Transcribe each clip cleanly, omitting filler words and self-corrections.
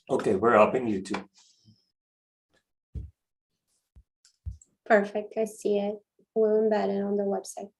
Okay, we're up in YouTube. Perfect, I see it. We'll embed it on the website.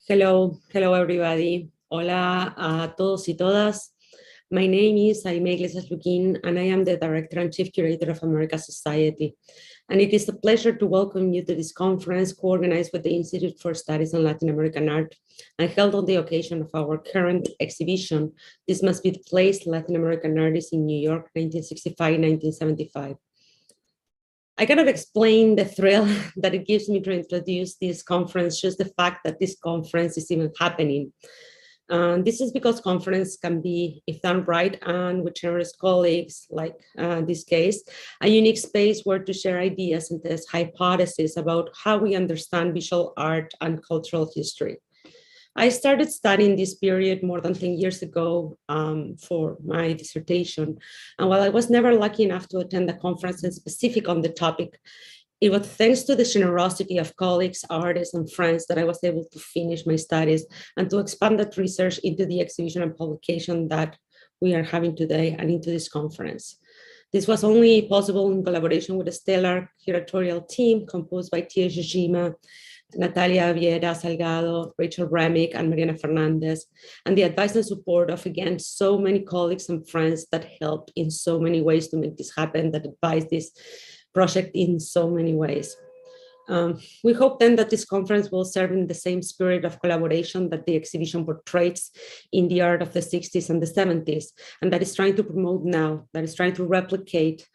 Hello everybody. Hola a todos y todas. My name is Aime Iglesias Luquin, and I am the Director and Chief Curator of America Society. And it is a pleasure to welcome you to this conference co-organized with the Institute for Studies on Latin American Art and held on the occasion of our current exhibition, This Must Be the Place, Latin American Artists in New York, 1965-1975. I cannot explain the thrill that it gives me to introduce this conference, just the fact that this conference is even happening. This is because conference can be, if done right and with generous colleagues, like this case, a unique space where to share ideas and test hypotheses about how we understand visual art and cultural history. I started studying this period more than 10 years ago for my dissertation. And while I was never lucky enough to attend a conference specific on the topic, it was thanks to the generosity of colleagues, artists, and friends that I was able to finish my studies and to expand that research into the exhibition and publication that we are having today and into this conference. This was only possible in collaboration with a stellar curatorial team composed by Tia Jojima, Natalia Viera Salgado, Rachel Remick, and Mariana Fernandez, and the advice and support of, again, so many colleagues and friends that helped in so many ways to make this happen, that advised this project in so many ways. We hope then that this conference will serve in the same spirit of collaboration that the exhibition portrays in the art of the 60s and the 70s, and that is trying to promote now, that is trying to replicate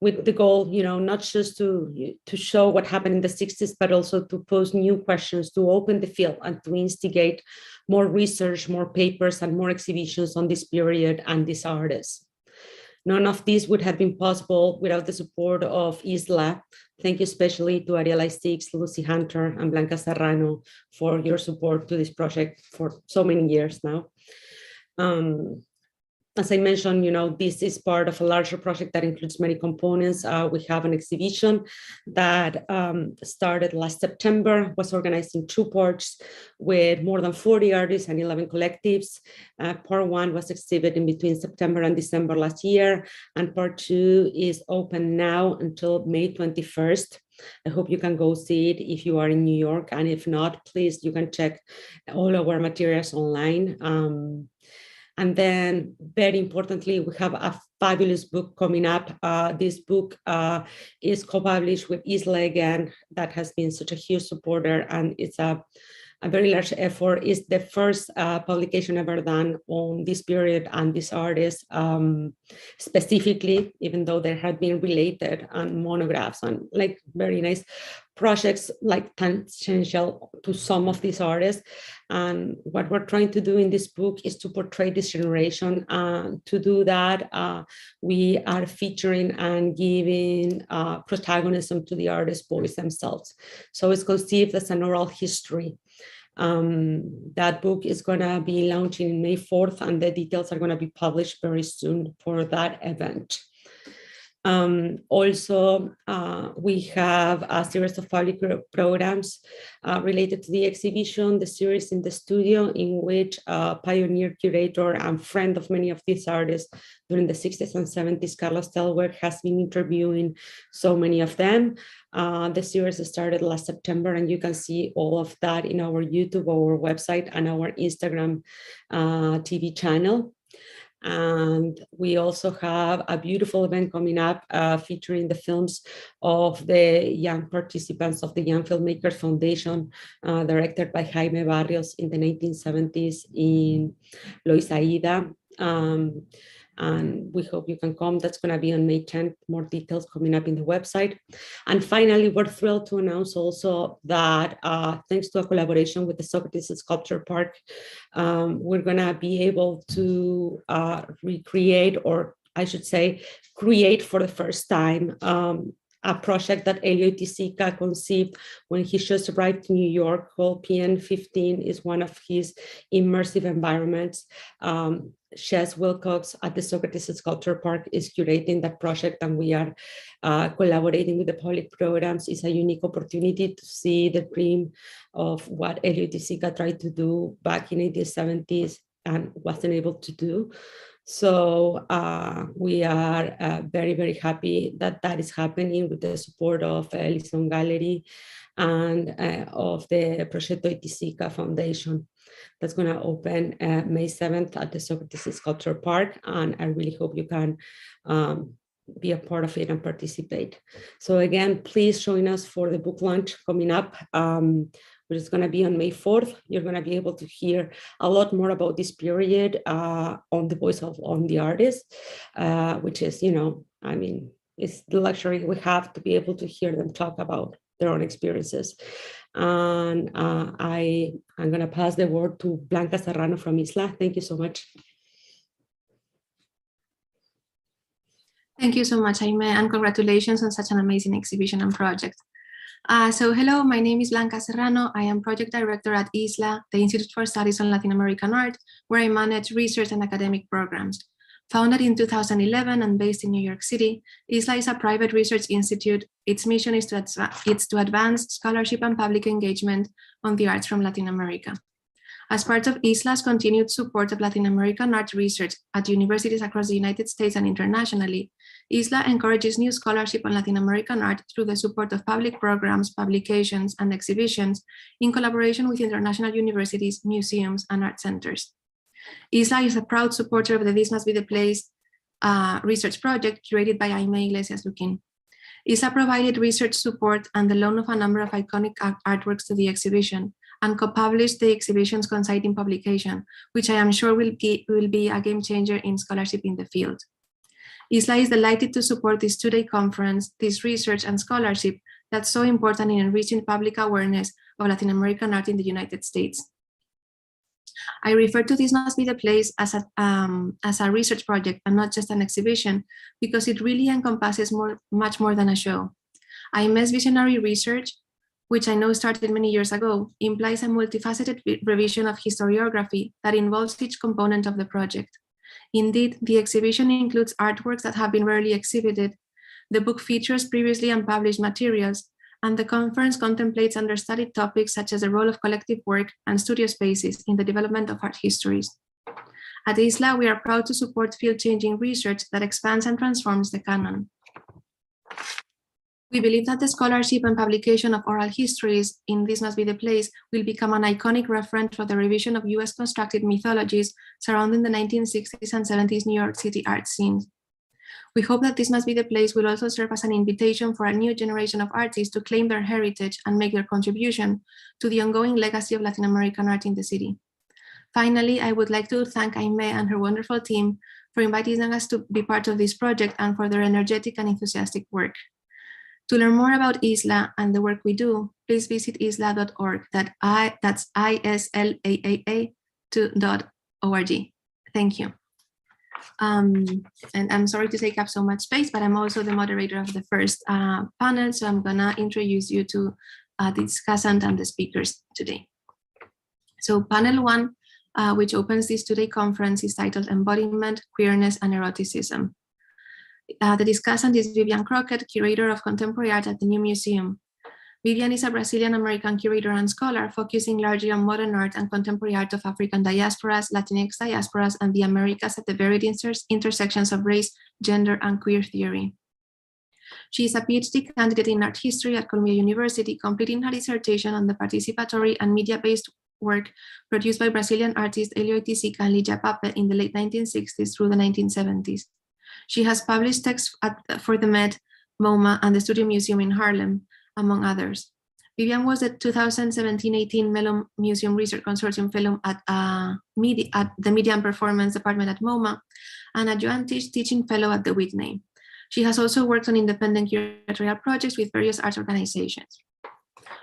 with the goal, not just to show what happened in the 60s, but also to pose new questions, to open the field and to instigate more research, more papers, and more exhibitions on this period and these artists. None of this would have been possible without the support of ISLAA. Thank you especially to Ariela Sticks, Lucy Hunter, and Blanca Serrano for your support to this project for so many years now. As I mentioned, this is part of a larger project that includes many components. We have an exhibition that started last September, was organized in 2 parts with more than 40 artists and 11 collectives. Part 1 was exhibited in between September and December last year, and part 2 is open now until May 21st. I hope you can go see it if you are in New York, and if not, please, you can check all our materials online. And then, very importantly, we have a fabulous book coming up. This book is co-published with ISLAA again, that has been such a huge supporter, and it's a very large effort. It's the first publication ever done on this period and this artist specifically, even though there had been related and monographs and very nice projects tangential to some of these artists. And what we're trying to do in this book is to portray this generation. To do that, we are featuring and giving protagonism to the artist's voice themselves. So it's conceived as an oral history. That book is going to be launching in May 4th, and the details are going to be published very soon for that event. Also, we have a series of public programs related to the exhibition, the series in the studio, in which a pioneer curator and friend of many of these artists during the 60s and 70s, Carlos Telwerk, has been interviewing so many of them. The series started last September, and you can see all of that in our YouTube, our website, and our Instagram TV channel. And we also have a beautiful event coming up featuring the films of the young participants of the Young Filmmakers Foundation, directed by Jaime Barrios in the 1970s in Loisaida. And we hope you can come. That's going to be on May 10th. More details coming up in the website. And finally, we're thrilled to announce also that thanks to a collaboration with the Socrates Sculpture Park, we're going to be able to recreate, or I should say, create for the first time a project that Hélio Oiticica conceived when he just arrived to New York, called PN15, is one of his immersive environments. Chess Wilcox at the Socrates Sculpture Park is curating that project, and we are collaborating with the public programs. It's a unique opportunity to see the dream of what Hélio Oiticica tried to do back in the 1970s and wasn't able to do. So we are very, very happy that that is happening with the support of Ellison Gallery and of the Proyecto Oiticica Foundation. That's going to open May 7th at the Socrates Sculpture Park, and I really hope you can be a part of it and participate. So again, please join us for the book launch coming up, which is going to be on May 4th. You're going to be able to hear a lot more about this period on the voice of the artist, which is, you know, I mean, it's the luxury we have to be able to hear them talk about their own experiences. And I'm going to pass the word to Blanca Serrano from ISLAA. Thank you so much. Thank you so much, Jaime, and congratulations on such an amazing exhibition and project. So hello, my name is Blanca Serrano. I am project director at ISLAA, the Institute for Studies on Latin American Art, where I manage research and academic programs. Founded in 2011 and based in New York City, ISLAA is a private research institute. Its mission is to advance scholarship and public engagement on the arts from Latin America. As part of ISLAA's continued support of Latin American art research at universities across the United States and internationally, ISLAA encourages new scholarship on Latin American art through the support of public programs, publications, and exhibitions in collaboration with international universities, museums, and art centers. ISLAA is a proud supporter of the This Must Be the Place research project curated by Jaime Iglesias-Luquin. ISLAA provided research support and the loan of a number of iconic artworks to the exhibition, and co-published the exhibition's coinciding publication, which I am sure will be a game changer in scholarship in the field. ISLAA is delighted to support this two-day conference, this research and scholarship that's so important in enriching public awareness of Latin American art in the United States. I refer to This Must Be the Place as a research project and not just an exhibition, because it really encompasses much more than a show. Jaime's visionary research, which I know started many years ago, implies a multifaceted revision of historiography that involves each component of the project. Indeed, the exhibition includes artworks that have been rarely exhibited, the book features previously unpublished materials, and the conference contemplates understudied topics such as the role of collective work and studio spaces in the development of art histories. At ISLAA, we are proud to support field-changing research that expands and transforms the canon. We believe that the scholarship and publication of oral histories in This Must Be the Place will become an iconic reference for the revision of US constructed mythologies surrounding the 1960s and 70s New York City art scenes. We hope that This Must Be the Place will also serve as an invitation for a new generation of artists to claim their heritage and make their contribution to the ongoing legacy of Latin American art in the city. Finally, I would like to thank Jaime and her wonderful team for inviting us to be part of this project and for their energetic and enthusiastic work. To learn more about ISLAA and the work we do, please visit islaa.org. That's ISLAA.org. Thank you. And I'm sorry to take up so much space, but I'm also the moderator of the first panel, so I'm gonna introduce you to the discussant and the speakers today. So panel one, which opens this two-day conference, is titled Embodiment, Queerness, and Eroticism. The discussant is Vivian Crockett, Curator of Contemporary Art at the New Museum. Vivian is a Brazilian-American curator and scholar focusing largely on modern art and contemporary art of African diasporas, Latinx diasporas, and the Americas at the varied intersections of race, gender, and queer theory. She is a PhD candidate in art history at Columbia University, completing her dissertation on the participatory and media-based work produced by Brazilian artists Hélio Oiticica and Zilia Sánchez in the late 1960s through the 1970s. She has published texts for the Met, MoMA, and the Studio Museum in Harlem, among others. Vivian was the 2017-18 Mellon Museum Research Consortium Fellow at the Media and Performance Department at MoMA, and a joint teaching fellow at the Whitney. She has also worked on independent curatorial projects with various arts organizations.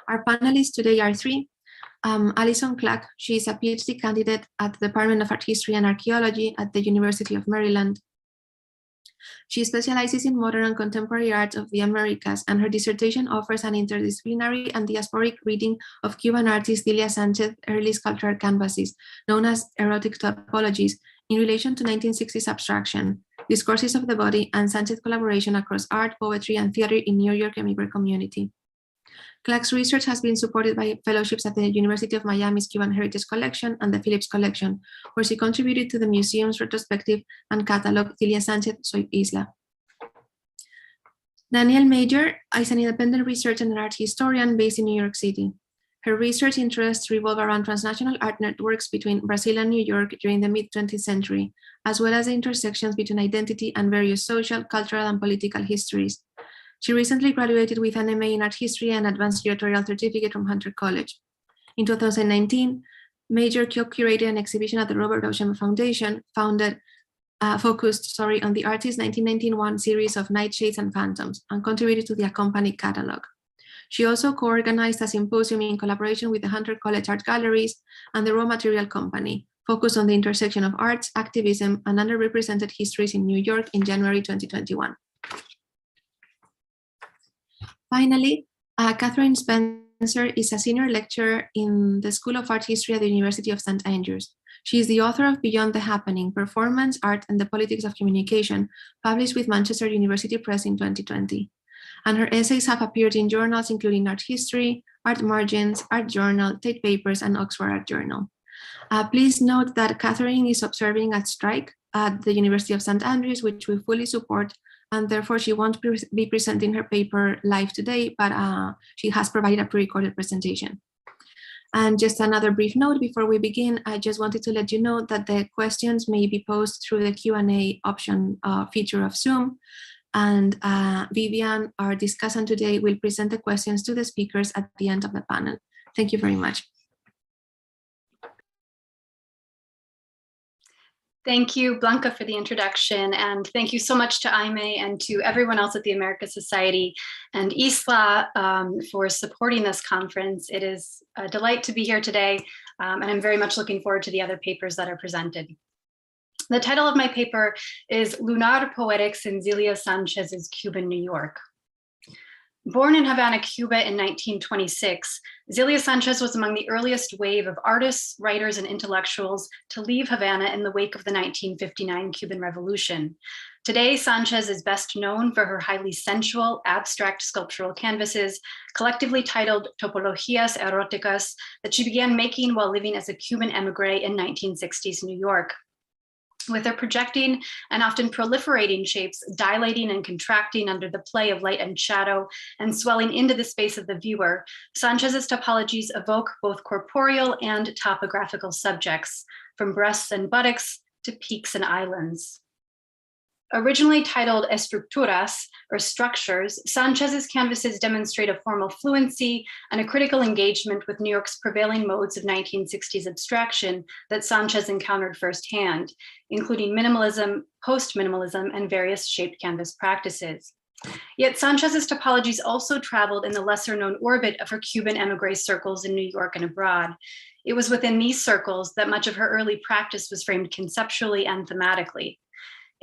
Our panelists today are three. Alison Clark, she is a PhD candidate at the Department of Art History and Archaeology at the University of Maryland. She specializes in modern and contemporary art of the Americas, and her dissertation offers an interdisciplinary and diasporic reading of Cuban artist Zilia Sánchez's early sculptural canvases, known as erotic topologies, in relation to 1960s abstraction, discourses of the body, and Sánchez collaboration across art, poetry, and theater in New York immigrant community. Clark's research has been supported by fellowships at the University of Miami's Cuban Heritage Collection and the Phillips Collection, where she contributed to the museum's retrospective and catalog Zilia Sánchez Soy Isla. Danielle Major is an independent researcher and art historian based in New York City. Her research interests revolve around transnational art networks between Brazil and New York during the mid-20th century, as well as the intersections between identity and various social, cultural, and political histories. She recently graduated with an MA in art history and advanced curatorial certificate from Hunter College. In 2019, Major co-curated an exhibition at the Robert Ocean Foundation, focused on the artist's 1991 series of Nightshades and Phantoms, and contributed to the accompanying catalog. She also co-organized a symposium in collaboration with the Hunter College Art Galleries and the Raw Material Company, focused on the intersection of arts, activism, and underrepresented histories in New York in January 2021. Finally, Catherine Spencer is a senior lecturer in the School of Art History at the University of St. Andrews. She is the author of Beyond the Happening, Performance, Art, and the Politics of Communication, published with Manchester University Press in 2020. And her essays have appeared in journals including Art History, Art Margins, Art Journal, Tate Papers, and Oxford Art Journal. Please note that Catherine is observing a strike at the University of St. Andrews, which we fully support, and therefore she won't be presenting her paper live today, but she has provided a pre-recorded presentation. And just another brief note before we begin, I just wanted to let you know that the questions may be posed through the Q&A option feature of Zoom. And Vivian, our discussant today, will present the questions to the speakers at the end of the panel. Thank you very much. Thank you, Blanca, for the introduction, and thank you so much to IME and to everyone else at the America Society and ISLAA for supporting this conference. It is a delight to be here today, and I'm very much looking forward to the other papers that are presented. The title of my paper is Lunar Poetics in Zilia Sanchez's Cuban New York. Born in Havana, Cuba in 1926, Zilia Sánchez was among the earliest wave of artists, writers, and intellectuals to leave Havana in the wake of the 1959 Cuban Revolution. Today, Sánchez is best known for her highly sensual, abstract sculptural canvases, collectively titled Topologías Eróticas, that she began making while living as a Cuban émigré in 1960s New York. With their projecting and often proliferating shapes dilating and contracting under the play of light and shadow and swelling into the space of the viewer, Sanchez's topologies evoke both corporeal and topographical subjects, from breasts and buttocks to peaks and islands. Originally titled Estructuras, or structures, Sanchez's canvases demonstrate a formal fluency and a critical engagement with New York's prevailing modes of 1960s abstraction that Sánchez encountered firsthand, including minimalism, post-minimalism, and various shaped canvas practices. Yet Sanchez's topologies also traveled in the lesser-known orbit of her Cuban émigré circles in New York and abroad. It was within these circles that much of her early practice was framed conceptually and thematically.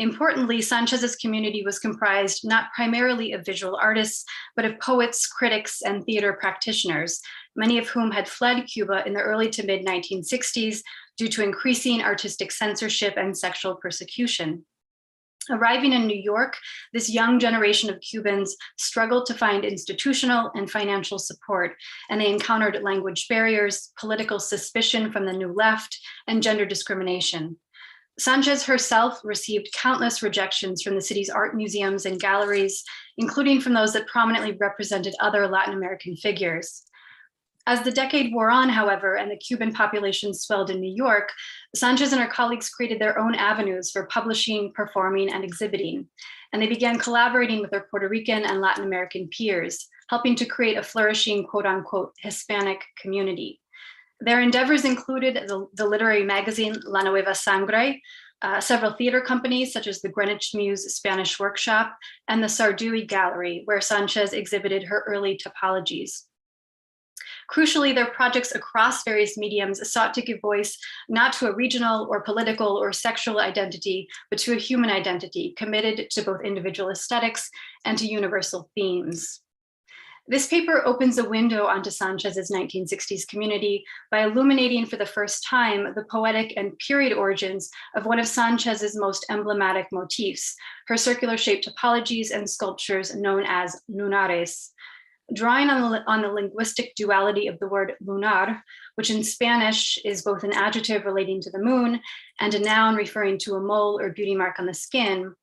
Importantly, Sanchez's community was comprised not primarily of visual artists, but of poets, critics, and theater practitioners, many of whom had fled Cuba in the early to mid 1960s due to increasing artistic censorship and sexual persecution. Arriving in New York, this young generation of Cubans struggled to find institutional and financial support, and they encountered language barriers, political suspicion from the New Left, and gender discrimination. Sánchez herself received countless rejections from the city's art museums and galleries, including from those that prominently represented other Latin American figures. As the decade wore on, however, and the Cuban population swelled in New York, Sánchez and her colleagues created their own avenues for publishing, performing, and exhibiting. And they began collaborating with their Puerto Rican and Latin American peers, helping to create a flourishing, quote unquote, Hispanic community. Their endeavors included the literary magazine La Nueva Sangre, several theater companies such as the Greenwich Muse Spanish Workshop, and the Sardui Gallery, where Sánchez exhibited her early topologies. Crucially, their projects across various mediums sought to give voice not to a regional or political or sexual identity, but to a human identity committed to both individual aesthetics and to universal themes. This paper opens a window onto Sanchez's 1960s community by illuminating for the first time the poetic and period origins of one of Sanchez's most emblematic motifs, her circular shaped topologies and sculptures known as lunares. Drawing on the linguistic duality of the word lunar, which in Spanish is both an adjective relating to the moon and a noun referring to a mole or beauty mark on the skin,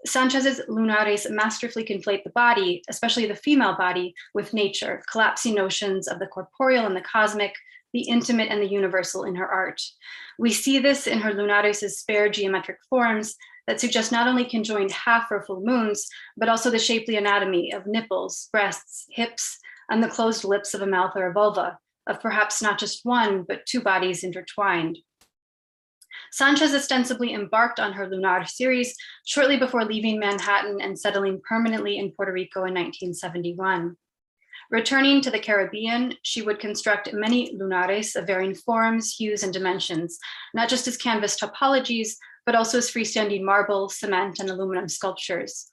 Sanchez's lunares masterfully conflate the body, especially the female body, with nature, collapsing notions of the corporeal and the cosmic, the intimate and the universal in her art. We see this in her lunares' spare geometric forms that suggest not only conjoined half or full moons, but also the shapely anatomy of nipples, breasts, hips, and the closed lips of a mouth or a vulva, of perhaps not just one, but two bodies intertwined. Sánchez ostensibly embarked on her lunar series shortly before leaving Manhattan and settling permanently in Puerto Rico in 1971. Returning to the Caribbean, she would construct many lunares of varying forms, hues, and dimensions, not just as canvas topologies, but also as freestanding marble, cement, and aluminum sculptures.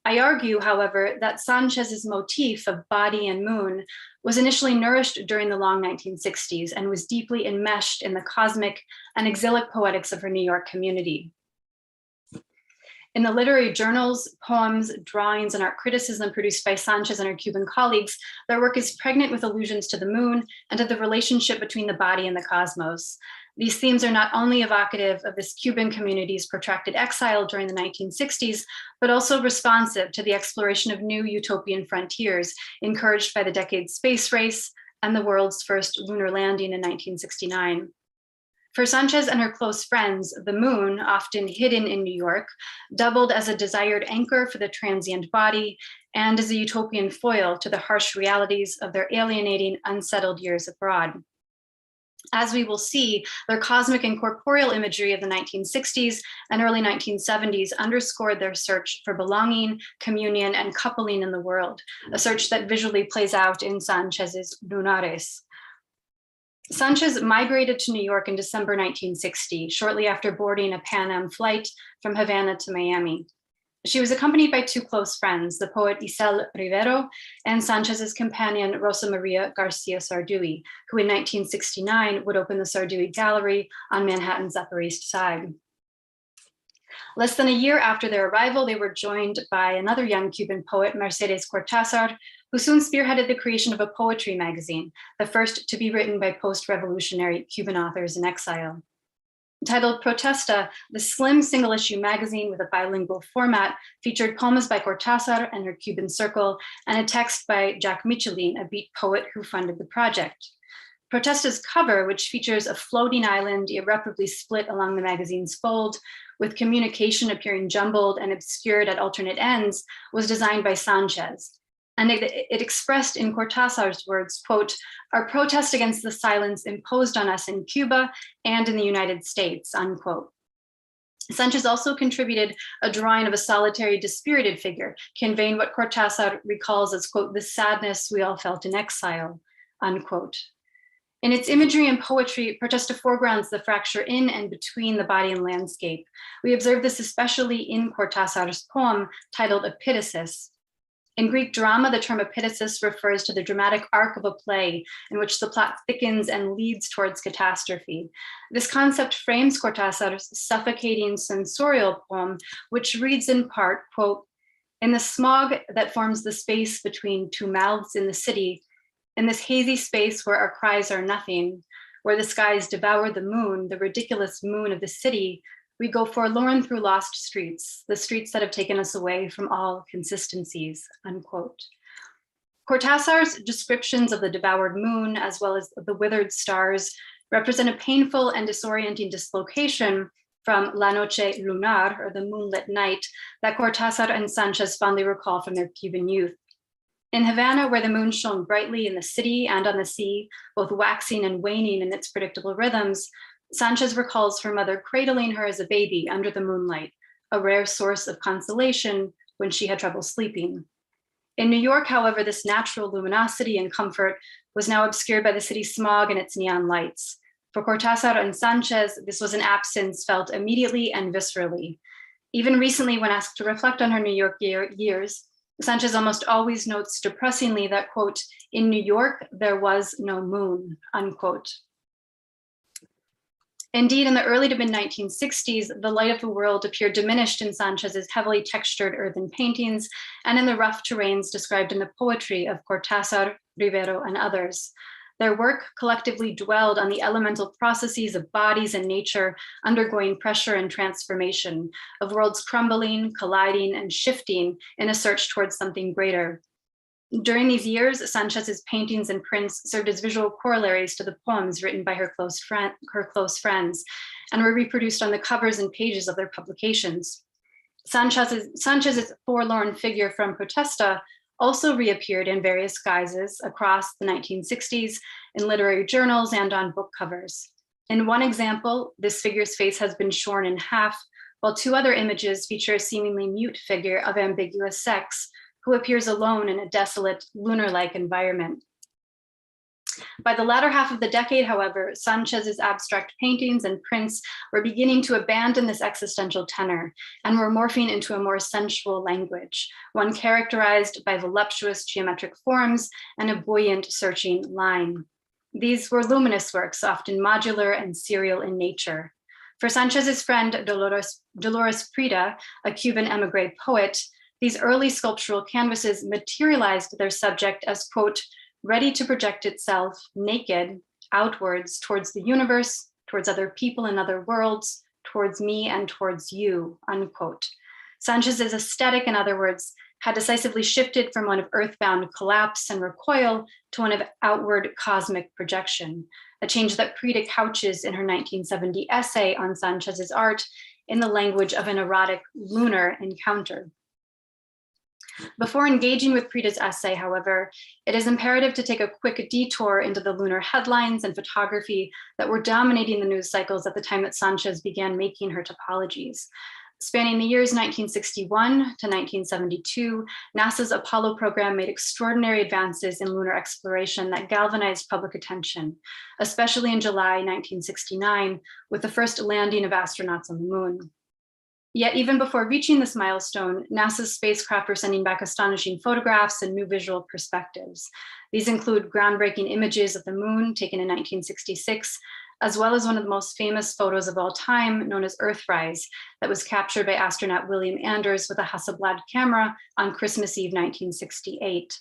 I argue, however, that Sanchez's motif of body and moon was initially nourished during the long 1960s and was deeply enmeshed in the cosmic and exilic poetics of her New York community. In the literary journals, poems, drawings, and art criticism produced by Sánchez and her Cuban colleagues, their work is pregnant with allusions to the moon and to the relationship between the body and the cosmos. These themes are not only evocative of this Cuban community's protracted exile during the 1960s, but also responsive to the exploration of new utopian frontiers encouraged by the decade's space race and the world's first lunar landing in 1969. For Sánchez and her close friends, the moon, often hidden in New York, doubled as a desired anchor for the transient body and as a utopian foil to the harsh realities of their alienating, unsettled years abroad. As we will see, their cosmic and corporeal imagery of the 1960s and early 1970s underscored their search for belonging, communion, and coupling in the world, a search that visually plays out in Sanchez's lunares. Sánchez migrated to New York in December 1960, shortly after boarding a Pan Am flight from Havana to Miami. She was accompanied by two close friends, the poet Isel Rivero and Sanchez's companion Rosa Maria Garcia Sarduy, who in 1969 would open the Sarduy Gallery on Manhattan's Upper East Side. Less than a year after their arrival, they were joined by another young Cuban poet, Mercedes Cortázar, who soon spearheaded the creation of a poetry magazine, the first to be written by post-revolutionary Cuban authors in exile. Titled Protesta, the slim single-issue magazine with a bilingual format featured poems by Cortázar and her Cuban circle and a text by Jack Michelin, a beat poet who funded the project. Protesta's cover, which features a floating island irreparably split along the magazine's fold, with communication appearing jumbled and obscured at alternate ends, was designed by Sánchez. And it expressed in Cortázar's words, quote, "our protest against the silence imposed on us in Cuba and in the United States," unquote. Sánchez also contributed a drawing of a solitary, dispirited figure, conveying what Cortázar recalls as, quote, "the sadness we all felt in exile," unquote. In its imagery and poetry, Protesta foregrounds the fracture in and between the body and landscape. We observe this especially in Cortázar's poem titled Epitasis. In Greek drama, the term epitasis refers to the dramatic arc of a play in which the plot thickens and leads towards catastrophe. This concept frames Cortázar's suffocating sensorial poem, which reads in part, quote, "in the smog that forms the space between two mouths in the city, in this hazy space where our cries are nothing, where the skies devour the moon, the ridiculous moon of the city, we go forlorn through lost streets, the streets that have taken us away from all consistencies," unquote. Cortázar's descriptions of the devoured moon, as well as the withered stars, represent a painful and disorienting dislocation from La Noche Lunar, or the moonlit night, that Cortázar and Sánchez fondly recall from their Cuban youth. In Havana, where the moon shone brightly in the city and on the sea, both waxing and waning in its predictable rhythms, Sánchez recalls her mother cradling her as a baby under the moonlight, a rare source of consolation when she had trouble sleeping. In New York, however, this natural luminosity and comfort was now obscured by the city's smog and its neon lights. For Cortázar and Sánchez, this was an absence felt immediately and viscerally. Even recently, when asked to reflect on her New York years, Sánchez almost always notes depressingly that, quote, "in New York, there was no moon," unquote. Indeed, in the early to mid-1960s, the light of the world appeared diminished in Sánchez's heavily textured earthen paintings and in the rough terrains described in the poetry of Cortázar, Rivero, and others. Their work collectively dwelled on the elemental processes of bodies and nature undergoing pressure and transformation, of worlds crumbling, colliding, and shifting in a search towards something greater. During these years, Sanchez's paintings and prints served as visual corollaries to the poems written by her close friends and were reproduced on the covers and pages of their publications. Sanchez's forlorn figure from Protesta also reappeared in various guises across the 1960s in literary journals and on book covers. In one example, this figure's face has been shorn in half, while two other images feature a seemingly mute figure of ambiguous sex who appears alone in a desolate, lunar-like environment. By the latter half of the decade, however, Sanchez's abstract paintings and prints were beginning to abandon this existential tenor and were morphing into a more sensual language, one characterized by voluptuous geometric forms and a buoyant, searching line. These were luminous works, often modular and serial in nature. For Sanchez's friend Dolores Prida, a Cuban emigre poet, these early sculptural canvases materialized their subject as, quote, ready to project itself naked outwards towards the universe, towards other people and other worlds, towards me and towards you, unquote. Sanchez's aesthetic, in other words, had decisively shifted from one of earthbound collapse and recoil to one of outward cosmic projection, a change that Prida couches in her 1970 essay on Sanchez's art in the language of an erotic lunar encounter. Before engaging with Prida's essay, however, it is imperative to take a quick detour into the lunar headlines and photography that were dominating the news cycles at the time that Sanchez began making her topologies. Spanning the years 1961 to 1972, NASA's Apollo program made extraordinary advances in lunar exploration that galvanized public attention, especially in July 1969, with the first landing of astronauts on the moon. Yet even before reaching this milestone, NASA's spacecraft were sending back astonishing photographs and new visual perspectives. These include groundbreaking images of the moon taken in 1966, as well as one of the most famous photos of all time, known as Earthrise, that was captured by astronaut William Anders with a Hasselblad camera on Christmas Eve 1968.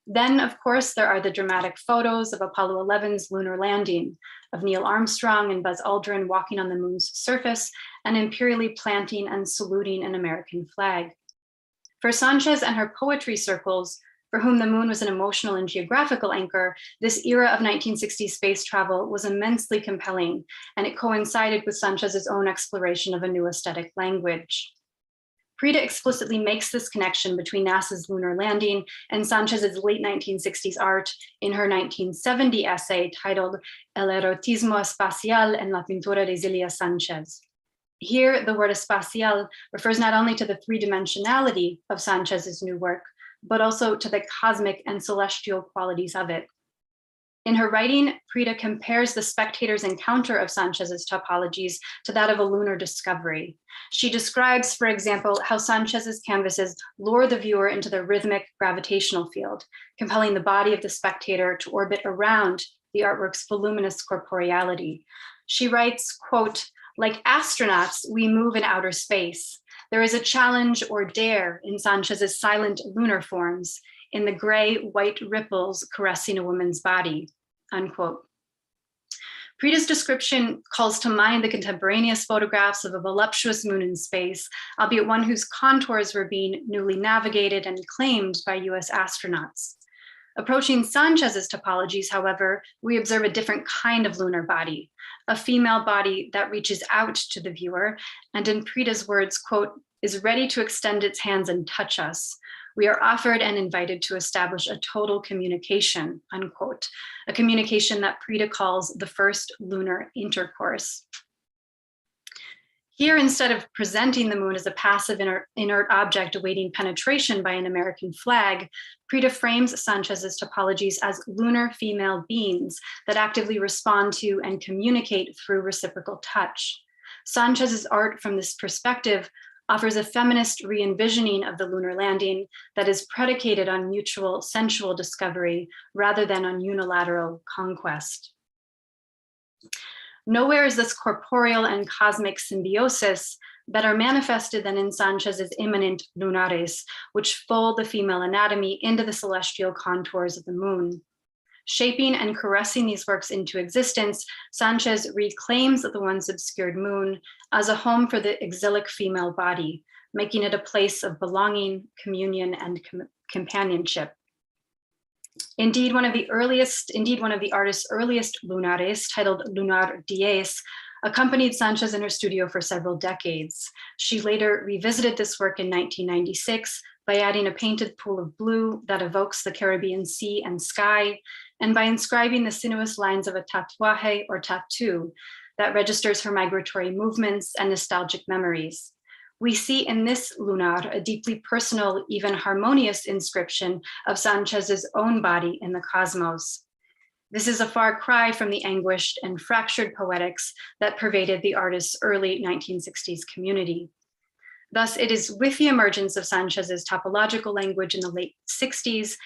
Then, of course, there are the dramatic photos of Apollo 11's lunar landing, of Neil Armstrong and Buzz Aldrin walking on the moon's surface and imperially planting and saluting an American flag. For Sanchez and her poetry circles, for whom the moon was an emotional and geographical anchor, this era of 1960s space travel was immensely compelling, and it coincided with Sanchez's own exploration of a new aesthetic language. Prida explicitly makes this connection between NASA's lunar landing and Sanchez's late 1960s art in her 1970 essay titled El erotismo espacial en la pintura de Zilia Sánchez. Here, the word espacial refers not only to the three-dimensionality of Sanchez's new work, but also to the cosmic and celestial qualities of it. In her writing, Prida compares the spectator's encounter of Sanchez's topologies to that of a lunar discovery. She describes, for example, how Sanchez's canvases lure the viewer into the rhythmic gravitational field, compelling the body of the spectator to orbit around the artwork's voluminous corporeality. She writes, quote, like astronauts, we move in outer space. There is a challenge or dare in Sanchez's silent lunar forms, in the gray-white ripples caressing a woman's body, unquote. Prida's description calls to mind the contemporaneous photographs of a voluptuous moon in space, albeit one whose contours were being newly navigated and claimed by US astronauts. Approaching Sanchez's topologies, however, we observe a different kind of lunar body, a female body that reaches out to the viewer, and in Prida's words, quote, is ready to extend its hands and touch us. We are offered and invited to establish a total communication, unquote, a communication that Prida calls the first lunar intercourse. Here, instead of presenting the moon as a passive inert object awaiting penetration by an American flag, Prida frames Sanchez's topologies as lunar female beings that actively respond to and communicate through reciprocal touch. Sanchez's art from this perspective offers a feminist re-envisioning of the lunar landing that is predicated on mutual sensual discovery rather than on unilateral conquest. Nowhere is this corporeal and cosmic symbiosis better manifested than in Sanchez's immanent lunares, which fold the female anatomy into the celestial contours of the moon. Shaping and caressing these works into existence, Sánchez reclaims the once obscured moon as a home for the exilic female body, making it a place of belonging, communion, and companionship. Indeed, one of the artist's earliest lunares, titled Lunar Dies, accompanied Sánchez in her studio for several decades. She later revisited this work in 1996 by adding a painted pool of blue that evokes the Caribbean sea and sky, and by inscribing the sinuous lines of a tatuaje or tattoo that registers her migratory movements and nostalgic memories. We see in this lunar a deeply personal, even harmonious inscription of Sánchez's own body in the cosmos. This is a far cry from the anguished and fractured poetics that pervaded the artist's early 1960s community. Thus, it is with the emergence of Sánchez's topological language in the late 60s,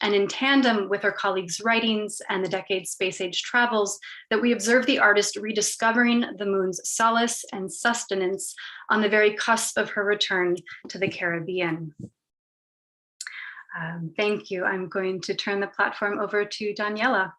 and in tandem with her colleagues' writings and the decade's space-age travels, that we observe the artist rediscovering the moon's solace and sustenance on the very cusp of her return to the Caribbean. Thank you. I'm going to turn the platform over to Daniela.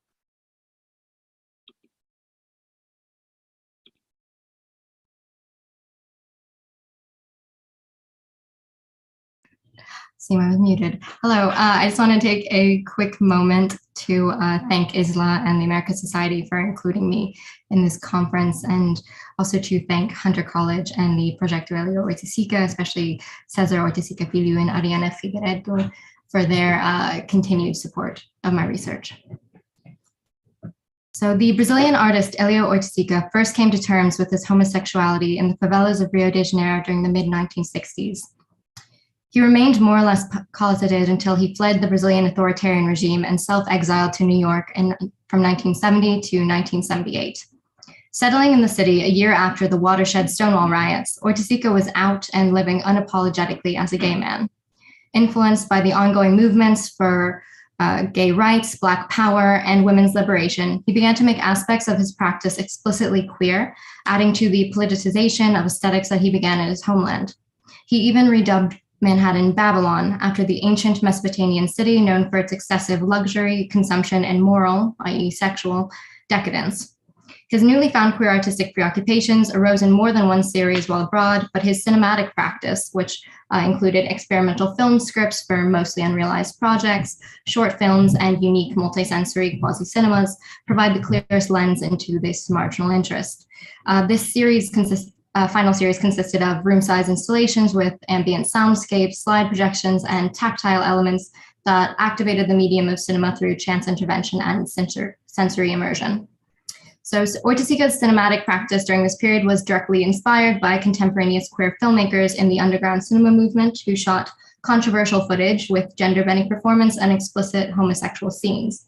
See, I was muted. Hello, I just want to take a quick moment to thank ISLAA and the American Society for including me in this conference, and also to thank Hunter College and the Proyecto Hélio Oiticica, especially César Oiticica Filho and Ariana Figueiredo, for their continued support of my research. So the Brazilian artist Hélio Oiticica first came to terms with his homosexuality in the favelas of Rio de Janeiro during the mid-1960s. He remained more or less closeted until he fled the Brazilian authoritarian regime and self-exiled to New York from 1970 to 1978. Settling in the city a year after the watershed Stonewall riots, Oiticica was out and living unapologetically as a gay man. Influenced by the ongoing movements for gay rights, Black power, and women's liberation, he began to make aspects of his practice explicitly queer, adding to the politicization of aesthetics that he began in his homeland. He even redubbed Manhattan Babylon, after the ancient Mesopotamian city known for its excessive luxury, consumption, and moral, i.e. sexual, decadence. His newly found queer artistic preoccupations arose in more than one series while abroad, but his cinematic practice, which included experimental film scripts for mostly unrealized projects, short films, and unique multisensory quasi-cinemas, provide the clearest lens into this marginal interest. This series final series consisted of room-size installations with ambient soundscapes, slide projections, and tactile elements that activated the medium of cinema through chance intervention and sensory immersion. So Oiticica's cinematic practice during this period was directly inspired by contemporaneous queer filmmakers in the underground cinema movement who shot controversial footage with gender-bending performance and explicit homosexual scenes.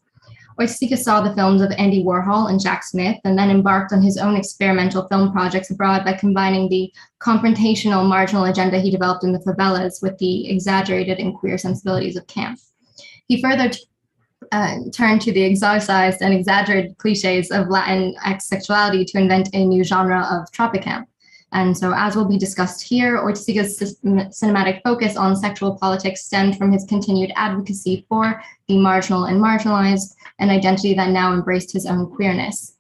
Oiticica saw the films of Andy Warhol and Jack Smith, and then embarked on his own experimental film projects abroad by combining the confrontational marginal agenda he developed in the favelas with the exaggerated and queer sensibilities of camp. He further turned to the exoticized and exaggerated cliches of Latinx sexuality to invent a new genre of tropicamp. And so, as will be discussed here, Oiticica's cinematic focus on sexual politics stemmed from his continued advocacy for the marginal and marginalized, an identity that now embraced his own queerness.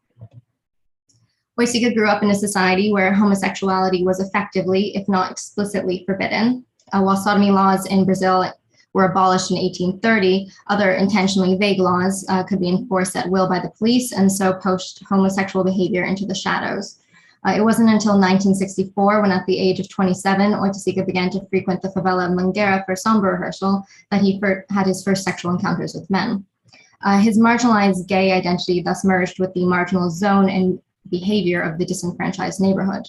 Oiticica grew up in a society where homosexuality was effectively, if not explicitly, forbidden. While sodomy laws in Brazil were abolished in 1830, other intentionally vague laws could be enforced at will by the police, and so pushed homosexual behavior into the shadows. It wasn't until 1964, when at the age of 27, Oiticica began to frequent the favela Mangueira for samba rehearsal, that he had his first sexual encounters with men. His marginalized gay identity thus merged with the marginal zone and behavior of the disenfranchised neighborhood.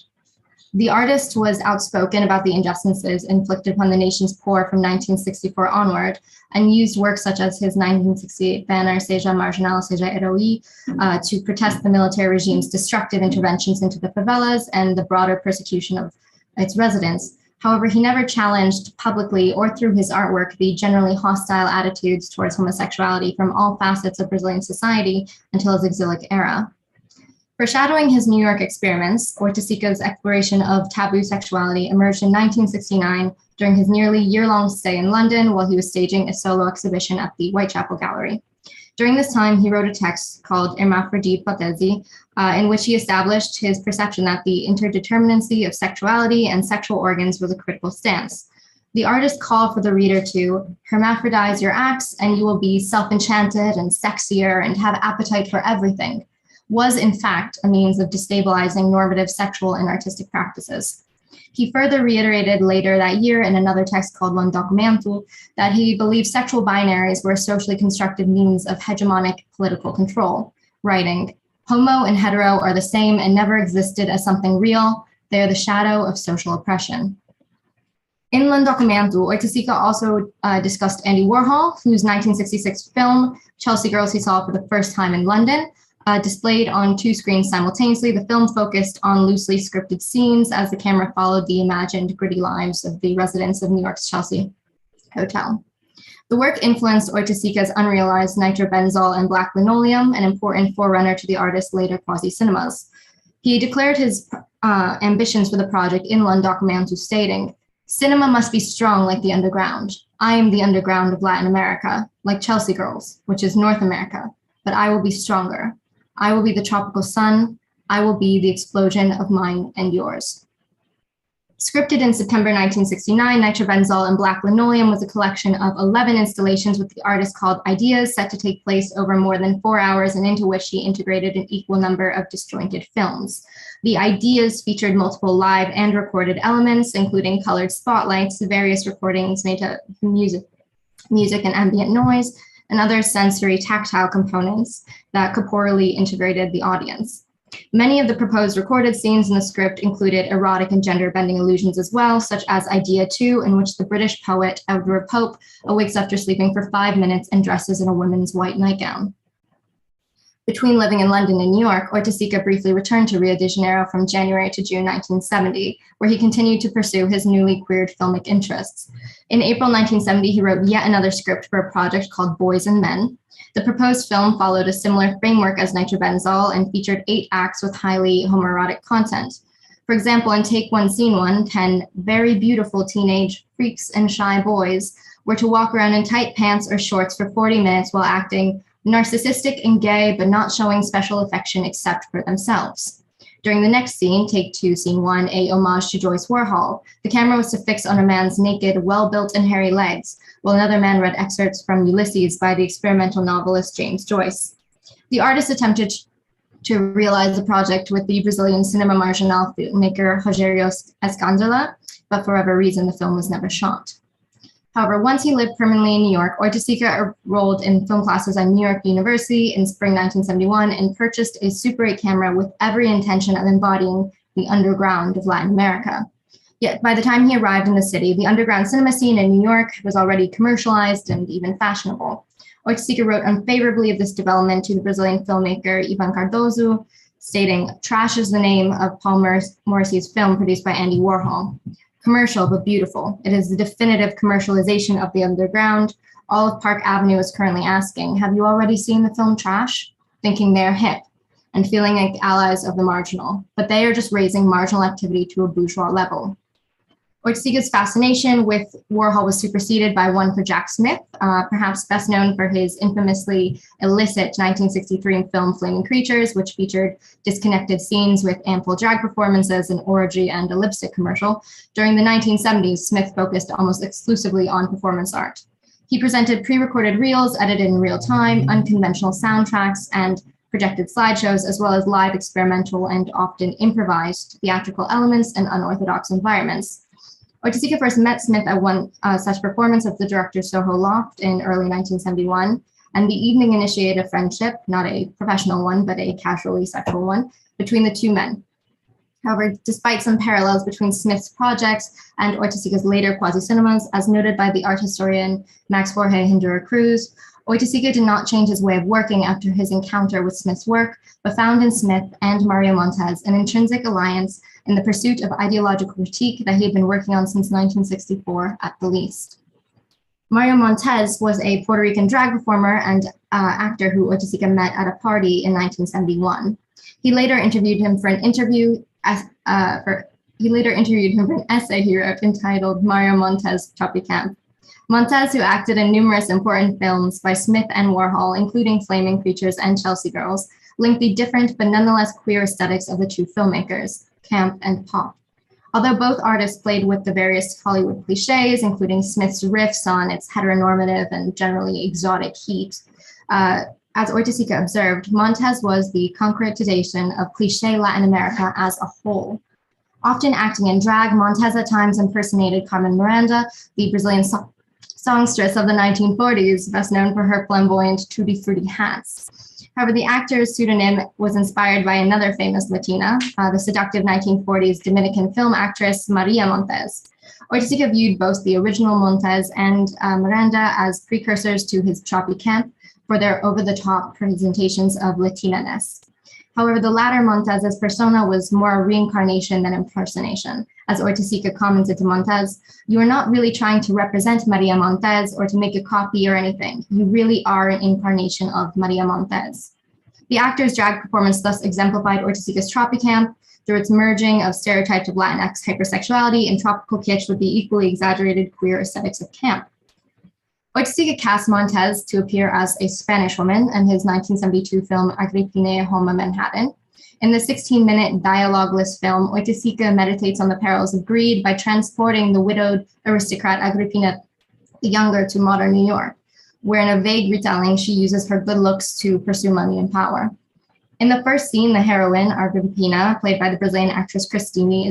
The artist was outspoken about the injustices inflicted upon the nation's poor from 1964 onward, and used works such as his 1968 banner, Seja Marginal, Seja Herói, to protest the military regime's destructive interventions into the favelas and the broader persecution of its residents. However, he never challenged publicly or through his artwork the generally hostile attitudes towards homosexuality from all facets of Brazilian society until his exilic era. Foreshadowing his New York experiments, Oiticica's exploration of taboo sexuality emerged in 1969 during his nearly year-long stay in London while he was staging a solo exhibition at the Whitechapel Gallery. During this time, he wrote a text called Hermaphrodite, in which he established his perception that the interdeterminacy of sexuality and sexual organs was a critical stance. The artist called for the reader to hermaphrodize your acts and you will be self-enchanted and sexier and have appetite for everything, was in fact a means of destabilizing normative sexual and artistic practices. He further reiterated later that year in another text called Untitled that he believed sexual binaries were a socially constructed means of hegemonic political control, writing, "Homo and hetero are the same and never existed as something real. They are the shadow of social oppression." In L'Undocumento, Oiticica also discussed Andy Warhol, whose 1966 film, Chelsea Girls he saw for the first time in London, displayed on two screens simultaneously. The film focused on loosely scripted scenes as the camera followed the imagined gritty lives of the residents of New York's Chelsea Hotel. The work influenced Oiticica's unrealized nitrobenzol and black linoleum, an important forerunner to the artist's later quasi-cinemas. He declared his ambitions for the project in L'Undocumento, stating, "Cinema must be strong like the underground. I am the underground of Latin America, like Chelsea Girls, which is North America, but I will be stronger. I will be the tropical sun. I will be the explosion of mine and yours." Scripted in September 1969, Nitrobenzol and Black Linoleum was a collection of 11 installations with the artist called Ideas, set to take place over more than 4 hours and into which he integrated an equal number of disjointed films. The Ideas featured multiple live and recorded elements, including colored spotlights, various recordings made to music and ambient noise, and other sensory tactile components that corporally integrated the audience. Many of the proposed recorded scenes in the script included erotic and gender-bending allusions as well, such as Idea 2, in which the British poet Edward Pope awakes after sleeping for 5 minutes and dresses in a woman's white nightgown. Between living in London and New York, Oiticica briefly returned to Rio de Janeiro from January to June 1970, where he continued to pursue his newly queered filmic interests. In April 1970, he wrote yet another script for a project called Boys and Men. The proposed film followed a similar framework as Nitrobenzol and featured 8 acts with highly homoerotic content. For example, in Take 1, Scene 1, 10 very beautiful teenage freaks and shy boys were to walk around in tight pants or shorts for 40 minutes while acting narcissistic and gay, but not showing special affection except for themselves. During the next scene, Take 2, Scene 1, a homage to Joyce Warhol, the camera was to fix on a man's naked, well-built and hairy legs, while another man read excerpts from Ulysses by the experimental novelist James Joyce. The artist attempted to realize the project with the Brazilian cinema marginal filmmaker Rogério Escandela, but for whatever reason, the film was never shot. However, once he lived permanently in New York, Oiticica enrolled in film classes at New York University in spring 1971 and purchased a Super 8 camera with every intention of embodying the underground of Latin America. Yet by the time he arrived in the city, the underground cinema scene in New York was already commercialized and even fashionable. Oiticica wrote unfavorably of this development to the Brazilian filmmaker Ivan Cardoso, stating, "Trash is the name of Paul Morrissey's film produced by Andy Warhol. Commercial, but beautiful. It is the definitive commercialization of the underground. All of Park Avenue is currently asking, have you already seen the film Trash? Thinking they're hip and feeling like allies of the marginal, but they are just raising marginal activity to a bourgeois level." Oiticica's fascination with Warhol was superseded by one for Jack Smith, perhaps best known for his infamously illicit 1963 film Flaming Creatures, which featured disconnected scenes with ample drag performances, an orgy, and a lipstick commercial. During the 1970s, Smith focused almost exclusively on performance art. He presented pre-recorded reels edited in real time, unconventional soundtracks, and projected slideshows, as well as live experimental and often improvised theatrical elements and unorthodox environments. Oiticica first met Smith at one such performance at the director's Soho Loft in early 1971, and the evening initiated a friendship, not a professional one, but a casually sexual one, between the two men. However, despite some parallels between Smith's projects and Oiticica's later quasi-cinemas, as noted by the art historian Max Jorge Hindura Cruz, Oiticica did not change his way of working after his encounter with Smith's work, but found in Smith and Mario Montez an intrinsic alliance in the pursuit of ideological critique that he had been working on since 1964 at the least. Mario Montez was a Puerto Rican drag performer and actor who Oiticica met at a party in 1971. He later interviewed him for an essay he wrote entitled Mario Montez Tropicamp. Montez, who acted in numerous important films by Smith and Warhol, including Flaming Creatures and Chelsea Girls, linked the different but nonetheless queer aesthetics of the two filmmakers, camp and pop. Although both artists played with the various Hollywood cliches, including Smith's riffs on its heteronormative and generally exotic heat, as Oiticica observed, Montez was the concretization of cliché Latin America as a whole. Often acting in drag, Montez at times impersonated Carmen Miranda, the Brazilian songstress of the 1940s, best known for her flamboyant tutti frutti hats. However, the actor's pseudonym was inspired by another famous Latina, the seductive 1940s Dominican film actress Maria Montez. Oiticica viewed both the original Montez and Miranda as precursors to his choppy camp for their over-the-top presentations of Latina-ness. However, the latter Montez's persona was more a reincarnation than impersonation. As Oiticica commented to Montez, "You are not really trying to represent Maria Montez or to make a copy or anything. You really are an incarnation of Maria Montez." The actor's drag performance thus exemplified Oiticica's tropicamp through its merging of stereotypes of Latinx hypersexuality and tropical kitsch with the equally exaggerated queer aesthetics of camp. Oiticica cast Montez to appear as a Spanish woman in his 1972 film Agrippina Home in Manhattan. In the 16-minute dialogueless film, Oiticica meditates on the perils of greed by transporting the widowed aristocrat Agrippina the Younger to modern New York, where in a vague retelling, she uses her good looks to pursue money and power. In the first scene, the heroine, Agrippina, played by the Brazilian actress Christine,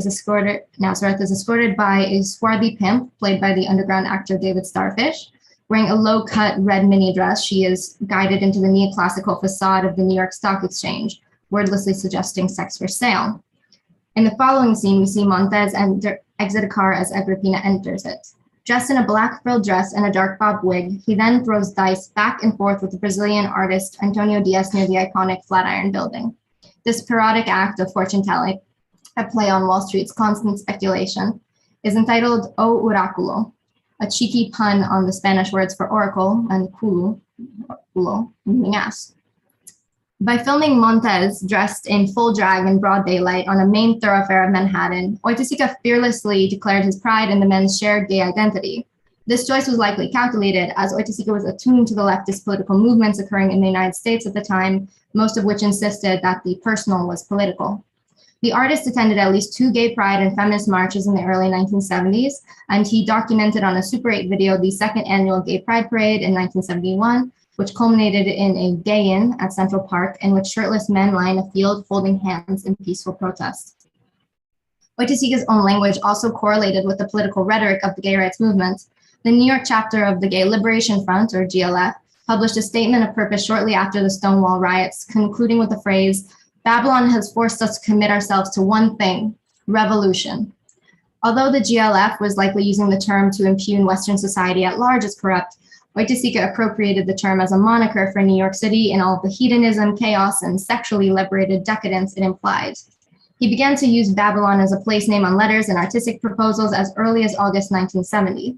Nazareth is escorted by a swarthy pimp, played by the underground actor David Starfish. Wearing a low-cut red mini dress, she is guided into the neoclassical facade of the New York Stock Exchange, wordlessly suggesting sex for sale. In the following scene, we see Montez exit a car as Agrippina enters it. Dressed in a black frilled dress and a dark bob wig, he then throws dice back and forth with the Brazilian artist Antonio Dias near the iconic Flatiron Building. This parodic act of fortune-telling, a play on Wall Street's constant speculation, is entitled O Oráculo, a cheeky pun on the Spanish words for oracle and culo, meaning ass. By filming Montez dressed in full drag in broad daylight on a main thoroughfare of Manhattan, Oiticica fearlessly declared his pride in the men's shared gay identity. This choice was likely calculated, as Oiticica was attuned to the leftist political movements occurring in the United States at the time, most of which insisted that the personal was political. The artist attended at least 2 gay pride and feminist marches in the early 1970s, and he documented on a Super 8 video the second annual Gay Pride Parade in 1971, which culminated in a gay-in at Central Park, in which shirtless men line a field holding hands in peaceful protest. Oiticica's own language also correlated with the political rhetoric of the gay rights movement. The New York chapter of the Gay Liberation Front, or GLF, published a statement of purpose shortly after the Stonewall riots, concluding with the phrase, "Babylon has forced us to commit ourselves to one thing, revolution." Although the GLF was likely using the term to impugn Western society at large as corrupt, Oiticica appropriated the term as a moniker for New York City and all of the hedonism, chaos, and sexually liberated decadence it implied. He began to use Babylon as a place name on letters and artistic proposals as early as August 1970.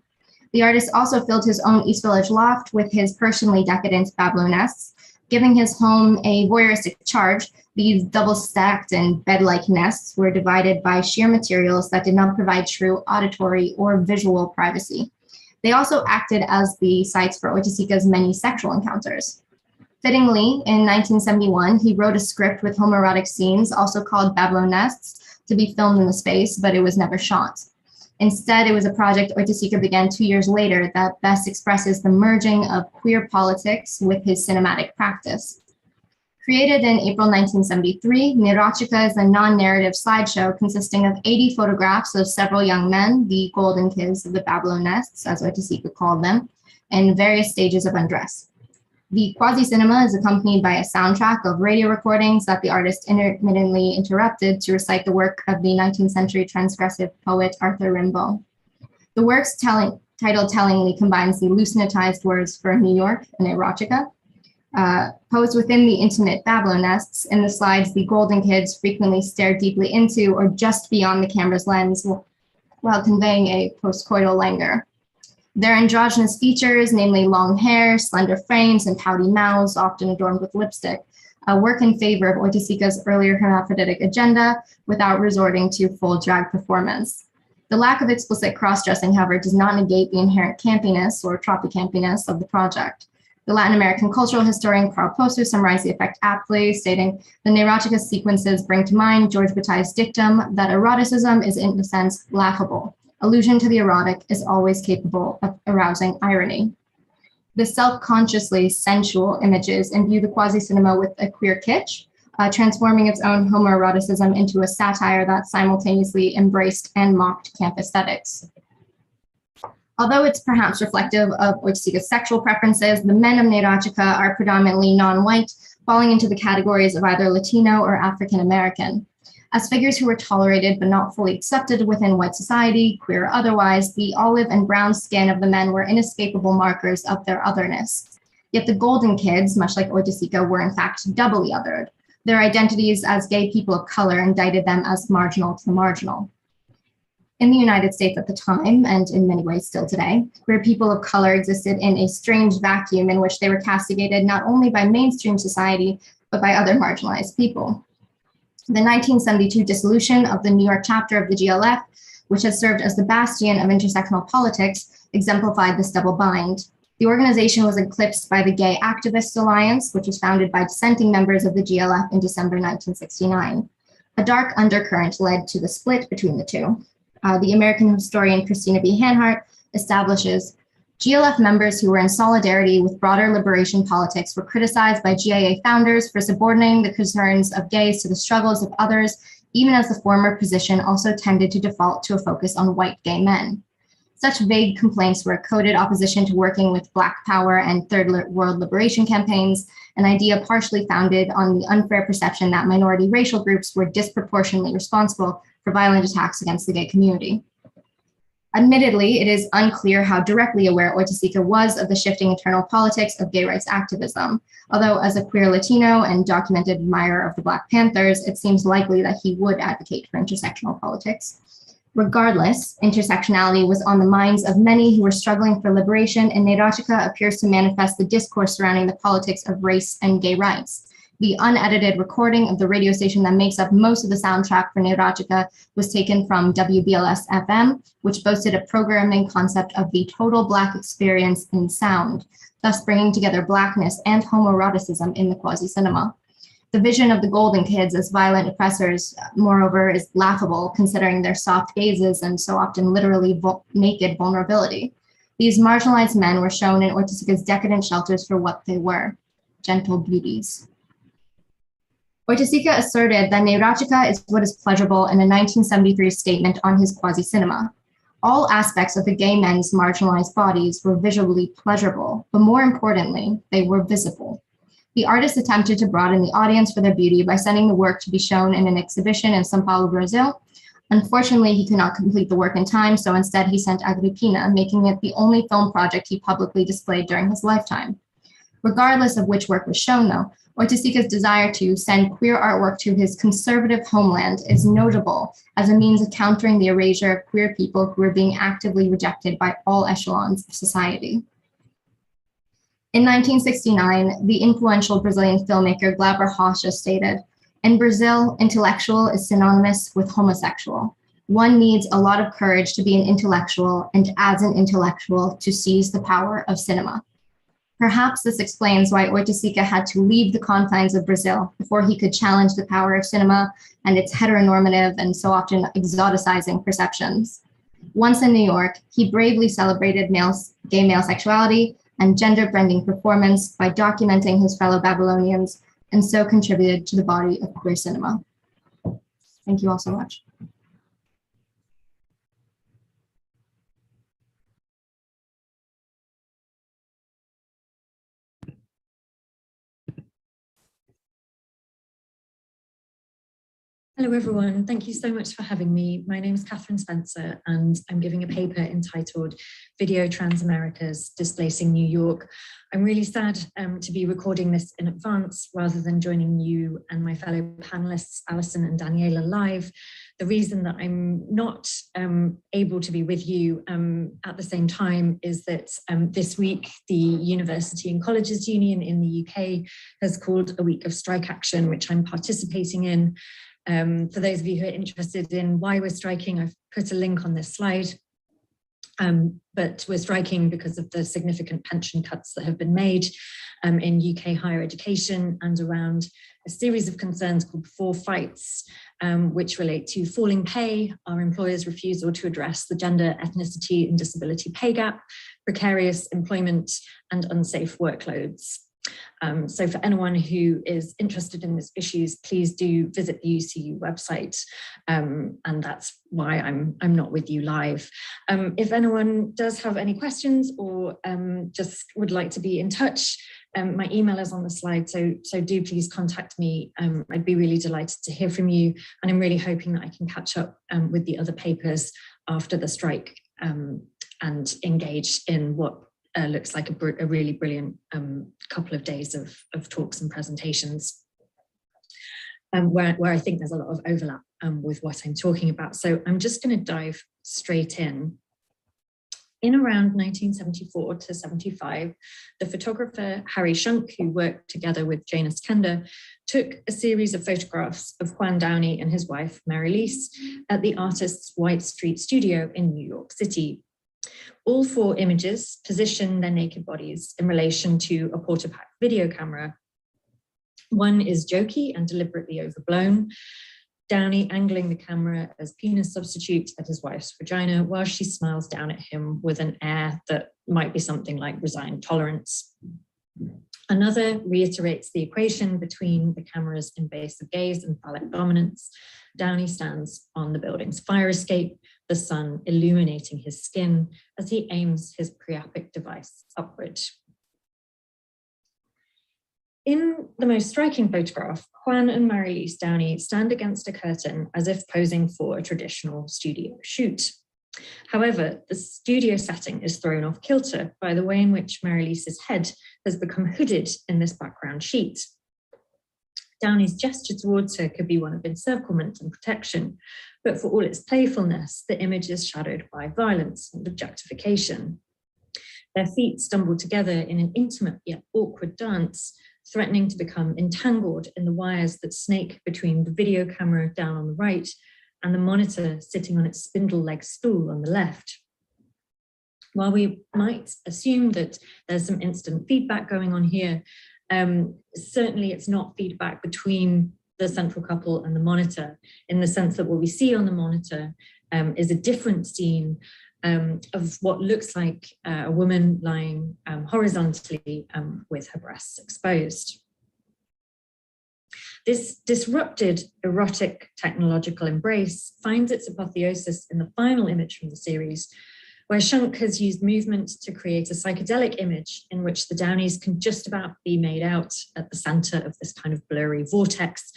The artist also filled his own East Village loft with his personally decadent Babylonesques, giving his home a voyeuristic charge. These double-stacked and bed-like nests were divided by sheer materials that did not provide true auditory or visual privacy. They also acted as the sites for Oiticica's many sexual encounters. Fittingly, in 1971, he wrote a script with homoerotic scenes, also called Babylonesques, to be filmed in the space, but it was never shot. Instead, it was a project Oiticica began 2 years later that best expresses the merging of queer politics with his cinematic practice. Created in April 1973, EROTICA is a non-narrative slideshow consisting of 80 photographs of several young men, the golden kids of the Babylonesques, as Oiticica called them, in various stages of undress. The quasi-cinema is accompanied by a soundtrack of radio recordings that the artist intermittently interrupted to recite the work of the 19th century transgressive poet Arthur Rimbaud. The work's title tellingly combines the loosenatized words for New York and erotica. Posed within the intimate Babylonesques, in the slides, the golden kids frequently stare deeply into or just beyond the camera's lens while conveying a postcoital languor. Their androgynous features, namely long hair, slender frames, and pouty mouths, often adorned with lipstick, work in favor of Oiticica's earlier hermaphroditic agenda without resorting to full drag performance. The The lack of explicit cross-dressing, however, does not negate the inherent campiness or tropicampiness of the project. The Latin American cultural historian Carl Poster summarized the effect aptly, stating, "The neurotica sequences bring to mind George Bataille's dictum that eroticism is in a sense laughable. Allusion to the erotic is always capable of arousing irony." The self-consciously sensual images imbue the quasi-cinema with a queer kitsch, transforming its own homoeroticism into a satire that simultaneously embraced and mocked camp aesthetics. Although it's perhaps reflective of Oiticica's sexual preferences, the men of neurotica are predominantly non-white, falling into the categories of either Latino or African American. As figures who were tolerated but not fully accepted within white society, queer or otherwise, the olive and brown skin of the men were inescapable markers of their otherness. Yet the Golden Kids, much like Oiticica, were in fact doubly othered. Their identities as gay people of color indicted them as marginal to the marginal. In the United States at the time, and in many ways still today, queer people of color existed in a strange vacuum in which they were castigated not only by mainstream society, but by other marginalized people. The 1972 dissolution of the New York chapter of the GLF, which has served as the bastion of intersectional politics, exemplified this double bind. The organization was eclipsed by the Gay Activists Alliance, which was founded by dissenting members of the GLF in December 1969. A dark undercurrent led to the split between the two. The American historian Christina B. Hanhart establishes GLF members who were in solidarity with broader liberation politics were criticized by GIA founders for subordinating the concerns of gays to the struggles of others, even as the former position also tended to default to a focus on white gay men. Such vague complaints were a coded opposition to working with Black Power and Third World Liberation campaigns, an idea partially founded on the unfair perception that minority racial groups were disproportionately responsible for violent attacks against the gay community. Admittedly, it is unclear how directly aware Oiticica was of the shifting internal politics of gay rights activism, although as a queer Latino and documented admirer of the Black Panthers, it seems likely that he would advocate for intersectional politics. Regardless, intersectionality was on the minds of many who were struggling for liberation, and Neurotica appears to manifest the discourse surrounding the politics of race and gay rights. The unedited recording of the radio station that makes up most of the soundtrack for Neurotica was taken from WBLS-FM, which boasted a programming concept of the total Black experience in sound, thus bringing together Blackness and homoeroticism in the quasi-cinema. The vision of the Golden Kids as violent oppressors, moreover, is laughable considering their soft gazes and so often literally naked vulnerability. These marginalized men were shown in Oiticica's decadent shelters for what they were, gentle beauties. Oiticica asserted that neurotica is what is pleasurable in a 1973 statement on his quasi-cinema. All aspects of the gay men's marginalized bodies were visually pleasurable, but more importantly, they were visible. The artist attempted to broaden the audience for their beauty by sending the work to be shown in an exhibition in São Paulo, Brazil. Unfortunately, he could not complete the work in time, so instead he sent Agrippina, making it the only film project he publicly displayed during his lifetime. Regardless of which work was shown, though, Oiticica's desire to send queer artwork to his conservative homeland is notable as a means of countering the erasure of queer people who were being actively rejected by all echelons of society. In 1969, the influential Brazilian filmmaker Glauber Rocha stated, "In Brazil, intellectual is synonymous with homosexual. One needs a lot of courage to be an intellectual and as an intellectual to seize the power of cinema." Perhaps this explains why Oiticica had to leave the confines of Brazil before he could challenge the power of cinema and its heteronormative and so often exoticizing perceptions. Once in New York, he bravely celebrated gay male sexuality and gender-bending performance by documenting his fellow Babylonians, and so contributed to the body of queer cinema. Thank you all so much. Hello everyone, thank you so much for having me. My name is Catherine Spencer and I'm giving a paper entitled Video Trans-Americas Displacing New York. I'm really sad to be recording this in advance rather than joining you and my fellow panelists, Alison and Daniela, live. The reason that I'm not able to be with you at the same time is that this week the University and Colleges Union in the UK has called a week of strike action, which I'm participating in. For those of you who are interested in why we're striking, I've put a link on this slide. But we're striking because of the significant pension cuts that have been made in UK higher education and around a series of concerns called 4 fights, which relate to falling pay, our employers' refusal to address the gender, ethnicity and disability pay gap, precarious employment and unsafe workloads. So for anyone who is interested in these issues, please do visit the UCU website, and that's why I'm not with you live. If anyone does have any questions or just would like to be in touch, my email is on the slide, so do please contact me. I'd be really delighted to hear from you, and I'm really hoping that I can catch up with the other papers after the strike and engage in what looks like a really brilliant couple of days of talks and presentations, where I think there's a lot of overlap with what I'm talking about. So I'm just going to dive straight in. In around 1974 to 75, the photographer Harry Shunk, who worked together with Janus Kender, took a series of photographs of Juan Downey and his wife, Mary-Lise, at the artist's White Street studio in New York City. All 4 images position their naked bodies in relation to a Portapak video camera. One is jokey and deliberately overblown, Downey angling the camera as penis substitute at his wife's vagina while she smiles down at him with an air that might be something like resigned tolerance. Another reiterates the equation between the camera's invasive gaze and phallic dominance. Downey stands on the building's fire escape, the sun illuminating his skin as he aims his priapic device upward. In the most striking photograph, Juan and Mary-Lise Downey stand against a curtain as if posing for a traditional studio shoot. However, the studio setting is thrown off kilter by the way in which Mary-Lise's head has become hooded in this background sheet. Downey's gesture towards her could be one of encirclement and protection, but for all its playfulness, the image is shadowed by violence and objectification. Their feet stumble together in an intimate yet awkward dance, threatening to become entangled in the wires that snake between the video camera down on the right and the monitor sitting on its spindle-legged stool on the left. While we might assume that there's some instant feedback going on here, certainly it's not feedback between the central couple and the monitor, in the sense that what we see on the monitor is a different scene of what looks like a woman lying horizontally with her breasts exposed. This disrupted erotic technological embrace finds its apotheosis in the final image from the series, where Shunk has used movement to create a psychedelic image in which the Downeys can just about be made out at the center of this kind of blurry vortex,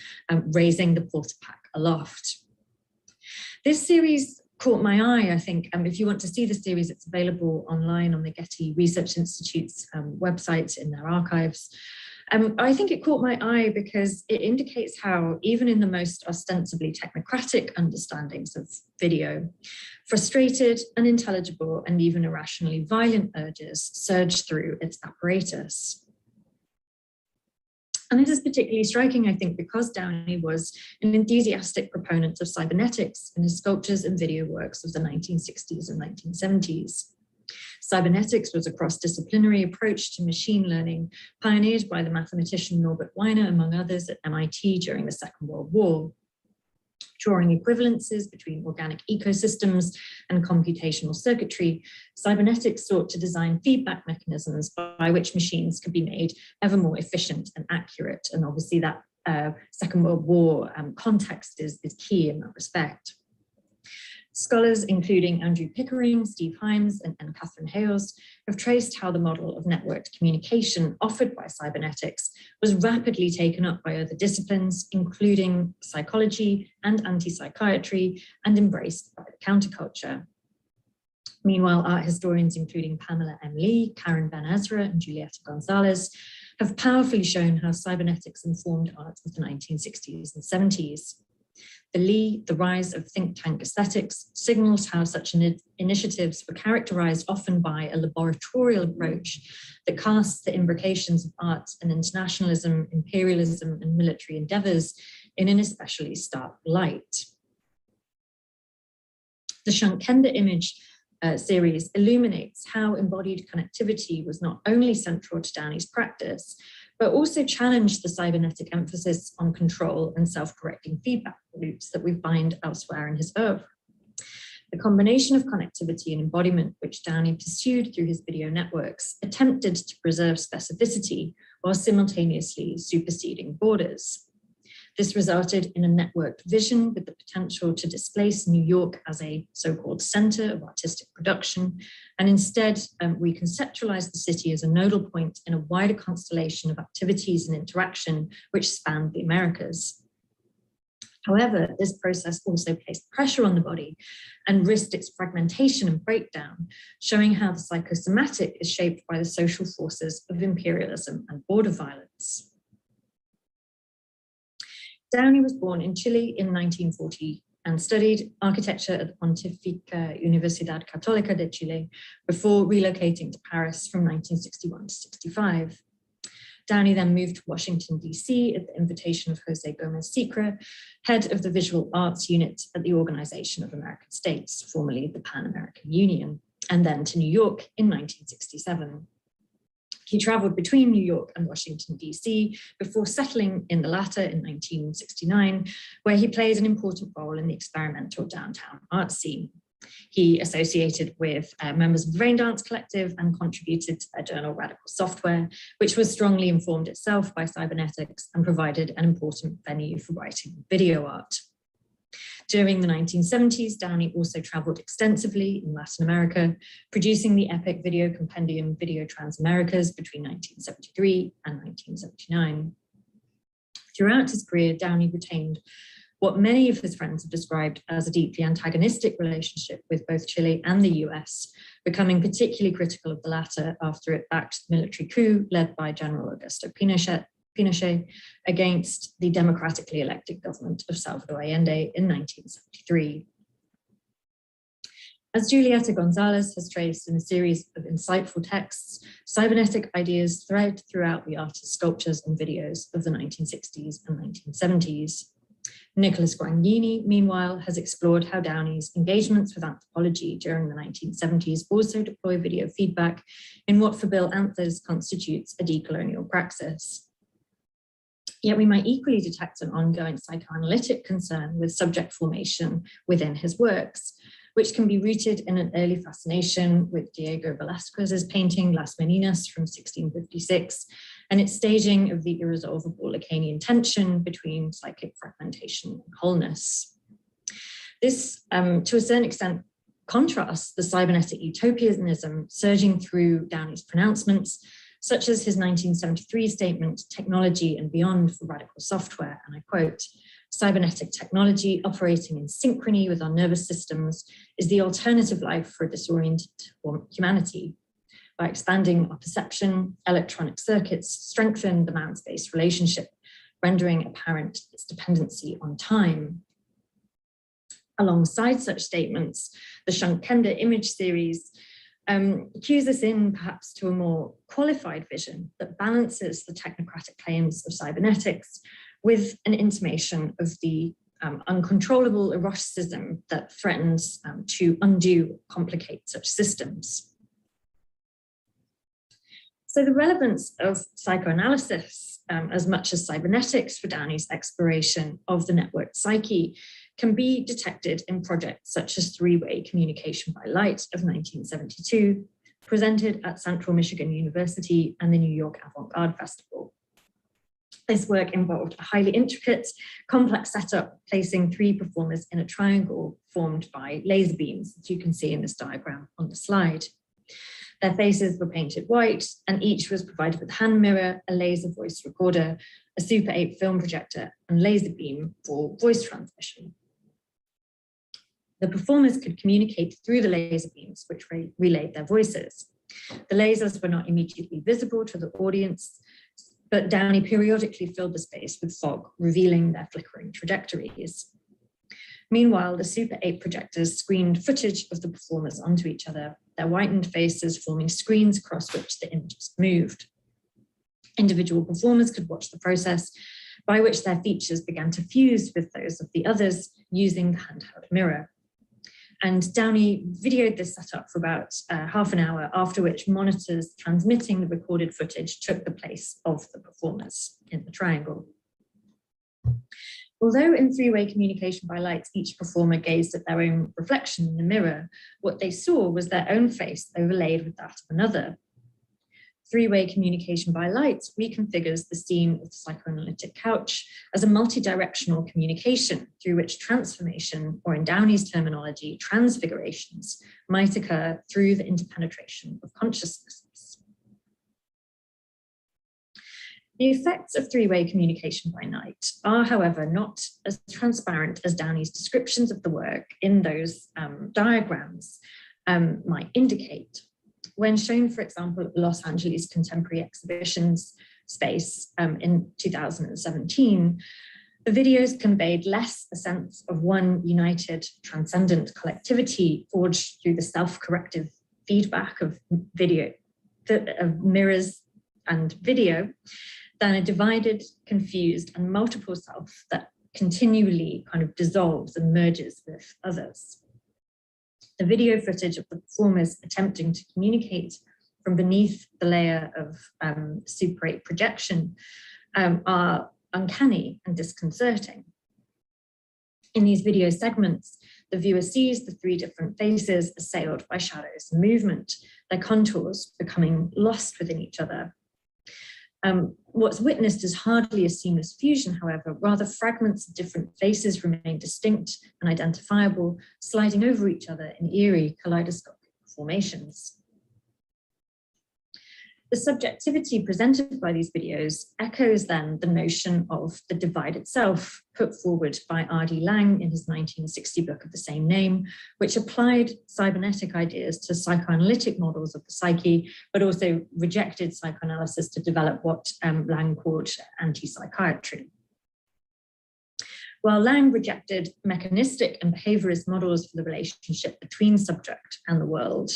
raising the Portapak aloft. This series caught my eye, I think. If you want to see the series, it's available online on the Getty Research Institute's website in their archives. I think it caught my eye because it indicates how, even in the most ostensibly technocratic understandings of video, frustrated, unintelligible, and even irrationally violent urges surge through its apparatus. And this is particularly striking, I think, because Downey was an enthusiastic proponent of cybernetics in his sculptures and video works of the 1960s and 1970s. Cybernetics was a cross-disciplinary approach to machine learning pioneered by the mathematician Norbert Wiener, among others, at MIT during the Second World War. Drawing equivalences between organic ecosystems and computational circuitry, cybernetics sought to design feedback mechanisms by which machines could be made ever more efficient and accurate. And obviously that Second World War context is key in that respect. Scholars, including Andrew Pickering, Steve Himes, and Catherine Hales, have traced how the model of networked communication offered by cybernetics was rapidly taken up by other disciplines, including psychology and anti-psychiatry, and embraced by the counterculture. Meanwhile, art historians, including Pamela M. Lee, Karen Ben Ezra, and Julieta Gonzalez, have powerfully shown how cybernetics informed art of the 1960s and 70s. For Lee, the rise of think tank aesthetics signals how such initiatives were characterized often by a laboratorial approach that casts the imbrications of art and internationalism, imperialism, and military endeavors in an especially stark light. The Shankenda image series illuminates how embodied connectivity was not only central to Downey's practice, but also challenged the cybernetic emphasis on control and self-correcting feedback loops that we find elsewhere in his oeuvre. The combination of connectivity and embodiment which Downey pursued through his video networks attempted to preserve specificity while simultaneously superseding borders. This resulted in a networked vision with the potential to displace New York as a so-called center of artistic production, and instead reconceptualize the city as a nodal point in a wider constellation of activities and interaction which spanned the Americas. However, this process also placed pressure on the body and risked its fragmentation and breakdown, showing how the psychosomatic is shaped by the social forces of imperialism and border violence. Downey was born in Chile in 1940 and studied architecture at the Pontificia Universidad Católica de Chile before relocating to Paris from 1961 to 65. Downey then moved to Washington, D.C. at the invitation of Jose Gomez Sicre, head of the visual arts unit at the Organization of American States, formerly the Pan American Union, and then to New York in 1967. He traveled between New York and Washington, D.C. before settling in the latter in 1969, where he played an important role in the experimental downtown art scene. He associated with members of the Rain Dance Collective and contributed to their journal Radical Software, which was strongly informed itself by cybernetics and provided an important venue for writing video art. During the 1970s, Downey also traveled extensively in Latin America, producing the epic video compendium Video Transaméricas between 1973 and 1979. Throughout his career, Downey retained what many of his friends have described as a deeply antagonistic relationship with both Chile and the US, becoming particularly critical of the latter after it backed the military coup led by General Augusto Pinochet against the democratically elected government of Salvador Allende in 1973. As Julieta Gonzalez has traced in a series of insightful texts, cybernetic ideas thread throughout the artist's sculptures and videos of the 1960s and 1970s. Nicholas Guagnini, meanwhile, has explored how Downey's engagements with anthropology during the 1970s also deploy video feedback in what for Bill Anthers constitutes a decolonial praxis. Yet we might equally detect an ongoing psychoanalytic concern with subject formation within his works, which can be rooted in an early fascination with Diego Velázquez's painting Las Meninas from 1656 and its staging of the irresolvable Lacanian tension between psychic fragmentation and wholeness. This, to a certain extent, contrasts the cybernetic utopianism surging through Downey's pronouncements, such as his 1973 statement, "Technology and beyond for radical software," and I quote, "Cybernetic technology operating in synchrony with our nervous systems is the alternative life for a disoriented humanity. By expanding our perception, electronic circuits strengthen the man-space relationship, rendering apparent its dependency on time." Alongside such statements, the Shankenda image series cues us in perhaps to a more qualified vision that balances the technocratic claims of cybernetics with an intimation of the uncontrollable eroticism that threatens to undo, complicate such systems. So the relevance of psychoanalysis, as much as cybernetics for Downey's exploration of the networked psyche, can be detected in projects such as Three-Way Communication by Light of 1972, presented at Central Michigan University and the New York Avant-Garde Festival. This work involved a highly intricate, complex setup, placing three performers in a triangle formed by laser beams, as you can see in this diagram on the slide. Their faces were painted white, and each was provided with a hand mirror, a laser voice recorder, a Super 8 film projector, and laser beam for voice transmission. The performers could communicate through the laser beams, which relayed their voices. The lasers were not immediately visible to the audience, but Downey periodically filled the space with fog, revealing their flickering trajectories. Meanwhile, the Super 8 projectors screened footage of the performers onto each other, their whitened faces forming screens across which the images moved. Individual performers could watch the process, by which their features began to fuse with those of the others using the handheld mirror. And Downey videoed this setup for about half an hour, after which monitors transmitting the recorded footage took the place of the performers in the triangle. Although in three-way communication by light, each performer gazed at their own reflection in the mirror, what they saw was their own face overlaid with that of another. Three-way communication by light reconfigures the scene of the psychoanalytic couch as a multi-directional communication through which transformation, or in Downey's terminology, transfigurations, might occur through the interpenetration of consciousnesses. The effects of three-way communication by night are, however, not as transparent as Downey's descriptions of the work in those diagrams might indicate. When shown, for example, at the Los Angeles Contemporary Exhibitions space in 2017, the videos conveyed less a sense of one united, transcendent collectivity forged through the self-corrective feedback of video, of mirrors and video, than a divided, confused, and multiple self that continually kind of dissolves and merges with others. The video footage of the performers attempting to communicate from beneath the layer of Super 8 projection are uncanny and disconcerting. In these video segments, the viewer sees the three different faces assailed by shadows and movement, their contours becoming lost within each other. What's witnessed is hardly a seamless fusion, however, rather fragments of different faces remain distinct and identifiable, sliding over each other in eerie kaleidoscopic formations. The subjectivity presented by these videos echoes then the notion of the divided self put forward by R.D. Laing in his 1960 book of the same name, which applied cybernetic ideas to psychoanalytic models of the psyche, but also rejected psychoanalysis to develop what Laing called anti-psychiatry. While Laing rejected mechanistic and behaviorist models for the relationship between subject and the world,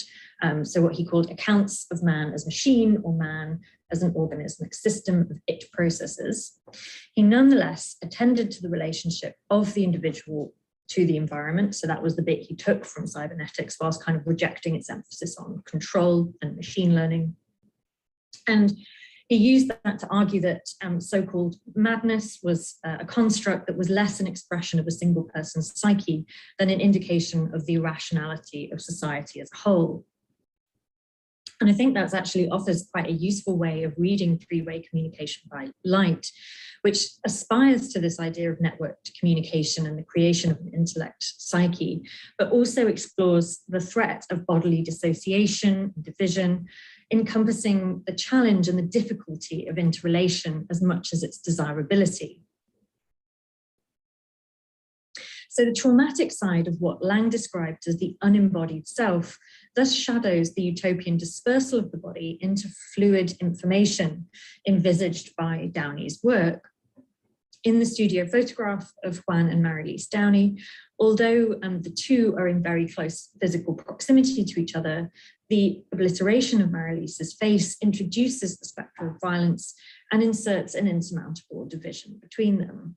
so what he called accounts of man as machine or man as an organismic system of it processes, he nonetheless attended to the relationship of the individual to the environment. So that was the bit he took from cybernetics, whilst kind of rejecting its emphasis on control and machine learning. And he used that to argue that so-called madness was a construct that was less an expression of a single person's psyche than an indication of the irrationality of society as a whole. And I think that actually offers quite a useful way of reading three-way communication by light, which aspires to this idea of networked communication and the creation of an intellect psyche, but also explores the threat of bodily dissociation and division, encompassing the challenge and the difficulty of interrelation as much as its desirability. So the traumatic side of what Laing described as the unembodied self thus shadows the utopian dispersal of the body into fluid information envisaged by Downey's work. In the studio photograph of Juan and Marilise Downey, although the two are in very close physical proximity to each other, the obliteration of Marilise's face introduces the spectre of violence and inserts an insurmountable division between them.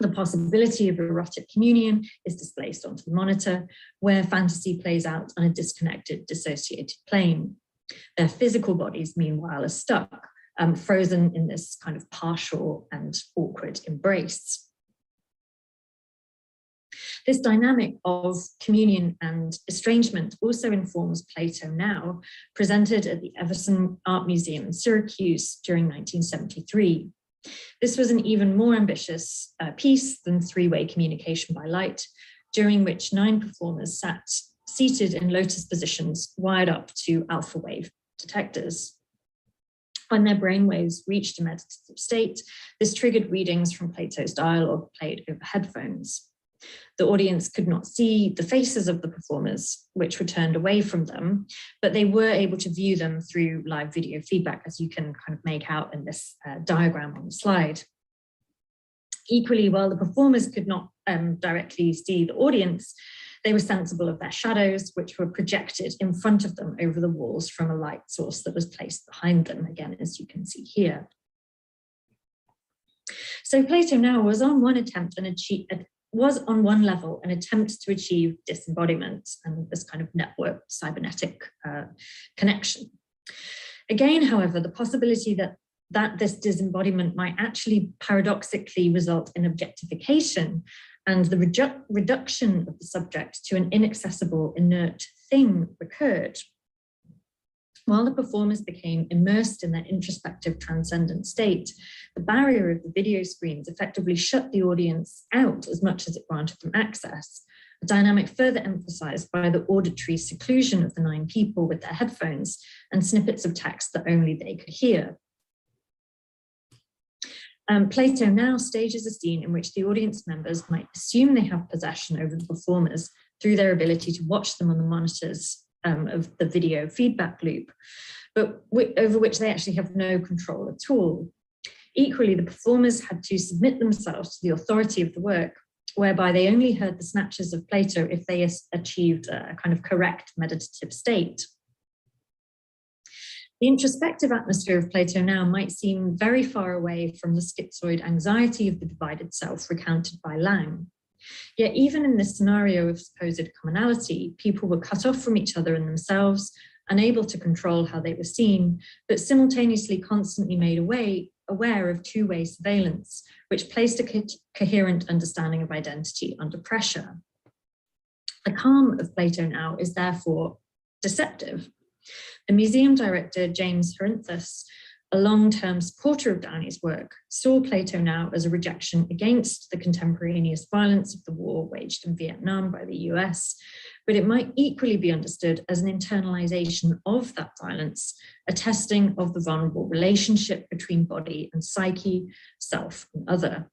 The possibility of erotic communion is displaced onto the monitor, where fantasy plays out on a disconnected, dissociated plane. Their physical bodies, meanwhile, are stuck, frozen in this kind of partial and awkward embrace. This dynamic of communion and estrangement also informs Plato Now, presented at the Everson Art Museum in Syracuse during 1973. This was an even more ambitious piece than three-way communication by light, during which 9 performers sat seated in lotus positions wired up to alpha wave detectors. When their brainwaves reached a meditative state, this triggered readings from Plato's dialogue played over headphones. The audience could not see the faces of the performers, which were turned away from them, but they were able to view them through live video feedback, as you can kind of make out in this diagram on the slide. Equally, while the performers could not directly see the audience, they were sensible of their shadows, which were projected in front of them over the walls from a light source that was placed behind them, again, as you can see here. So Plato Now was on one level an attempt to achieve disembodiment and this kind of network cybernetic connection. Again, however, the possibility that this disembodiment might actually paradoxically result in objectification and the reduction of the subject to an inaccessible, inert thing recurred. While the performers became immersed in their introspective transcendent state, the barrier of the video screens effectively shut the audience out as much as it granted them access, a dynamic further emphasized by the auditory seclusion of the 9 people with their headphones and snippets of text that only they could hear. Plato Now stages a scene in which the audience members might assume they have possession over the performers through their ability to watch them on the monitors of the video feedback loop, but over which they actually have no control at all. Equally, the performers had to submit themselves to the authority of the work, whereby they only heard the snatches of Plato if they achieved a kind of correct meditative state. The introspective atmosphere of Plato Now might seem very far away from the schizoid anxiety of the divided self recounted by Lang. Yet even in this scenario of supposed commonality, people were cut off from each other and themselves, unable to control how they were seen, but simultaneously constantly made aware of two-way surveillance, which placed a coherent understanding of identity under pressure. The calm of Plato Now is therefore deceptive. The museum director, James Herinthus, a long-term supporter of Downey's work, saw Plato Now as a rejection against the contemporaneous violence of the war waged in Vietnam by the US, but it might equally be understood as an internalization of that violence, a testing of the vulnerable relationship between body and psyche, self and other.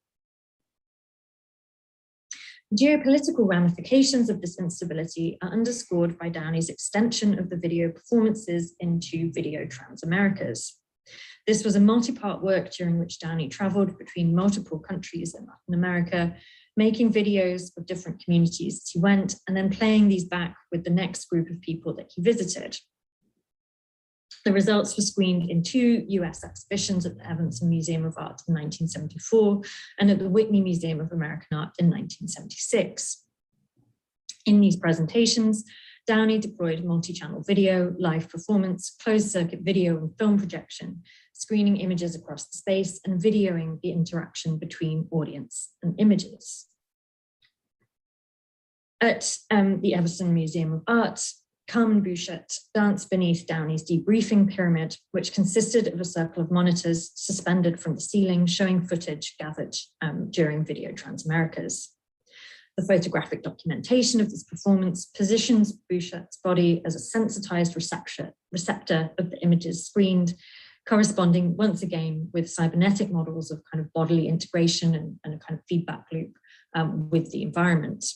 Geopolitical ramifications of this instability are underscored by Downey's extension of the video performances into Video Transamerica's. This was a multi-part work during which Downey traveled between multiple countries in Latin America, making videos of different communities as he went, and then playing these back with the next group of people that he visited. The results were screened in 2 US exhibitions at the Evanston Museum of Art in 1974 and at the Whitney Museum of American Art in 1976. In these presentations, Downey deployed multi-channel video, live performance, closed-circuit video and film projection, screening images across the space and videoing the interaction between audience and images. At the Evanston Museum of Art, Carmen Bouchette danced beneath Downey's debriefing pyramid, which consisted of a circle of monitors suspended from the ceiling, showing footage gathered during Video Transamerica's. The photographic documentation of this performance positions Bouchette's body as a sensitized receptor of the images screened, corresponding once again with cybernetic models of kind of bodily integration and a kind of feedback loop with the environment.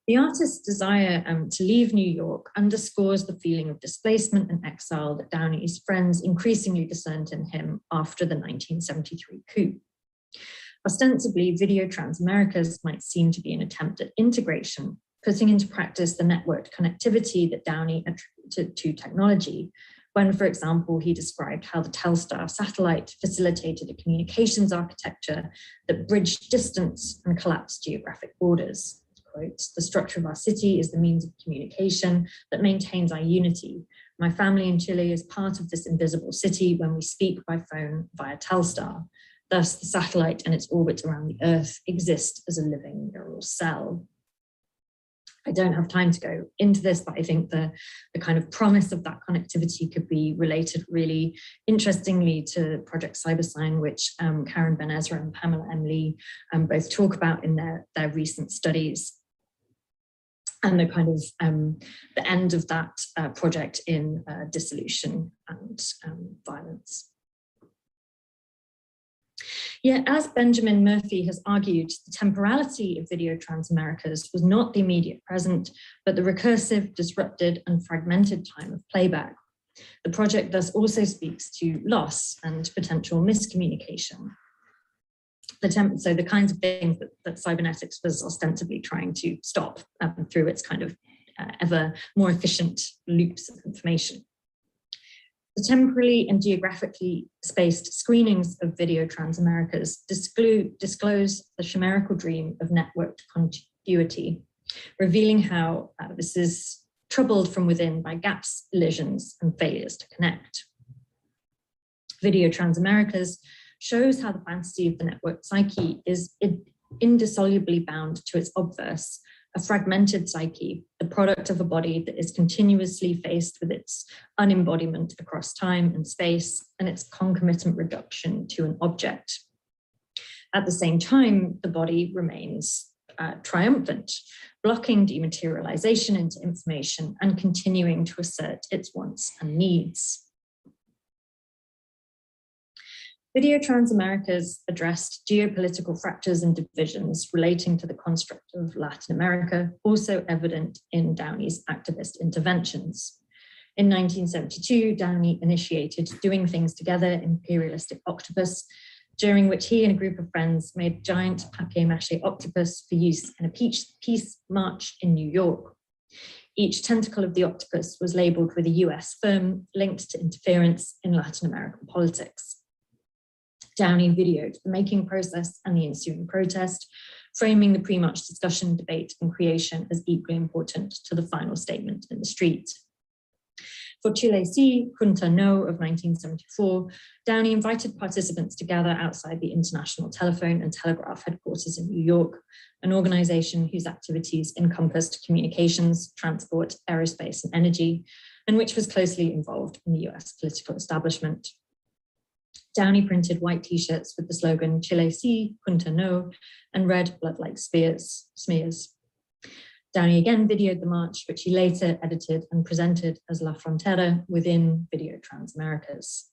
The artist's desire to leave New York underscores the feeling of displacement and exile that Downey's friends increasingly discerned in him after the 1973 coup. Ostensibly, Video Transamerica's might seem to be an attempt at integration, putting into practice the networked connectivity that Downey attributed to technology, when, for example, he described how the Telstar satellite facilitated a communications architecture that bridged distance and collapsed geographic borders. Quote, "The structure of our city is the means of communication that maintains our unity. My family in Chile is part of this invisible city when we speak by phone via Telstar. Thus, the satellite and its orbit around the Earth exist as a living neural cell." I don't have time to go into this, but I think the kind of promise of that connectivity could be related really interestingly to Project Cybersign, which Karen Ben Ezra and Pamela M. Lee both talk about in their recent studies, and the kind of the end of that project in dissolution and violence. Yet, as Benjamin Murphy has argued, the temporality of Video Transamerica's was not the immediate present, but the recursive, disrupted, and fragmented time of playback. The project thus also speaks to loss and potential miscommunication. So the kinds of things that cybernetics was ostensibly trying to stop through its kind of ever more efficient loops of information. The temporally and geographically spaced screenings of Video Transamerica's disclose the chimerical dream of networked contiguity, revealing how this is troubled from within by gaps, elisions, and failures to connect. Video Transamerica's shows how the fantasy of the networked psyche is indissolubly bound to its obverse, a fragmented psyche, the product of a body that is continuously faced with its unembodiment across time and space and its concomitant reduction to an object. At the same time, the body remains triumphant, blocking dematerialization into information and continuing to assert its wants and needs. Video Transamerica's addressed geopolitical fractures and divisions relating to the construct of Latin America, also evident in Downey's activist interventions. In 1972, Downey initiated Doing Things Together, Imperialistic Octopus, during which he and a group of friends made giant papier-mâché octopus for use in a peace march in New York. Each tentacle of the octopus was labeled with a US firm linked to interference in Latin American politics. Downey videoed the making process and the ensuing protest, framing the pre-march discussion, debate, and creation as equally important to the final statement in the street. For Chile Sí, Junta No of 1974, Downey invited participants to gather outside the International Telephone and Telegraph headquarters in New York, an organization whose activities encompassed communications, transport, aerospace, and energy, and which was closely involved in the US political establishment. Downey printed white t-shirts with the slogan Chile Sí, Junta No, and red blood like smears. Downey again videoed the march, which he later edited and presented as La Frontera within Video Transamerica's.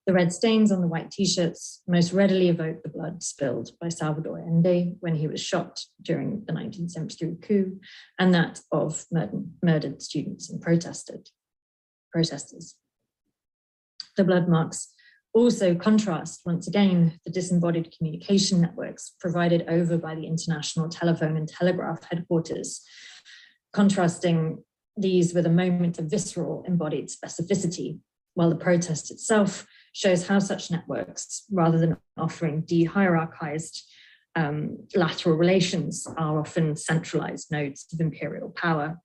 The red stains on the white t-shirts most readily evoke the blood spilled by Salvador Allende when he was shot during the 1973 coup, and that of murdered students and protesters. The blood marks also contrast, once again, the disembodied communication networks provided over by the International Telephone and Telegraph headquarters, contrasting these with a moment of visceral embodied specificity, while the protest itself shows how such networks, rather than offering de-hierarchized lateral relations, are often centralized nodes of imperial power.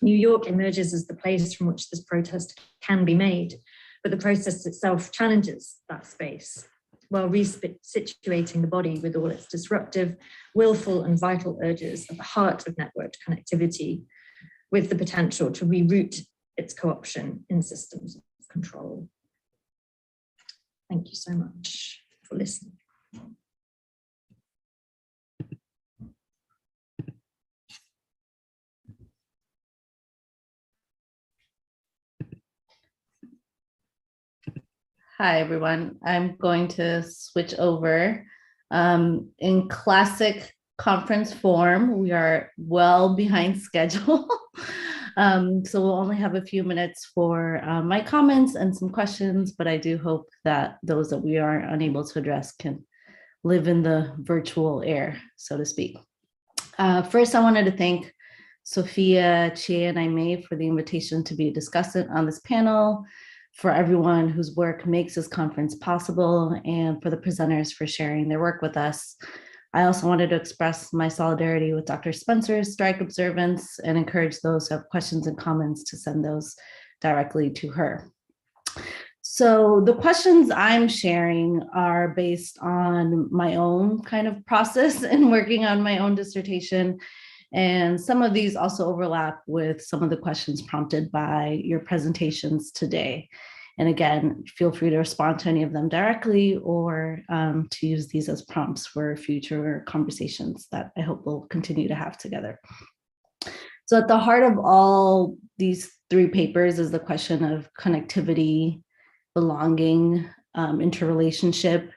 New York emerges as the place from which this protest can be made, but the process itself challenges that space, while resituating the body with all its disruptive, willful, and vital urges at the heart of networked connectivity, with the potential to reroute its co-option in systems of control. Thank you so much for listening. Hi, everyone. I'm going to switch over. In classic conference form, we are well behind schedule. So we'll only have a few minutes for my comments and some questions, but I do hope that those that we are unable to address can live in the virtual air, so to speak. First, I wanted to thank Sophia, Che, and Aimee for the invitation to be a discussant on this panel, for everyone whose work makes this conference possible, and for the presenters for sharing their work with us. I also wanted to express my solidarity with Dr. Spencer's strike observance and encourage those who have questions and comments to send those directly to her. So the questions I'm sharing are based on my own kind of process in working on my own dissertation. And some of these also overlap with some of the questions prompted by your presentations today. And again, feel free to respond to any of them directly or to use these as prompts for future conversations that I hope we'll continue to have together. So at the heart of all these three papers is the question of connectivity, belonging, interrelationship.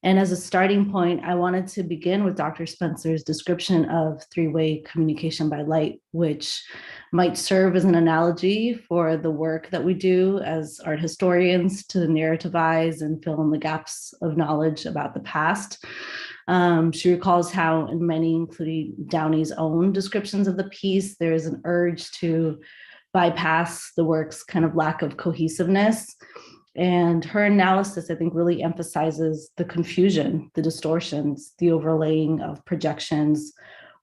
And as a starting point, I wanted to begin with Dr. Spencer's description of three-way communication by light, which might serve as an analogy for the work that we do as art historians to narrativize and fill in the gaps of knowledge about the past. She recalls how in many, including Downey's own descriptions of the piece, there is an urge to bypass the work's kind of lack of cohesiveness. And her analysis, I think, really emphasizes the confusion, the distortions, the overlaying of projections,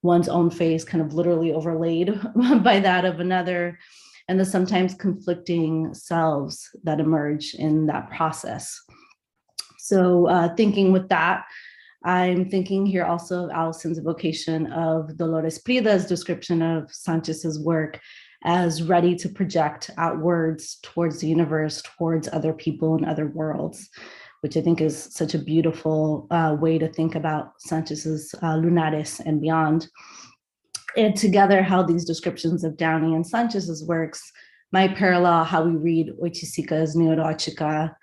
one's own face kind of literally overlaid by that of another, and the sometimes conflicting selves that emerge in that process. So thinking with that, I'm thinking here also of Allison's evocation of Dolores Prida's description of Sanchez's work as ready to project outwards towards the universe, towards other people and other worlds, which I think is such a beautiful way to think about Sanchez's Lunares and beyond. And together, how these descriptions of Downey and Sanchez's works might parallel how we read Oiticica's Neurotica,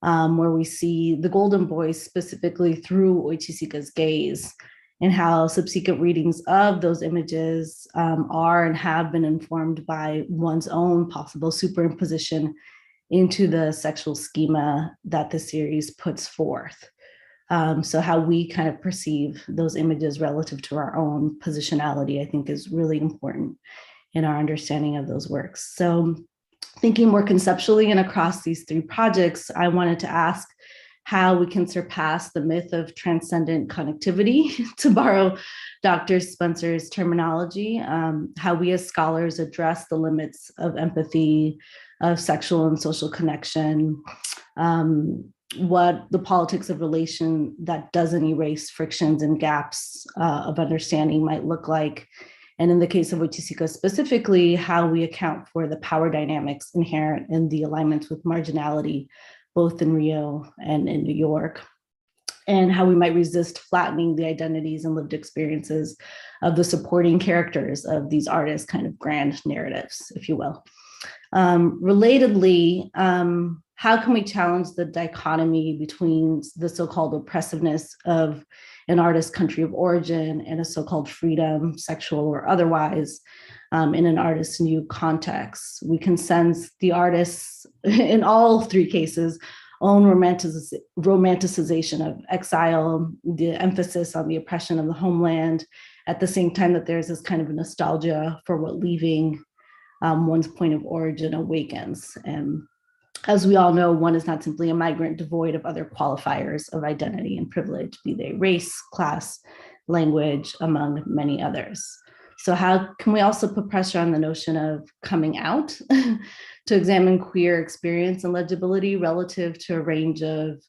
where we see the golden boys specifically through Oiticica's gaze, and how subsequent readings of those images are and have been informed by one's own possible superimposition into the sexual schema that the series puts forth. So how we kind of perceive those images relative to our own positionality, I think, is really important in our understanding of those works. So thinking more conceptually and across these three projects, I wanted to ask how we can surpass the myth of transcendent connectivity, to borrow Dr. Spencer's terminology, how we as scholars address the limits of empathy, of sexual and social connection, what the politics of relation that doesn't erase frictions and gaps of understanding might look like. And in the case of Oiticica specifically, how we account for the power dynamics inherent in the alignments with marginality, both in Rio and in New York, and how we might resist flattening the identities and lived experiences of the supporting characters of these artists' kind of grand narratives, if you will. Relatedly, how can we challenge the dichotomy between the so-called oppressiveness of an artist's country of origin and a so-called freedom, sexual or otherwise, in an artist's new context? We can sense the artists, in all three cases, own romanticization of exile, the emphasis on the oppression of the homeland, at the same time that there's this kind of nostalgia for what leaving one's point of origin awakens. And as we all know, one is not simply a migrant devoid of other qualifiers of identity and privilege, be they race, class, language, among many others. So how can we also put pressure on the notion of coming out to examine queer experience and legibility relative to a range of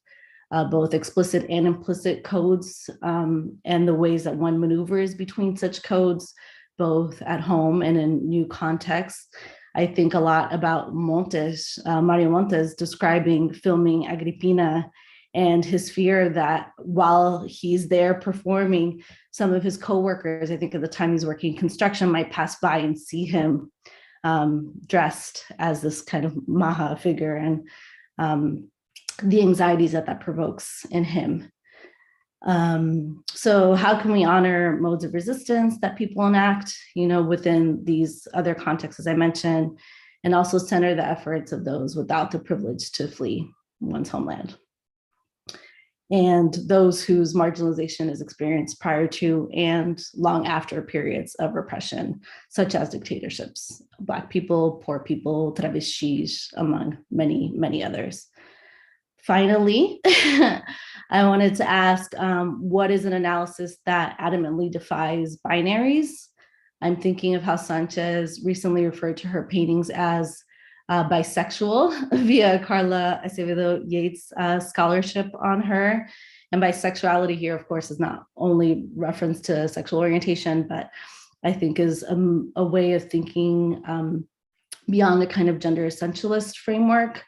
both explicit and implicit codes, and the ways that one maneuvers between such codes, both at home and in new contexts? I think a lot about Montes, Mario Montes, describing filming Agrippina and his fear that while he's there performing, some of his coworkers, I think at the time he's working construction, might pass by and see him dressed as this kind of Maha figure, and the anxieties that provokes in him. So how can we honor modes of resistance that people enact, within these other contexts, as I mentioned, and also center the efforts of those without the privilege to flee one's homeland, and those whose marginalization is experienced prior to and long after periods of repression, such as dictatorships, Black people, poor people, travestis, among many, many others. Finally, I wanted to ask, what is an analysis that adamantly defies binaries? I'm thinking of how Sanchez recently referred to her paintings as bisexual via Carla Acevedo Yates' scholarship on her. And bisexuality here, of course, is not only reference to sexual orientation, but I think is a way of thinking beyond the kind of gender essentialist framework,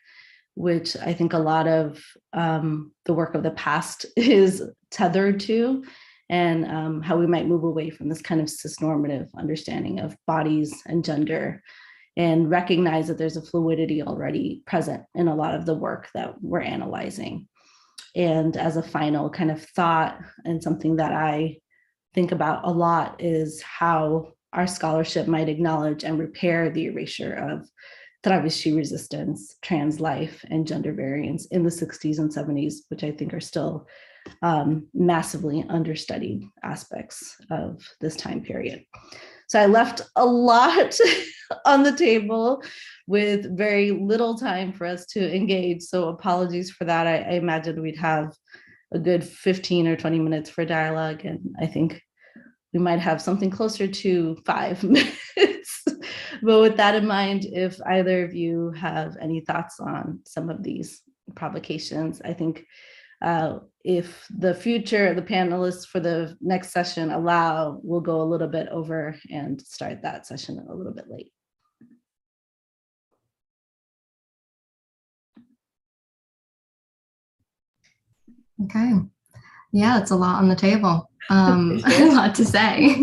which I think a lot of the work of the past is tethered to, and how we might move away from this kind of cisnormative understanding of bodies and gender, and recognize that there's a fluidity already present in a lot of the work that we're analyzing. And as a final kind of thought, and something that I think about a lot, is how our scholarship might acknowledge and repair the erasure of travesti resistance, trans life, and gender variance in the 60s and 70s, which I think are still massively understudied aspects of this time period. So I left a lot on the table with very little time for us to engage. So apologies for that. I imagined we'd have a good 15 or 20 minutes for dialogue. And I think we might have something closer to 5 minutes. But with that in mind, if either of you have any thoughts on some of these provocations, I think if the panelists for the next session allow, we'll go a little bit over and start that session a little bit late. Okay. Yeah, it's a lot on the table. A lot to say.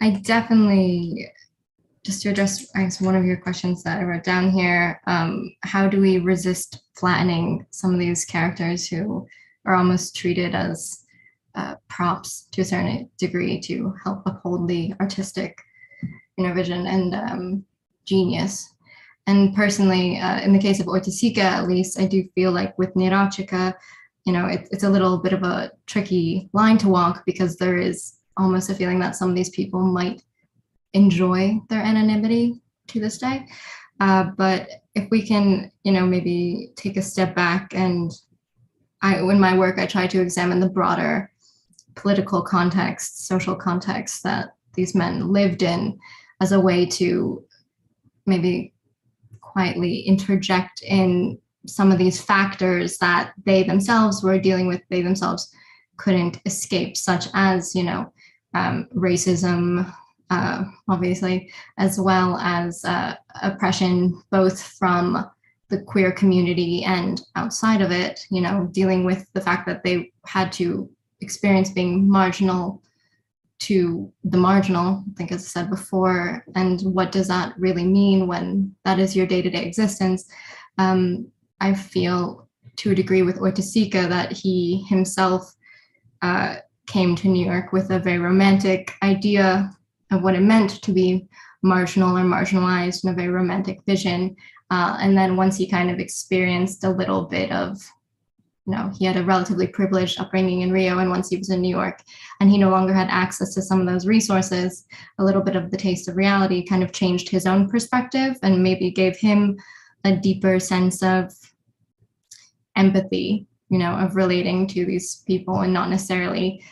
I definitely, just to address, I guess, one of your questions that I wrote down here, how do we resist flattening some of these characters who are almost treated as props to a certain degree to help uphold the artistic vision and genius? And personally, in the case of Oiticica, at least, I do feel like with Neurotica, it's a little bit of a tricky line to walk, because there is almost a feeling that some of these people might enjoy their anonymity to this day. But if we can, maybe take a step back, and in my work, I try to examine the broader political context, social context that these men lived in as a way to maybe quietly interject in some of these factors that they themselves were dealing with, they themselves couldn't escape, such as, racism, obviously, as well as oppression, both from the queer community and outside of it, dealing with the fact that they had to experience being marginal to the marginal, I think, as I said before, and what does that really mean when that is your day-to-day existence? I feel to a degree with Oiticica that he himself came to New York with a very romantic idea of what it meant to be marginal or marginalized, in a very romantic vision. And then once he kind of experienced a little bit of, he had a relatively privileged upbringing in Rio, and once he was in New York and he no longer had access to some of those resources, a little bit of the taste of reality kind of changed his own perspective and maybe gave him a deeper sense of empathy, of relating to these people and not necessarily,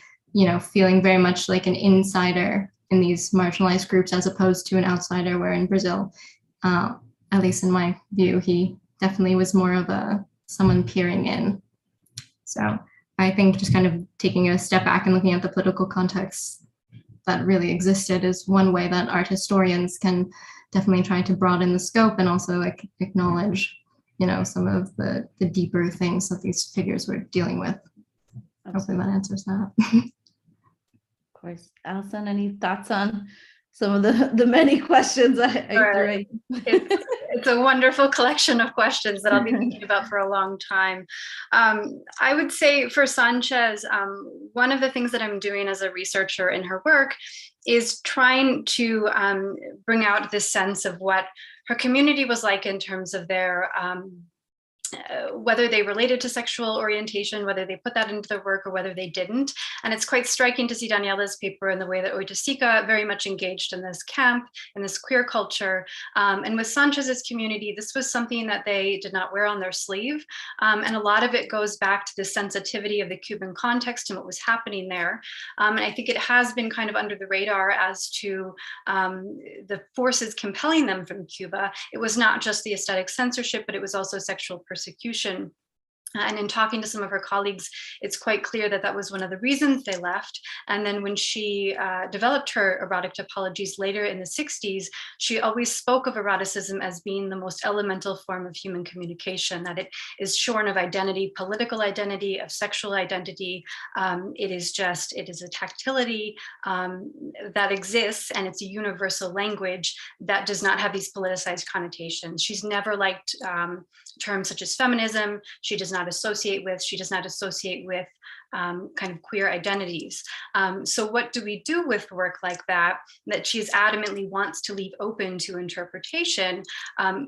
feeling very much like an insider in these marginalized groups as opposed to an outsider, where in Brazil, at least in my view, he definitely was more of someone peering in. So I think just kind of taking a step back and looking at the political context that really existed is one way that art historians can definitely try to broaden the scope and also acknowledge, some of the deeper things that these figures were dealing with. Hopefully that answers that. Of course. Allison, any thoughts on some of the many questions I threw at you? It's a wonderful collection of questions that I'll be thinking about for a long time. I would say for Sanchez, one of the things that I'm doing as a researcher in her work is trying to bring out this sense of what her community was like in terms of their whether they related to sexual orientation, whether they put that into their work or whether they didn't. And it's quite striking to see Daniela's paper and the way that Oiticica very much engaged in this camp, in this queer culture. And with Sanchez's community, this was something that they did not wear on their sleeve. And a lot of it goes back to the sensitivity of the Cuban context and what was happening there. And I think it has been kind of under the radar as to the forces compelling them from Cuba. It was not just the aesthetic censorship, but it was also sexual persecution. And in talking to some of her colleagues, it's quite clear that that was one of the reasons they left. And then when she developed her erotic typologies later in the 60s, she always spoke of eroticism as being the most elemental form of human communication, that it is shorn of identity, political identity, of sexual identity. It is a tactility that exists, and it's a universal language that does not have these politicized connotations. She's never liked terms such as feminism. She does not associate with kind of queer identities. So what do we do with work like that she adamantly wants to leave open to interpretation?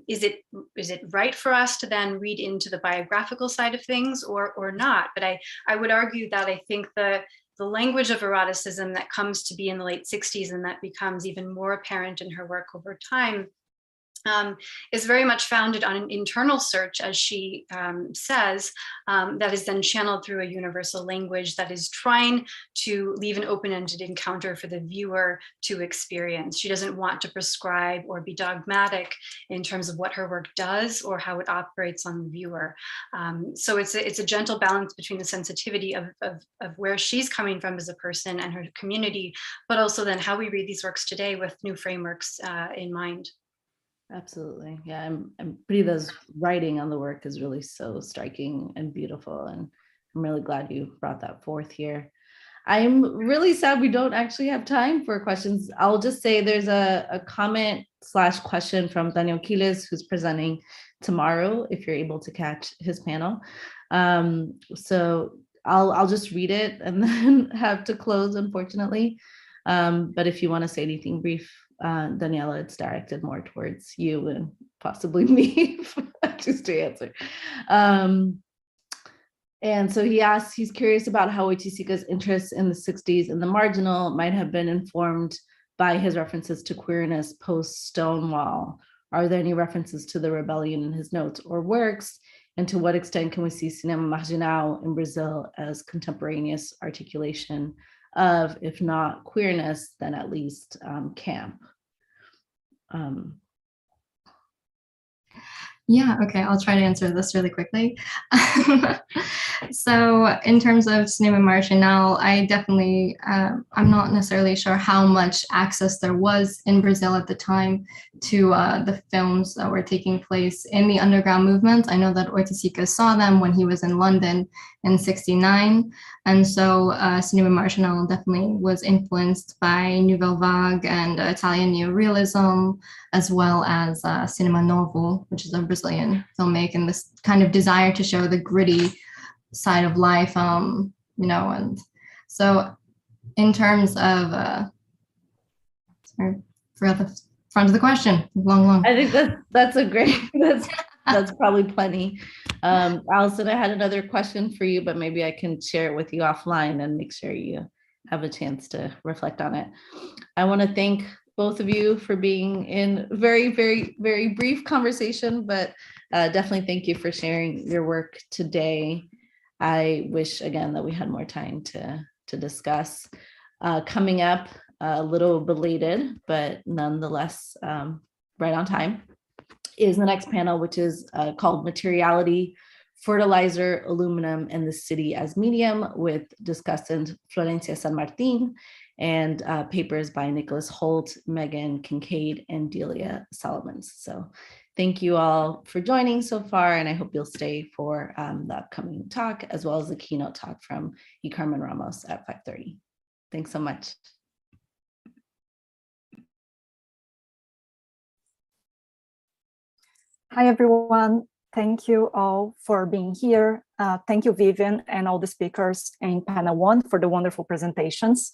Is it right for us to then read into the biographical side of things or not? But I would argue that I think the language of eroticism that comes to be in the late 60s and that becomes even more apparent in her work over time is very much founded on an internal search, as she says, that is then channeled through a universal language that is trying to leave an open-ended encounter for the viewer to experience. She doesn't want to prescribe or be dogmatic in terms of what her work does or how it operates on the viewer. So it's a gentle balance between the sensitivity of where she's coming from as a person and her community, but also then how we read these works today with new frameworks in mind. Absolutely. Yeah, I'm Prida's writing on the work is really so striking and beautiful, and I'm really glad you brought that forth here. I'm really sad we don't actually have time for questions. I'll just say there's a comment/question from Daniel Quiles, who's presenting tomorrow, if you're able to catch his panel. So I'll just read it and then have to close, unfortunately. But if you want to say anything brief, Daniela, it's directed more towards you and possibly me just to answer. And so he asks, he's curious about how Oiticica's interest in the 60s and the marginal might have been informed by his references to queerness post-Stonewall. Are there any references to the rebellion in his notes or works? And to what extent can we see cinema marginal in Brazil as contemporaneous articulation of, if not queerness, then at least camp? Yeah, okay, I'll try to answer this really quickly. So in terms of cinema marginal, I definitely, I'm not necessarily sure how much access there was in Brazil at the time to the films that were taking place in the underground movement. I know that Oiticica saw them when he was in London in '69. And so cinema marginal definitely was influenced by Nouvelle Vague and Italian neorealism, as well as cinema novo, which is a Brazilian filmmaking, and this kind of desire to show the gritty side of life, you know. And so in terms of, sorry, forgot the front of the question, long. I think that's a great, that's probably plenty. Allison, I had another question for you, but maybe I can share it with you offline and make sure you have a chance to reflect on it. I want to thank both of you for being in very, very, very brief conversation, but definitely thank you for sharing your work today. I wish, again, that we had more time to discuss. Coming up, a little belated, but nonetheless right on time, is the next panel, which is called Materiality, Fertilizer, Aluminum, and the City as Medium, with discussant Florencia San Martin, and papers by Nicholas Holt, Megan Kincaid, and Delia Solomons. So thank you all for joining so far, and I hope you'll stay for the upcoming talk, as well as the keynote talk from Carmen Ramos at 5:30. Thanks so much. Hi, everyone. Thank you all for being here. Thank you, Vivian, and all the speakers in panel 1 for the wonderful presentations.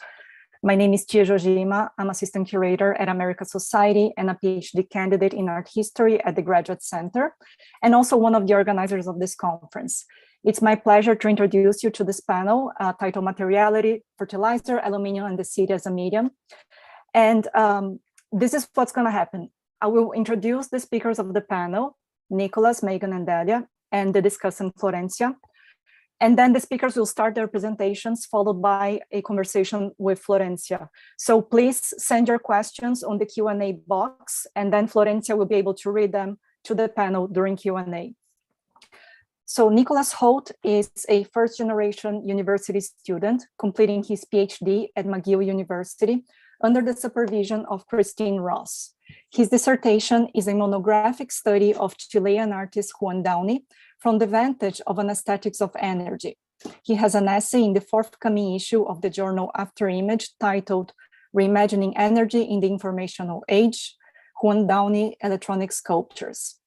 My name is Tia Jojima. I'm assistant curator at America Society and a PhD candidate in art history at the Graduate Center, and also one of the organizers of this conference. It's my pleasure to introduce you to this panel titled Materiality, Fertilizer, Aluminum, and the City as a Medium. And this is what's going to happen. I will introduce the speakers of the panel, Nicholas, Megan, and Delia, and the discussant Florencia. And then the speakers will start their presentations, followed by a conversation with Florencia. So please send your questions on the Q&A box, and then Florencia will be able to read them to the panel during Q&A. So Nicholas Holt is a first-generation university student completing his PhD at McGill University under the supervision of Christine Ross. His dissertation is a monographic study of Chilean artist Juan Downey from the vantage of an aesthetics of energy. He has an essay in the forthcoming issue of the journal After Image titled Reimagining Energy in the Informational Age, Juan Downey Electronic Sculptures.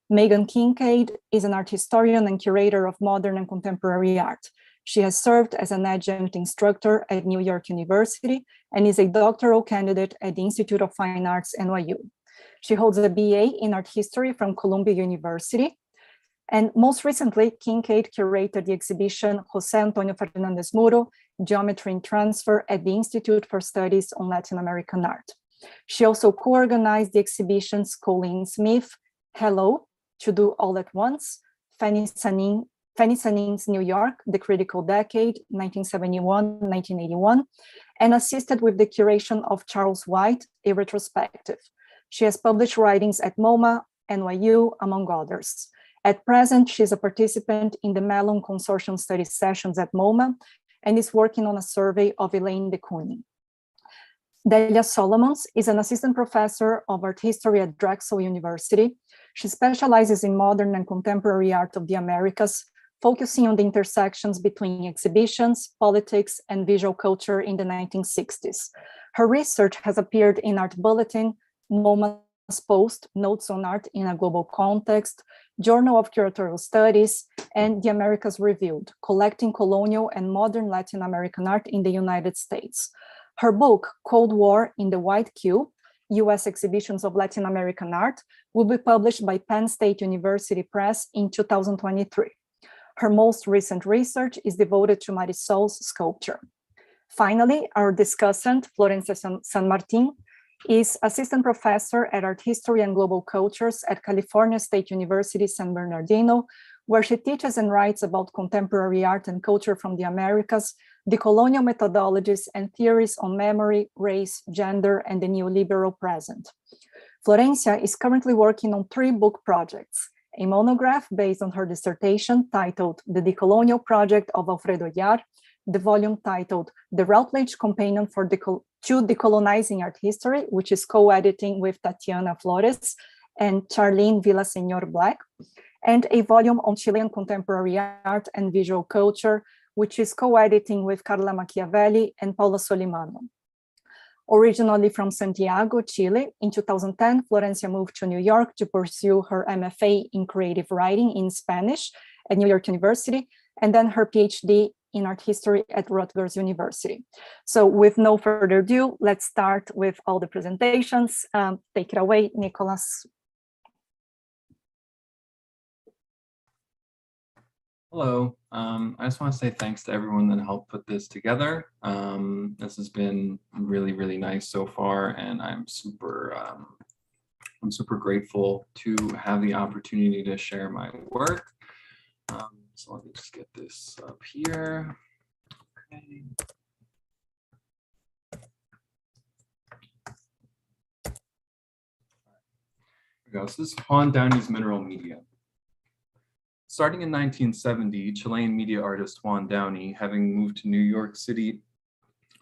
Megan Kincaid is an art historian and curator of modern and contemporary art. She has served as an adjunct instructor at New York University and is a doctoral candidate at the Institute of Fine Arts, NYU. She holds a BA in art history from Columbia University. And most recently, Kincaid curated the exhibition José Antonio Fernández-Muro, Geometry and Transfer at the Institute for Studies on Latin American Art. She also co-organized the exhibitions Colleen Smith, Hello, To Do All at Once, Fanny Sanin's New York, The Critical Decade, 1971-1981, and assisted with the curation of Charles White, A Retrospective. She has published writings at MoMA, NYU, among others. At present, she is a participant in the Mellon Consortium Study Sessions at MoMA and is working on a survey of Elaine de Kooning. Delia Solomons is an assistant professor of art history at Drexel University. She specializes in modern and contemporary art of the Americas, focusing on the intersections between exhibitions, politics, and visual culture in the 1960s. Her research has appeared in Art Bulletin, MoMA's Post, Notes on Art in a Global Context, Journal of Curatorial Studies, and The Americas Reviewed, Collecting Colonial and Modern Latin American Art in the United States. Her book, Cold War in the White Cube, U.S. Exhibitions of Latin American Art, will be published by Penn State University Press in 2023. Her most recent research is devoted to Marisol's sculpture. Finally, our discussant, Florencia San Martin, is assistant professor at Art History and Global Cultures at California State University, San Bernardino, where she teaches and writes about contemporary art and culture from the Americas, decolonial methodologies and theories on memory, race, gender, and the neoliberal present. Florencia is currently working on 3 book projects: a monograph based on her dissertation titled The Decolonial Project of Alfredo Yar, the volume titled The Routledge Companion to Decolonizing Art History, which is co-editing with Tatiana Flores and Charlene Villaseñor Black, and a volume on Chilean contemporary art and visual culture, which is co-editing with Carla Machiavelli and Paula Solimano. Originally from Santiago, Chile, in 2010, Florencia moved to New York to pursue her MFA in creative writing in Spanish at New York University, and then her PhD in art history at Rutgers University. So with no further ado, let's start with all the presentations. Take it away, Nicolas. Hello, I just want to say thanks to everyone that helped put this together. This has been really, really nice so far, and I'm super grateful to have the opportunity to share my work. So let me just get this up here. Okay. Here we go. So this is Juan Downey's Mineral Media. Starting in 1970, Chilean media artist Juan Downey, having moved to New York City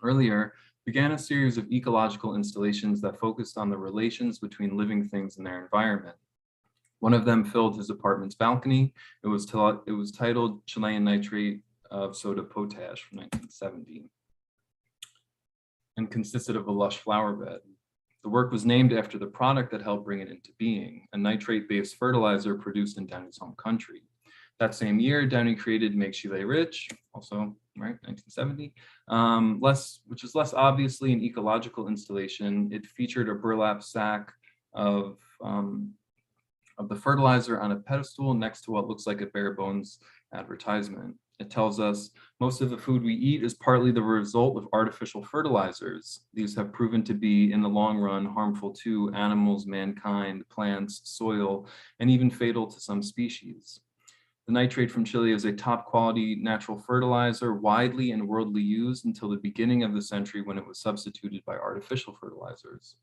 earlier, began a series of ecological installations that focused on the relations between living things and their environment. One of them filled his apartment's balcony. It was titled Chilean Nitrate of Soda Potash from 1970 and consisted of a lush flower bed. The work was named after the product that helped bring it into being, a nitrate-based fertilizer produced in Downey's home country. That same year, Downey created Make Chile Rich, also, right, 1970, which is less obviously an ecological installation. It featured a burlap sack of the fertilizer on a pedestal next to what looks like a bare bones advertisement. It tells us most of the food we eat is partly the result of artificial fertilizers. These have proven to be, in the long run, harmful to animals, mankind, plants, soil, and even fatal to some species. The nitrate from Chile is a top quality natural fertilizer, widely and worldly used until the beginning of the century when it was substituted by artificial fertilizers.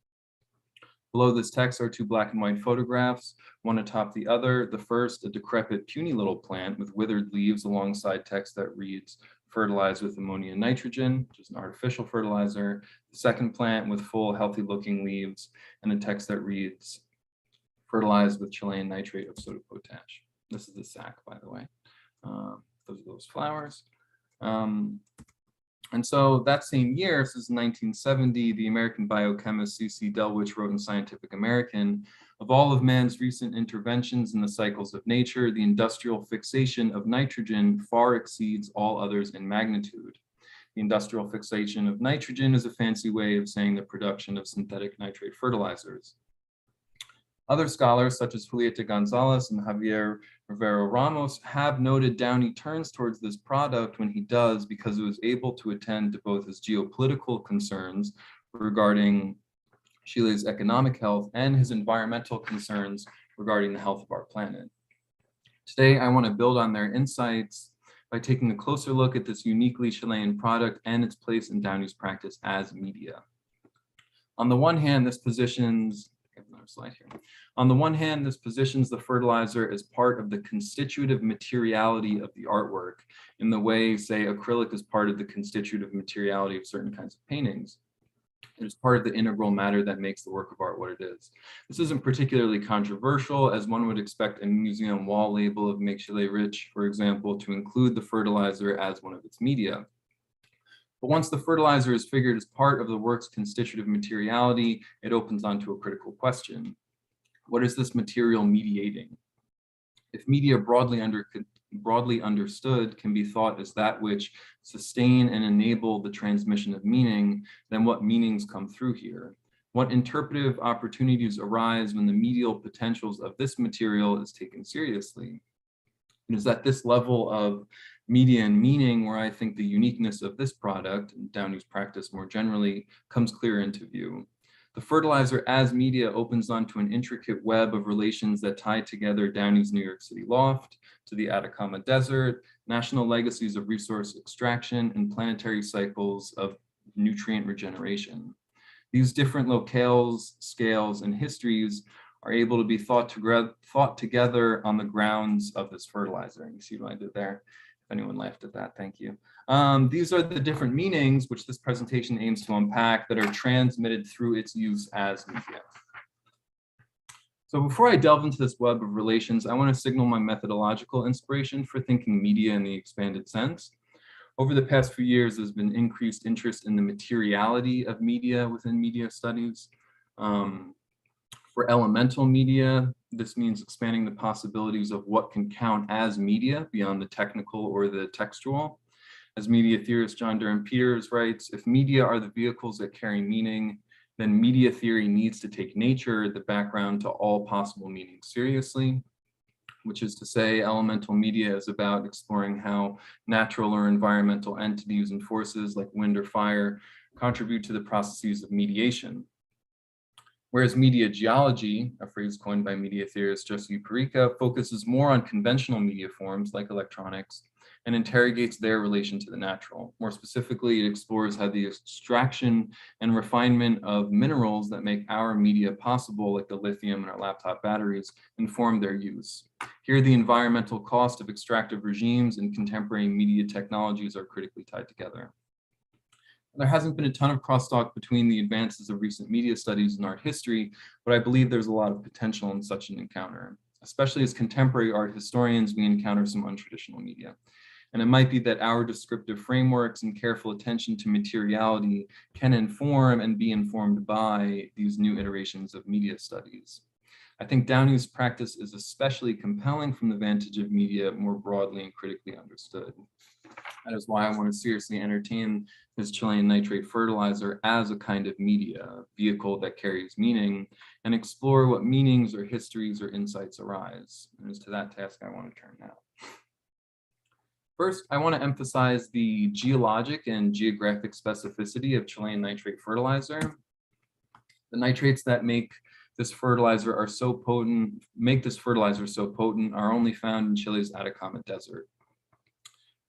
Below this text are 2 black and white photographs, one atop the other. The first, a decrepit, puny little plant with withered leaves alongside text that reads, fertilized with ammonia and nitrogen, which is an artificial fertilizer. The second plant with full, healthy looking leaves and a text that reads, fertilized with Chilean nitrate of soda potash. This is the sack, by the way. Those are those flowers. And so that same year, this is 1970, the American biochemist C.C. Delwich wrote in Scientific American, of all of man's recent interventions in the cycles of nature, the industrial fixation of nitrogen far exceeds all others in magnitude. The industrial fixation of nitrogen is a fancy way of saying the production of synthetic nitrate fertilizers. Other scholars, such as Julieta Gonzalez and Javier Rivero Ramos, have noted Downey turns towards this product when he does because it was able to attend to both his geopolitical concerns regarding Chile's economic health and his environmental concerns regarding the health of our planet. Today, I want to build on their insights by taking a closer look at this uniquely Chilean product and its place in Downey's practice as media. On the one hand, this positions, another slide here. On the one hand, this positions the fertilizer as part of the constitutive materiality of the artwork in the way, say, acrylic is part of the constitutive materiality of certain kinds of paintings. It is part of the integral matter that makes the work of art what it is. This isn't particularly controversial, as one would expect a museum wall label of Make Chile Rich, for example, to include the fertilizer as one of its media. But once the fertilizer is figured as part of the work's constitutive materiality, it opens onto a critical question. What is this material mediating? If media broadly understood can be thought as that which sustain and enable the transmission of meaning, then what meanings come through here? What interpretive opportunities arise when the medial potentials of this material is taken seriously? It is at this level of media and meaning where I think the uniqueness of this product, and Downey's practice more generally, comes clear into view. The fertilizer as media opens onto an intricate web of relations that tie together Downey's New York City loft to the Atacama Desert, national legacies of resource extraction, and planetary cycles of nutrient regeneration. These different locales, scales, and histories are able to be thought together on the grounds of this fertilizer. And you see what I did there? If anyone laughed at that, thank you. These are the different meanings which this presentation aims to unpack that are transmitted through its use as media. So before I delve into this web of relations, I want to signal my methodological inspiration for thinking media in the expanded sense. Over the past few years, there's been increased interest in the materiality of media within media studies. For elemental media, this means expanding the possibilities of what can count as media beyond the technical or the textual. As media theorist John Durham Peters writes, if media are the vehicles that carry meaning, then media theory needs to take nature, the background to all possible meanings seriously, which is to say elemental media is about exploring how natural or environmental entities and forces like wind or fire contribute to the processes of mediation. Whereas media geology, a phrase coined by media theorist José Parica, focuses more on conventional media forms like electronics and interrogates their relation to the natural. More specifically, it explores how the extraction and refinement of minerals that make our media possible, like the lithium in our laptop batteries, inform their use. Here, the environmental cost of extractive regimes and contemporary media technologies are critically tied together. There hasn't been a ton of crosstalk between the advances of recent media studies and art history, but I believe there's a lot of potential in such an encounter. Especially as contemporary art historians, we encounter some untraditional media. And it might be that our descriptive frameworks and careful attention to materiality can inform and be informed by these new iterations of media studies. I think Downey's practice is especially compelling from the vantage of media more broadly and critically understood. That is why I want to seriously entertain this Chilean nitrate fertilizer as a kind of media, a vehicle that carries meaning, and explore what meanings or histories or insights arise. And it's to that task I want to turn now. First, I want to emphasize the geologic and geographic specificity of Chilean nitrate fertilizer. The nitrates that make this fertilizer so potent are only found in Chile's Atacama Desert.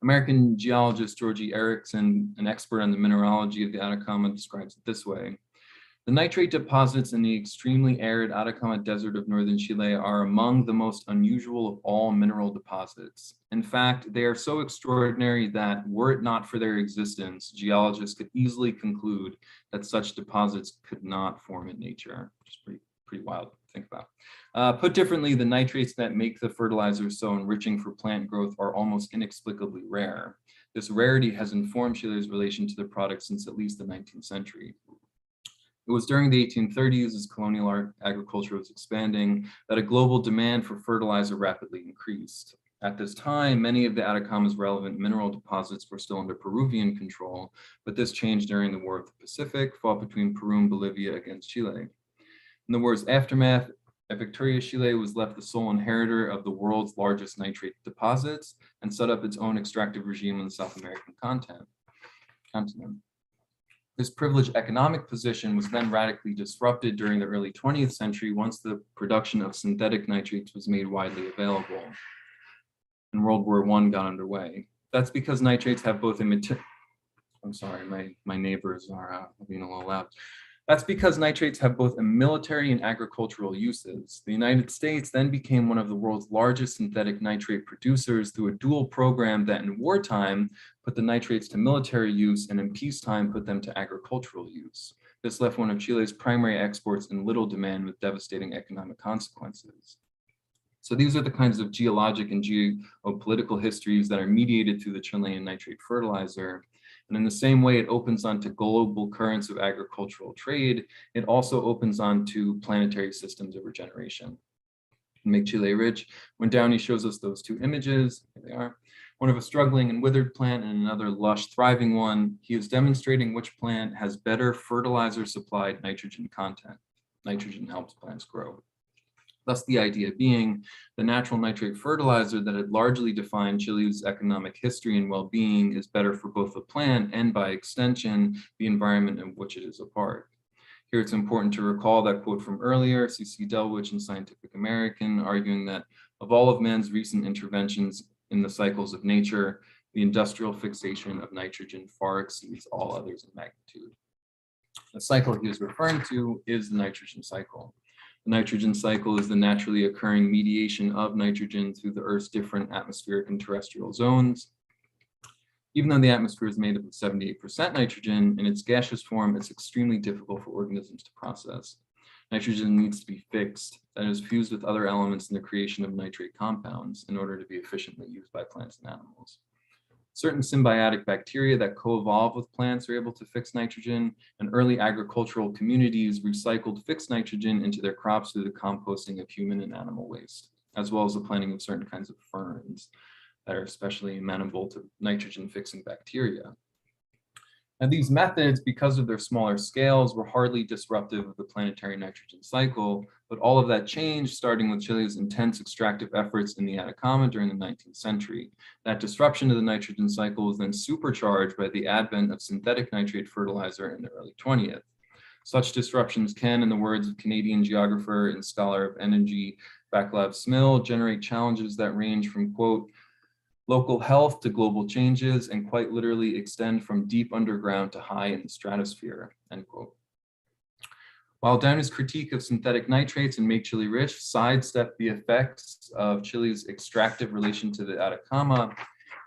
American geologist Georgie Erickson, an expert on the mineralogy of the Atacama, describes it this way. The nitrate deposits in the extremely arid Atacama Desert of northern Chile are among the most unusual of all mineral deposits. In fact, they are so extraordinary that, were it not for their existence, geologists could easily conclude that such deposits could not form in nature, which is pretty wild to think about. Put differently, the nitrates that make the fertilizer so enriching for plant growth are almost inexplicably rare. This rarity has informed Chile's relation to the product since at least the 19th century. It was during the 1830s, as colonial agriculture was expanding, that a global demand for fertilizer rapidly increased. At this time, many of the Atacama's relevant mineral deposits were still under Peruvian control, but this changed during the War of the Pacific, fought between Peru and Bolivia against Chile. In the war's aftermath, At Victoria, Chile was left the sole inheritor of the world's largest nitrate deposits and set up its own extractive regime on the South American continent. This privileged economic position was then radically disrupted during the early 20th century once the production of synthetic nitrates was made widely available and World War I got underway. That's because nitrates have both I'm sorry, my neighbors are being a little loud. That's because nitrates have both a military and agricultural uses. The United States then became one of the world's largest synthetic nitrate producers through a dual program that in wartime put the nitrates to military use and in peacetime put them to agricultural use. This left one of Chile's primary exports in little demand with devastating economic consequences. So these are the kinds of geologic and geopolitical histories that are mediated through the Chilean nitrate fertilizer. And in the same way it opens onto global currents of agricultural trade, it also opens onto planetary systems of regeneration. Make Chile rich. When Downey shows us those two images, here they are, one of a struggling and withered plant and another lush, thriving one, he is demonstrating which plant has better fertilizer supplied nitrogen content. Nitrogen helps plants grow. Thus, the idea being the natural nitrate fertilizer that had largely defined Chile's economic history and well-being is better for both the plant and, by extension, the environment in which it is a part. Here, it's important to recall that quote from earlier, C.C. Delwich in Scientific American, arguing that of all of man's recent interventions in the cycles of nature, the industrial fixation of nitrogen far exceeds all others in magnitude. The cycle he is referring to is the nitrogen cycle. The nitrogen cycle is the naturally occurring mediation of nitrogen through the Earth's different atmospheric and terrestrial zones. Even though the atmosphere is made up of 78% nitrogen, in its gaseous form, it's extremely difficult for organisms to process. Nitrogen needs to be fixed, that is, fused with other elements in the creation of nitrate compounds in order to be efficiently used by plants and animals. Certain symbiotic bacteria that co-evolve with plants are able to fix nitrogen, and early agricultural communities recycled fixed nitrogen into their crops through the composting of human and animal waste, as well as the planting of certain kinds of ferns that are especially amenable to nitrogen-fixing bacteria. Now, these methods, because of their smaller scales, were hardly disruptive of the planetary nitrogen cycle, but all of that changed starting with Chile's intense extractive efforts in the Atacama during the 19th century. That disruption of the nitrogen cycle was then supercharged by the advent of synthetic nitrate fertilizer in the early 20th. Such disruptions can, in the words of Canadian geographer and scholar of energy Vaclav Smil, generate challenges that range from, quote, local health to global changes and quite literally extend from deep underground to high in the stratosphere, end quote. While Downey's critique of synthetic nitrates and Make Chile Rich sidestepped the effects of Chile's extractive relation to the Atacama,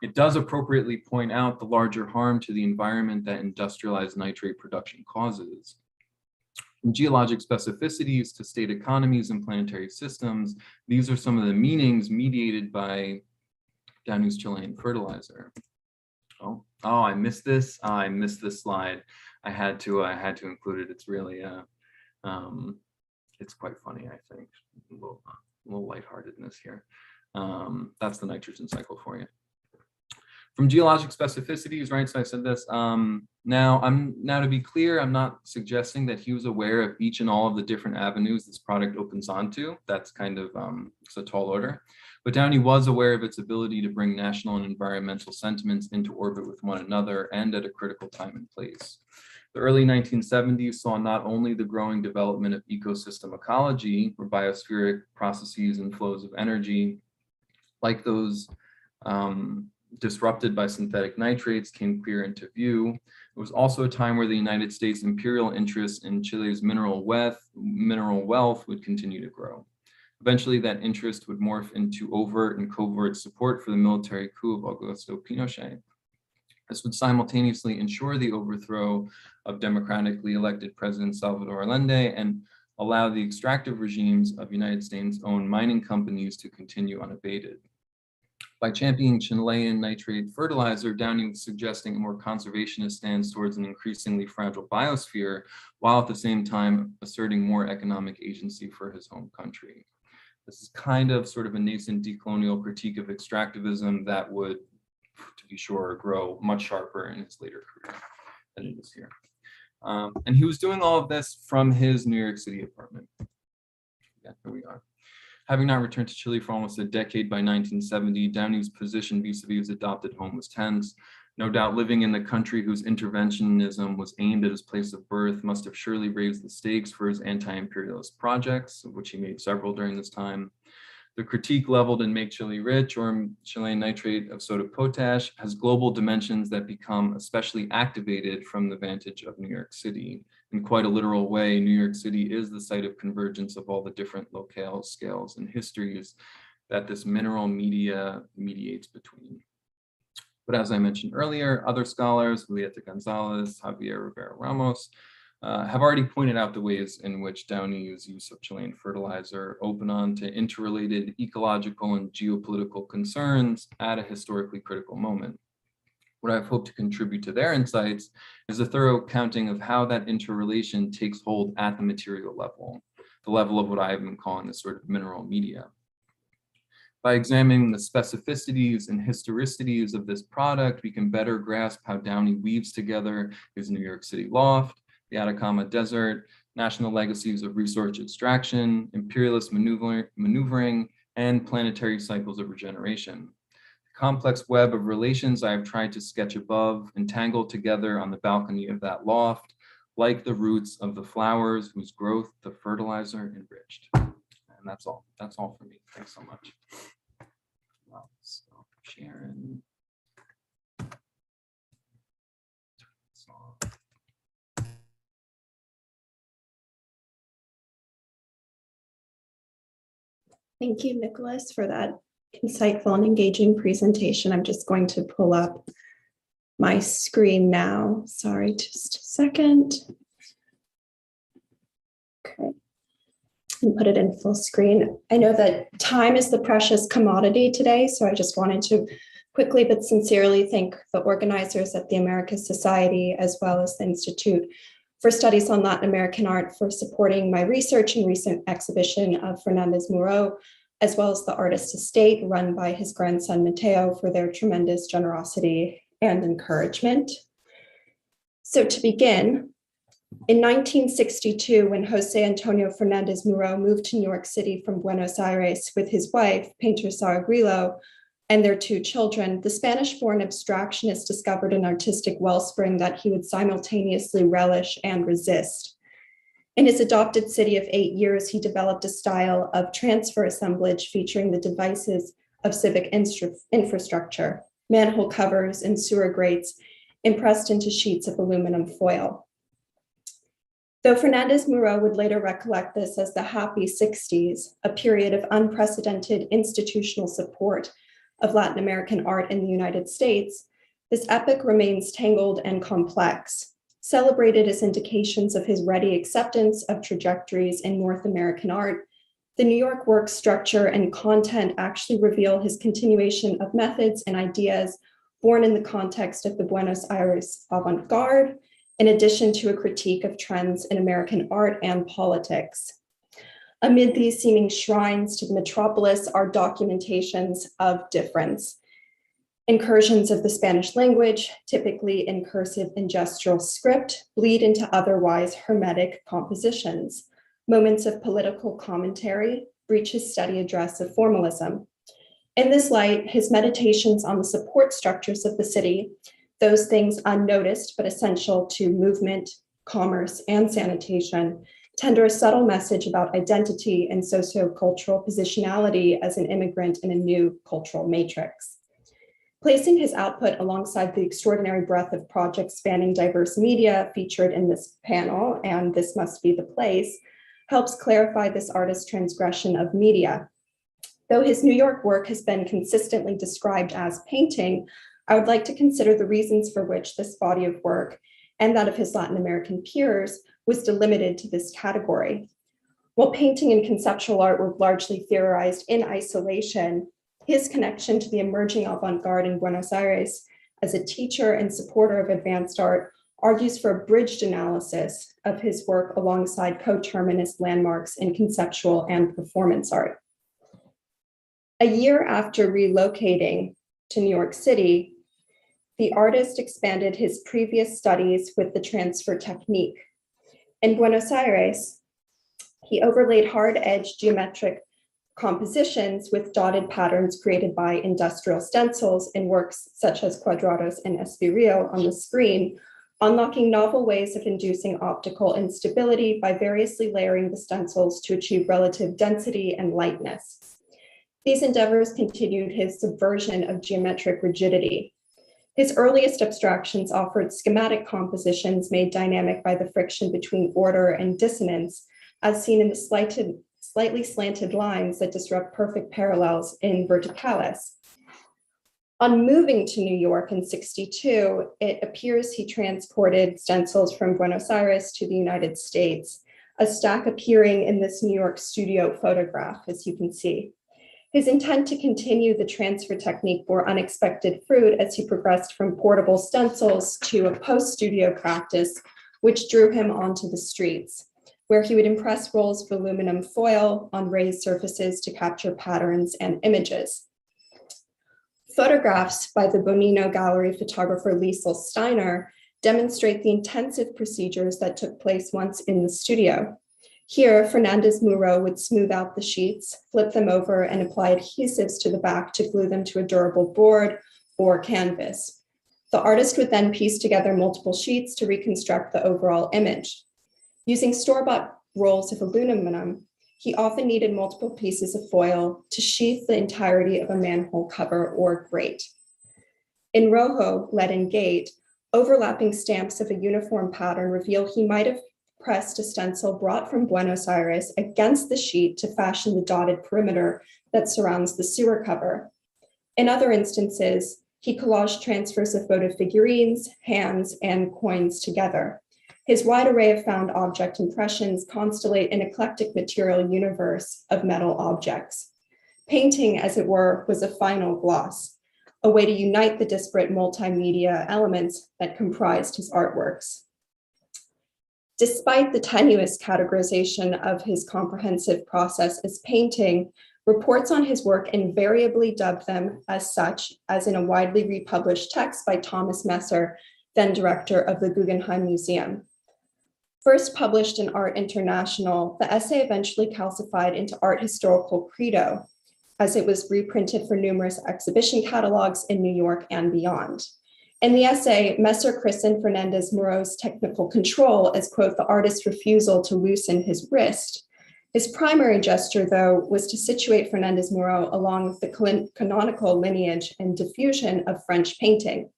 it does appropriately point out the larger harm to the environment that industrialized nitrate production causes. From geologic specificities to state economies and planetary systems, these are some of the meanings mediated by Downey's Chilean fertilizer. Oh, I missed this. I missed this slide. I had to include it. It's really it's quite funny, I think. A little lightheartedness here. That's the nitrogen cycle for you. From geologic specificities, right? So I said this. Now to be clear, I'm not suggesting that he was aware of each and all of the different avenues this product opens onto. That's kind of it's a tall order. But Downey was aware of its ability to bring national and environmental sentiments into orbit with one another and at a critical time and place. The early 1970s saw not only the growing development of ecosystem ecology, where biospheric processes and flows of energy, like those disrupted by synthetic nitrates, came clear into view. It was also a time where the United States imperial interest in Chile's mineral wealth would continue to grow. Eventually, that interest would morph into overt and covert support for the military coup of Augusto Pinochet. This would simultaneously ensure the overthrow of democratically elected President Salvador Allende and allow the extractive regimes of United States-owned mining companies to continue unabated. By championing Chilean nitrate fertilizer, Downey was suggesting a more conservationist stance towards an increasingly fragile biosphere, while at the same time asserting more economic agency for his home country. This is kind of sort of a nascent decolonial critique of extractivism that would, to be sure, grow much sharper in his later career than it is here. And he was doing all of this from his New York City apartment. Yeah, here we are. Having not returned to Chile for almost a decade by 1970, Downey's position vis-a-vis his adopted home was tense. No doubt living in the country whose interventionism was aimed at his place of birth must have surely raised the stakes for his anti-imperialist projects, of which he made several during this time. The critique leveled in Make Chile Rich, or Chilean nitrate of soda potash, has global dimensions that become especially activated from the vantage of New York City. In quite a literal way, New York City is the site of convergence of all the different locales, scales, and histories that this mineral media mediates between. But as I mentioned earlier, other scholars, Julieta Gonzalez, Javier Rivera Ramos, have already pointed out the ways in which Downey's use of Chilean fertilizer open on to interrelated ecological and geopolitical concerns at a historically critical moment. What I've hoped to contribute to their insights is a thorough counting of how that interrelation takes hold at the material level, the level of what I've been calling the sort of mineral media. By examining the specificities and historicities of this product, we can better grasp how Downey weaves together his New York City loft, the Atacama Desert, national legacies of resource extraction, imperialist maneuvering, and planetary cycles of regeneration. The complex web of relations I have tried to sketch above, entangled together on the balcony of that loft, like the roots of the flowers whose growth the fertilizer enriched. And that's all for me. Thanks so much. Well, so Sharon. Thank you, Nicholas, for that insightful and engaging presentation. I'm just going to pull up my screen now. Sorry, just a second. Okay, and put it in full screen. I know that time is the precious commodity today, so I just wanted to quickly but sincerely thank the organizers at the Americas Society, as well as the Institute for Studies on Latin American Art, for supporting my research and recent exhibition of Fernández-Muro, as well as the Artist Estate run by his grandson Mateo, for their tremendous generosity and encouragement. So to begin, in 1962, when José Antonio Fernández-Muro moved to New York City from Buenos Aires with his wife, painter Sara Grillo, and their two children, the Spanish-born abstractionist discovered an artistic wellspring that he would simultaneously relish and resist. In his adopted city of 8 years, he developed a style of transfer assemblage featuring the devices of civic infrastructure, manhole covers and sewer grates impressed into sheets of aluminum foil. Though Fernández-Muro would later recollect this as the happy 60s, a period of unprecedented institutional support of Latin American art in the United States, this epic remains tangled and complex. Celebrated as indications of his ready acceptance of trajectories in North American art, the New York work structure and content actually reveal his continuation of methods and ideas born in the context of the Buenos Aires avant-garde, in addition to a critique of trends in American art and politics. Amid these seeming shrines to the metropolis are documentations of difference. Incursions of the Spanish language, typically in cursive and gestural script, bleed into otherwise hermetic compositions. Moments of political commentary breach his steady address of formalism. In this light, his meditations on the support structures of the city, those things unnoticed but essential to movement, commerce, and sanitation, tender a subtle message about identity and sociocultural positionality as an immigrant in a new cultural matrix. Placing his output alongside the extraordinary breadth of projects spanning diverse media featured in this panel, and This Must Be the Place, helps clarify this artist's transgression of media. Though his New York work has been consistently described as painting, I would like to consider the reasons for which this body of work and that of his Latin American peers was delimited to this category. While painting and conceptual art were largely theorized in isolation, his connection to the emerging avant-garde in Buenos Aires as a teacher and supporter of advanced art argues for a bridged analysis of his work alongside coterminous landmarks in conceptual and performance art. A year after relocating to New York City, the artist expanded his previous studies with the transfer technique. In Buenos Aires, He overlaid hard-edged geometric compositions with dotted patterns created by industrial stencils in works such as Cuadrados and Espriu on the screen, unlocking novel ways of inducing optical instability by variously layering the stencils to achieve relative density and lightness. These endeavors continued his subversion of geometric rigidity. His earliest abstractions offered schematic compositions made dynamic by the friction between order and dissonance, as seen in the slightly slanted lines that disrupt perfect parallels in verticalis. On moving to New York in '62, it appears he transported stencils from Buenos Aires to the United States, a stack appearing in this New York studio photograph, as you can see. His intent to continue the transfer technique bore unexpected fruit as he progressed from portable stencils to a post-studio practice, which drew him onto the streets, where he would impress rolls of aluminum foil on raised surfaces to capture patterns and images. Photographs by the Bonino Gallery photographer Liesl Steiner demonstrate the intensive procedures that took place once in the studio. Here, Fernández-Muro would smooth out the sheets, flip them over, and apply adhesives to the back to glue them to a durable board or canvas. The artist would then piece together multiple sheets to reconstruct the overall image. Using store-bought rolls of aluminum, he often needed multiple pieces of foil to sheath the entirety of a manhole cover or grate. In Rojo, leaden gate, overlapping stamps of a uniform pattern reveal he might have pressed a stencil brought from Buenos Aires against the sheet to fashion the dotted perimeter that surrounds the sewer cover. In other instances, he collaged transfers of votive figurines, hands, and coins together. His wide array of found object impressions constellate an eclectic material universe of metal objects. Painting, as it were, was a final gloss, a way to unite the disparate multimedia elements that comprised his artworks. Despite the tenuous categorization of his comprehensive process as painting, reports on his work invariably dubbed them as such, as in a widely republished text by Thomas Messer, then director of the Guggenheim Museum. First published in Art International, the essay eventually calcified into Art Historical Credo, as it was reprinted for numerous exhibition catalogs in New York and beyond. In the essay, Messer christened Fernández-Muro's technical control as, quote, the artist's refusal to loosen his wrist. His primary gesture, though, was to situate Fernández-Muro along the canonical lineage and diffusion of French painting.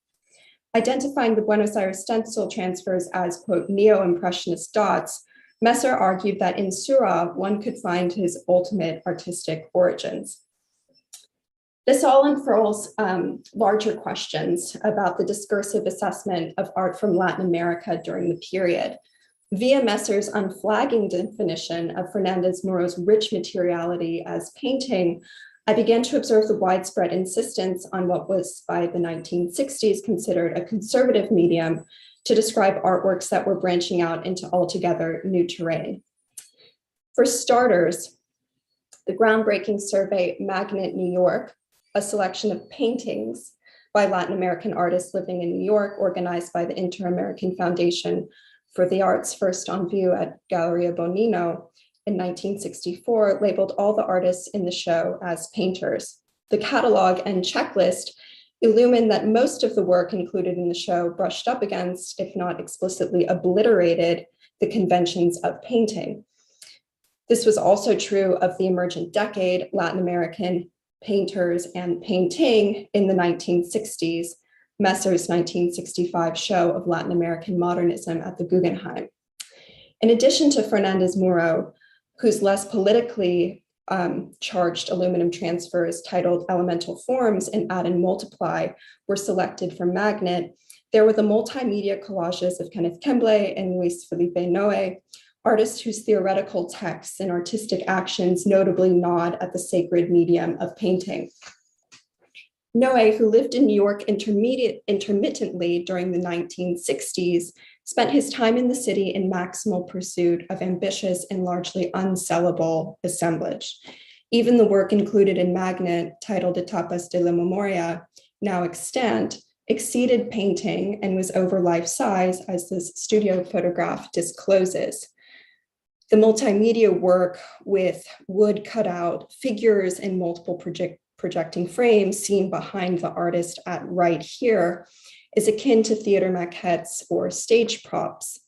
Identifying the Buenos Aires stencil transfers as, quote, neo-impressionist dots, Messer argued that in Seurat, one could find his ultimate artistic origins. This all unfurls larger questions about the discursive assessment of art from Latin America during the period. Via Messer's unflagging definition of Fernández-Muro's rich materiality as painting, I began to observe the widespread insistence on what was by the 1960s considered a conservative medium to describe artworks that were branching out into altogether new terrain. For starters, the groundbreaking survey Magnet New York, a selection of paintings by Latin American artists living in New York, organized by the Inter-American Foundation for the Arts, first on view at Galleria Bonino in 1964, labeled all the artists in the show as painters. The catalog and checklist illumine that most of the work included in the show brushed up against, if not explicitly obliterated, the conventions of painting. This was also true of the emergent decade, Latin American painters and painting in the 1960s, Messer's 1965 show of Latin American modernism at the Guggenheim. In addition to Fernández-Muro, whose less politically charged aluminum transfers titled Elemental Forms and Add and Multiply were selected from Magnet, there were the multimedia collages of Kenneth Kemble and Luis Felipe Noe, artists whose theoretical texts and artistic actions notably nod at the sacred medium of painting. Noe, who lived in New York intermittently during the 1960s, spent his time in the city in maximal pursuit of ambitious and largely unsellable assemblage. Even the work included in Magnet, titled Etapas de la Memoria, now extant, exceeded painting and was over life size, as this studio photograph discloses. The multimedia work with wood cutout figures and multiple projecting frames seen behind the artist at right here is akin to theater maquettes or stage props.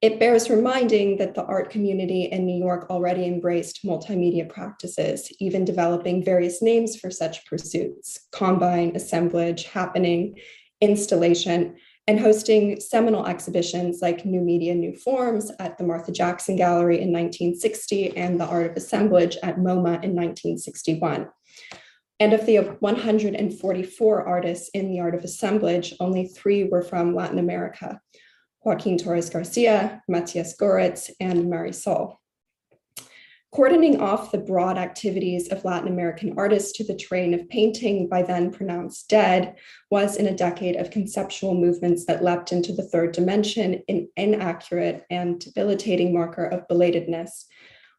It bears reminding that the art community in New York already embraced multimedia practices, even developing various names for such pursuits: combine, assemblage, happening, installation, and hosting seminal exhibitions like New Media, New Forms at the Martha Jackson Gallery in 1960 and The Art of Assemblage at MoMA in 1961. And of the 144 artists in The Art of Assemblage, only 3 were from Latin America: Joaquin Torres Garcia, Matias Goretz, and Marisol. Cordoning off the broad activities of Latin American artists to the terrain of painting, by then pronounced dead, was in a decade of conceptual movements that leapt into the third dimension, an inaccurate and debilitating marker of belatedness.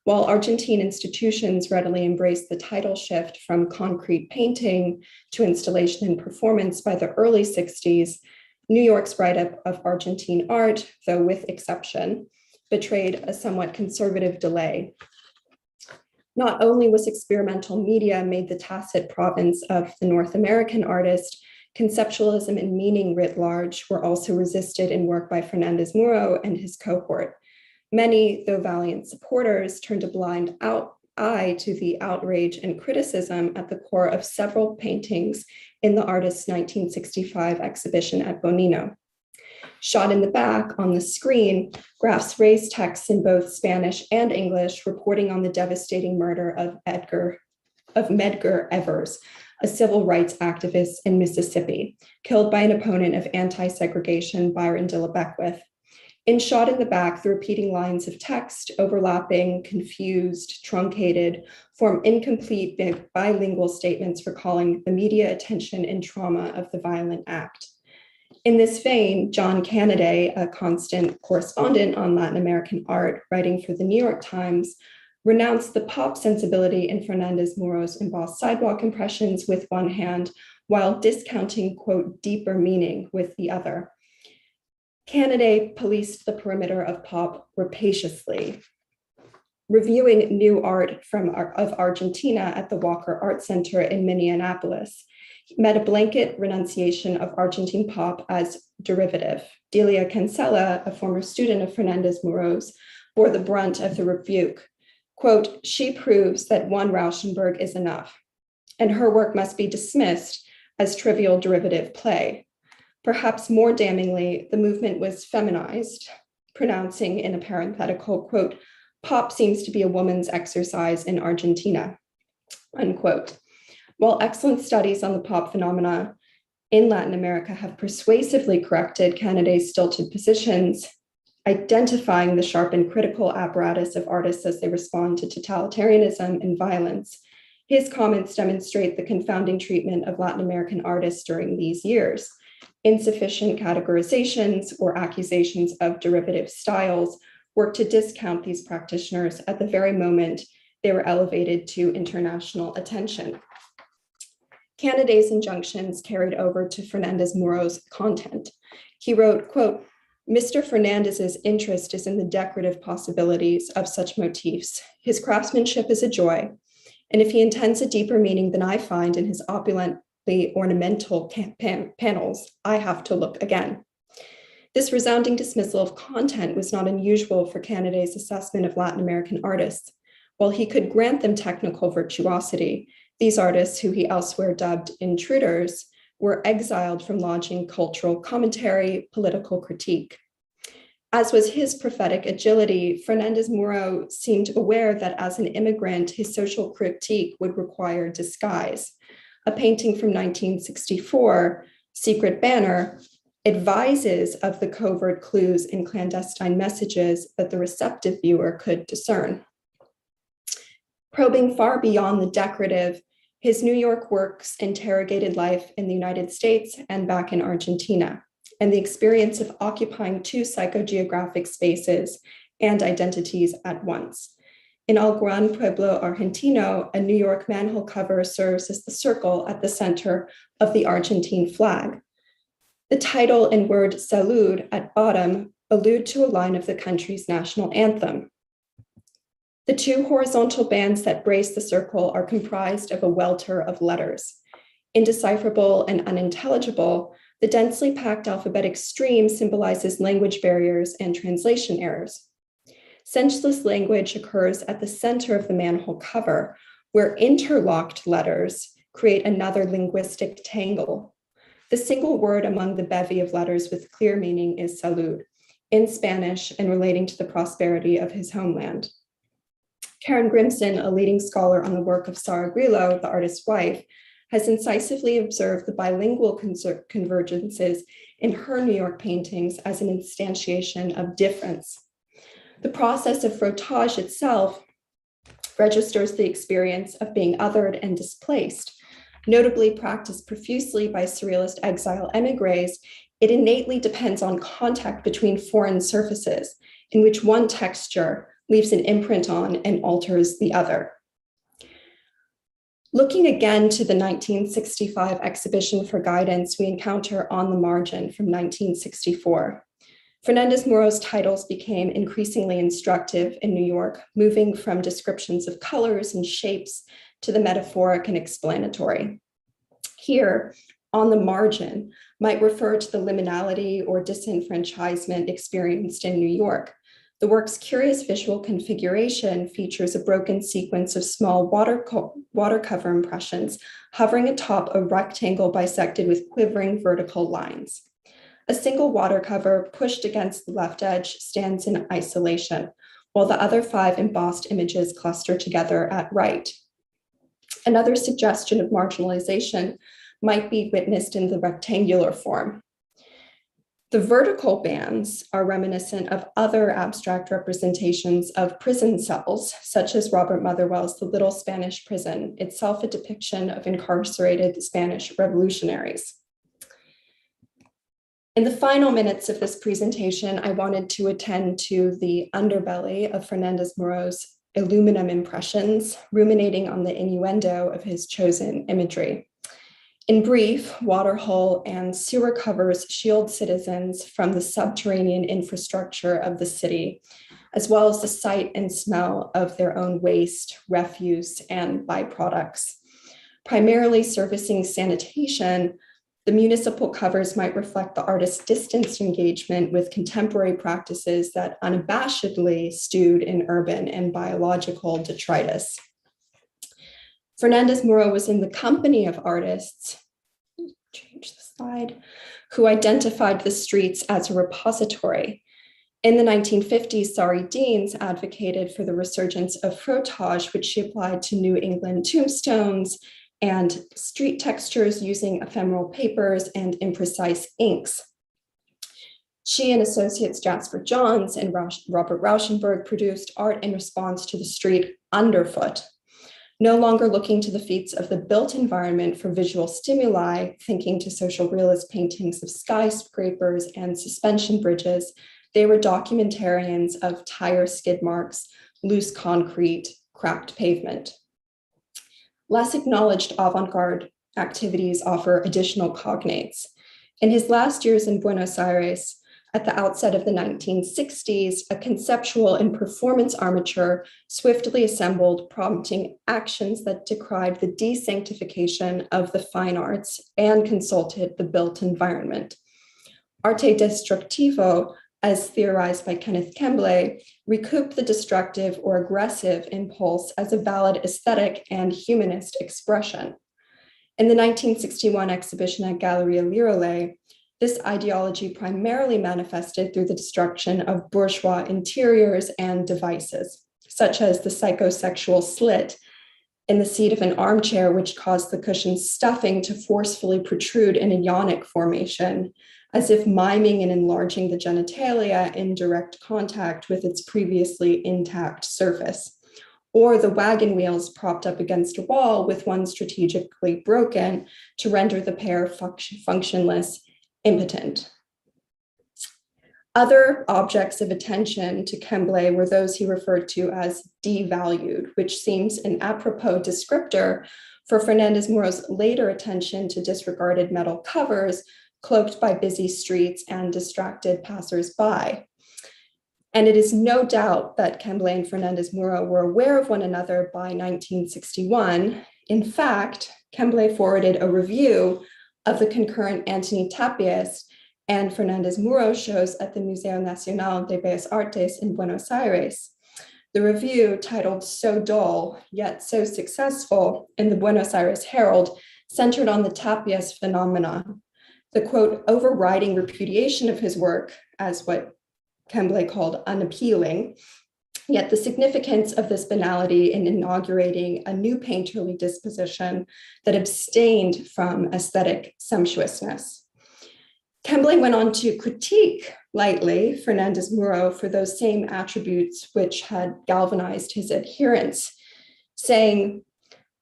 While Argentine institutions readily embraced the tidal shift from concrete painting to installation and performance by the early 60s, New York's write-up of Argentine art, though with exception, betrayed a somewhat conservative delay. Not only was experimental media made the tacit province of the North American artist, conceptualism and meaning writ large were also resisted in work by Fernández-Muro and his cohort. Many, though valiant supporters, turned a blind eye to the outrage and criticism at the core of several paintings in the artist's 1965 exhibition at Bonino. Shot in the back on the screen, graphs raised texts in both Spanish and English reporting on the devastating murder of Medgar Evers, a civil rights activist in Mississippi, killed by an opponent of anti-segregation, Byron de la Beckwith. In Shot in the Back, the repeating lines of text, overlapping, confused, truncated, form incomplete bilingual statements recalling the media attention and trauma of the violent act. In this vein, John Cannaday, a constant correspondent on Latin American art, writing for the New York Times, renounced the pop sensibility in Fernández-Muro's embossed sidewalk impressions with one hand, while discounting, quote, deeper meaning with the other. Cannaday policed the perimeter of pop rapaciously. Reviewing new art of Argentina at the Walker Art Center in Minneapolis, met a blanket renunciation of Argentine pop as derivative. Delia Cancela, a former student of Fernández-Muro's, bore the brunt of the rebuke. Quote, she proves that one Rauschenberg is enough, and her work must be dismissed as trivial derivative play. Perhaps more damningly, the movement was feminized, pronouncing in a parenthetical, quote, pop seems to be a woman's exercise in Argentina, unquote. While excellent studies on the pop phenomena in Latin America have persuasively corrected Cannaday's stilted positions, identifying the sharp and critical apparatus of artists as they respond to totalitarianism and violence, his comments demonstrate the confounding treatment of Latin American artists during these years. Insufficient categorizations or accusations of derivative styles work to discount these practitioners at the very moment they were elevated to international attention. Cannaday's injunctions carried over to Fernández-Muro's content. He wrote, quote, Mr. Fernandez's interest is in the decorative possibilities of such motifs. His craftsmanship is a joy. And if he intends a deeper meaning than I find in his opulently ornamental panels, I have to look again. This resounding dismissal of content was not unusual for Cannaday's assessment of Latin American artists. While he could grant them technical virtuosity, these artists, who he elsewhere dubbed intruders, were exiled from launching cultural commentary, political critique. As was his prophetic agility, Fernández-Muro seemed aware that as an immigrant, his social critique would require disguise. A painting from 1964, Secret Banner, advises of the covert clues and clandestine messages that the receptive viewer could discern. Probing far beyond the decorative, his New York works interrogated life in the United States and back in Argentina, and the experience of occupying two psychogeographic spaces and identities at once. In El Gran Pueblo Argentino, a New York manhole cover serves as the circle at the center of the Argentine flag. The title and word salud at bottom allude to a line of the country's national anthem. The two horizontal bands that brace the circle are comprised of a welter of letters. Indecipherable and unintelligible, the densely packed alphabetic stream symbolizes language barriers and translation errors. Senseless language occurs at the center of the manhole cover, where interlocked letters create another linguistic tangle. The single word among the bevy of letters with clear meaning is salud, in Spanish and relating to the prosperity of his homeland. Karen Grimson, a leading scholar on the work of Sara Grillo, the artist's wife, has incisively observed the bilingual convergences in her New York paintings as an instantiation of difference. The process of frottage itself registers the experience of being othered and displaced. Notably practiced profusely by surrealist exile émigrés, it innately depends on contact between foreign surfaces, in which one texture leaves an imprint on and alters the other. Looking again to the 1965 exhibition for guidance, we encounter On the Margin from 1964. Fernández-Muro's titles became increasingly instructive in New York, moving from descriptions of colors and shapes to the metaphoric and explanatory. Here, On the Margin might refer to the liminality or disenfranchisement experienced in New York. The work's curious visual configuration features a broken sequence of small water cover impressions hovering atop a rectangle bisected with quivering vertical lines. A single water cover pushed against the left edge stands in isolation, while the other 5 embossed images cluster together at right. Another suggestion of marginalization might be witnessed in the rectangular form. The vertical bands are reminiscent of other abstract representations of prison cells, such as Robert Motherwell's The Little Spanish Prison, itself a depiction of incarcerated Spanish revolutionaries. In the final minutes of this presentation, I wanted to attend to the underbelly of Fernández-Muro's aluminum impressions, ruminating on the innuendo of his chosen imagery. In brief, waterhole and sewer covers shield citizens from the subterranean infrastructure of the city, as well as the sight and smell of their own waste, refuse, and byproducts. Primarily servicing sanitation, the municipal covers might reflect the artist's distanced engagement with contemporary practices that unabashedly stewed in urban and biological detritus. Fernández-Muro was in the company of artists, change the slide, who identified the streets as a repository. In the 1950s, Sari Deans advocated for the resurgence of frottage, which she applied to New England tombstones and street textures using ephemeral papers and imprecise inks. She and associates Jasper Johns and Robert Rauschenberg produced art in response to the street underfoot. No longer looking to the feats of the built environment for visual stimuli, thinking to social realist paintings of skyscrapers and suspension bridges, they were documentarians of tire skid marks, loose concrete, cracked pavement. Less acknowledged avant-garde activities offer additional cognates. In his last years in Buenos Aires, at the outset of the 1960s, a conceptual and performance armature swiftly assembled, prompting actions that decried the desanctification of the fine arts and consulted the built environment. Arte destructivo, as theorized by Kenneth Kemble, recouped the destructive or aggressive impulse as a valid aesthetic and humanist expression. In the 1961 exhibition at Galleria Lirole, this ideology primarily manifested through the destruction of bourgeois interiors and devices, such as the psychosexual slit in the seat of an armchair, which caused the cushion's stuffing to forcefully protrude in a yonic formation, as if miming and enlarging the genitalia in direct contact with its previously intact surface, or the wagon wheels propped up against a wall with one strategically broken to render the pair functionless, impotent. Other objects of attention to Kemble were those he referred to as devalued, which seems an apropos descriptor for Fernández-Muro's later attention to disregarded metal covers cloaked by busy streets and distracted passers-by. And it is no doubt that Kemble and Fernández-Muro were aware of one another by 1961. In fact, Kemble forwarded a review of the concurrent Antoni Tapies and Fernández-Muro shows at the Museo Nacional de Bellas Artes in Buenos Aires. The review, titled "So Dull, Yet So Successful" in the Buenos Aires Herald, centered on the Tapies phenomenon. The quote, overriding repudiation of his work as what Kemble called unappealing, yet the significance of this banality in inaugurating a new painterly disposition that abstained from aesthetic sumptuousness. Kemble went on to critique lightly Fernández-Muro for those same attributes which had galvanized his adherents, saying,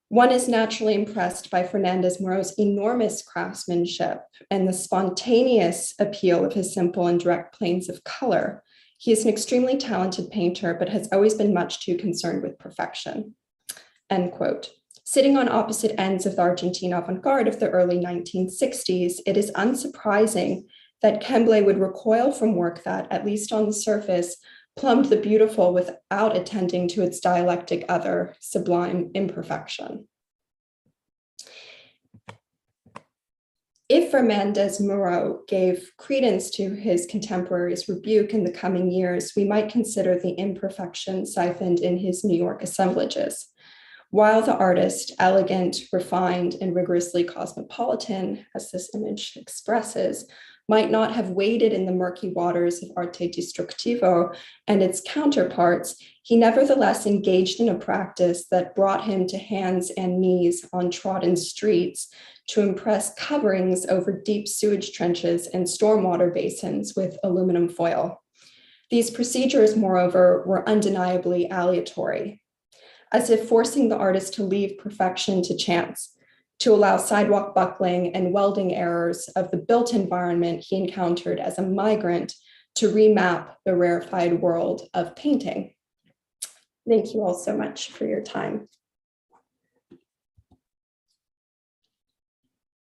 one is naturally impressed by Fernández-Muro's enormous craftsmanship and the spontaneous appeal of his simple and direct planes of color. He is an extremely talented painter, but has always been much too concerned with perfection, end quote. Sitting on opposite ends of the Argentine avant-garde of the early 1960s, it is unsurprising that Kemble would recoil from work that, at least on the surface, plumbed the beautiful without attending to its dialectic other, sublime imperfection. If Fernández-Muro gave credence to his contemporaries' rebuke in the coming years, we might consider the imperfection siphoned in his New York assemblages. While the artist, elegant, refined, and rigorously cosmopolitan, as this image expresses, might not have waded in the murky waters of arte destructivo and its counterparts, he nevertheless engaged in a practice that brought him to hands and knees on trodden streets to impress coverings over deep sewage trenches and stormwater basins with aluminum foil. These procedures, moreover, were undeniably aleatory, as if forcing the artist to leave perfection to chance, to allow sidewalk buckling and welding errors of the built environment he encountered as a migrant to remap the rarefied world of painting. Thank you all so much for your time.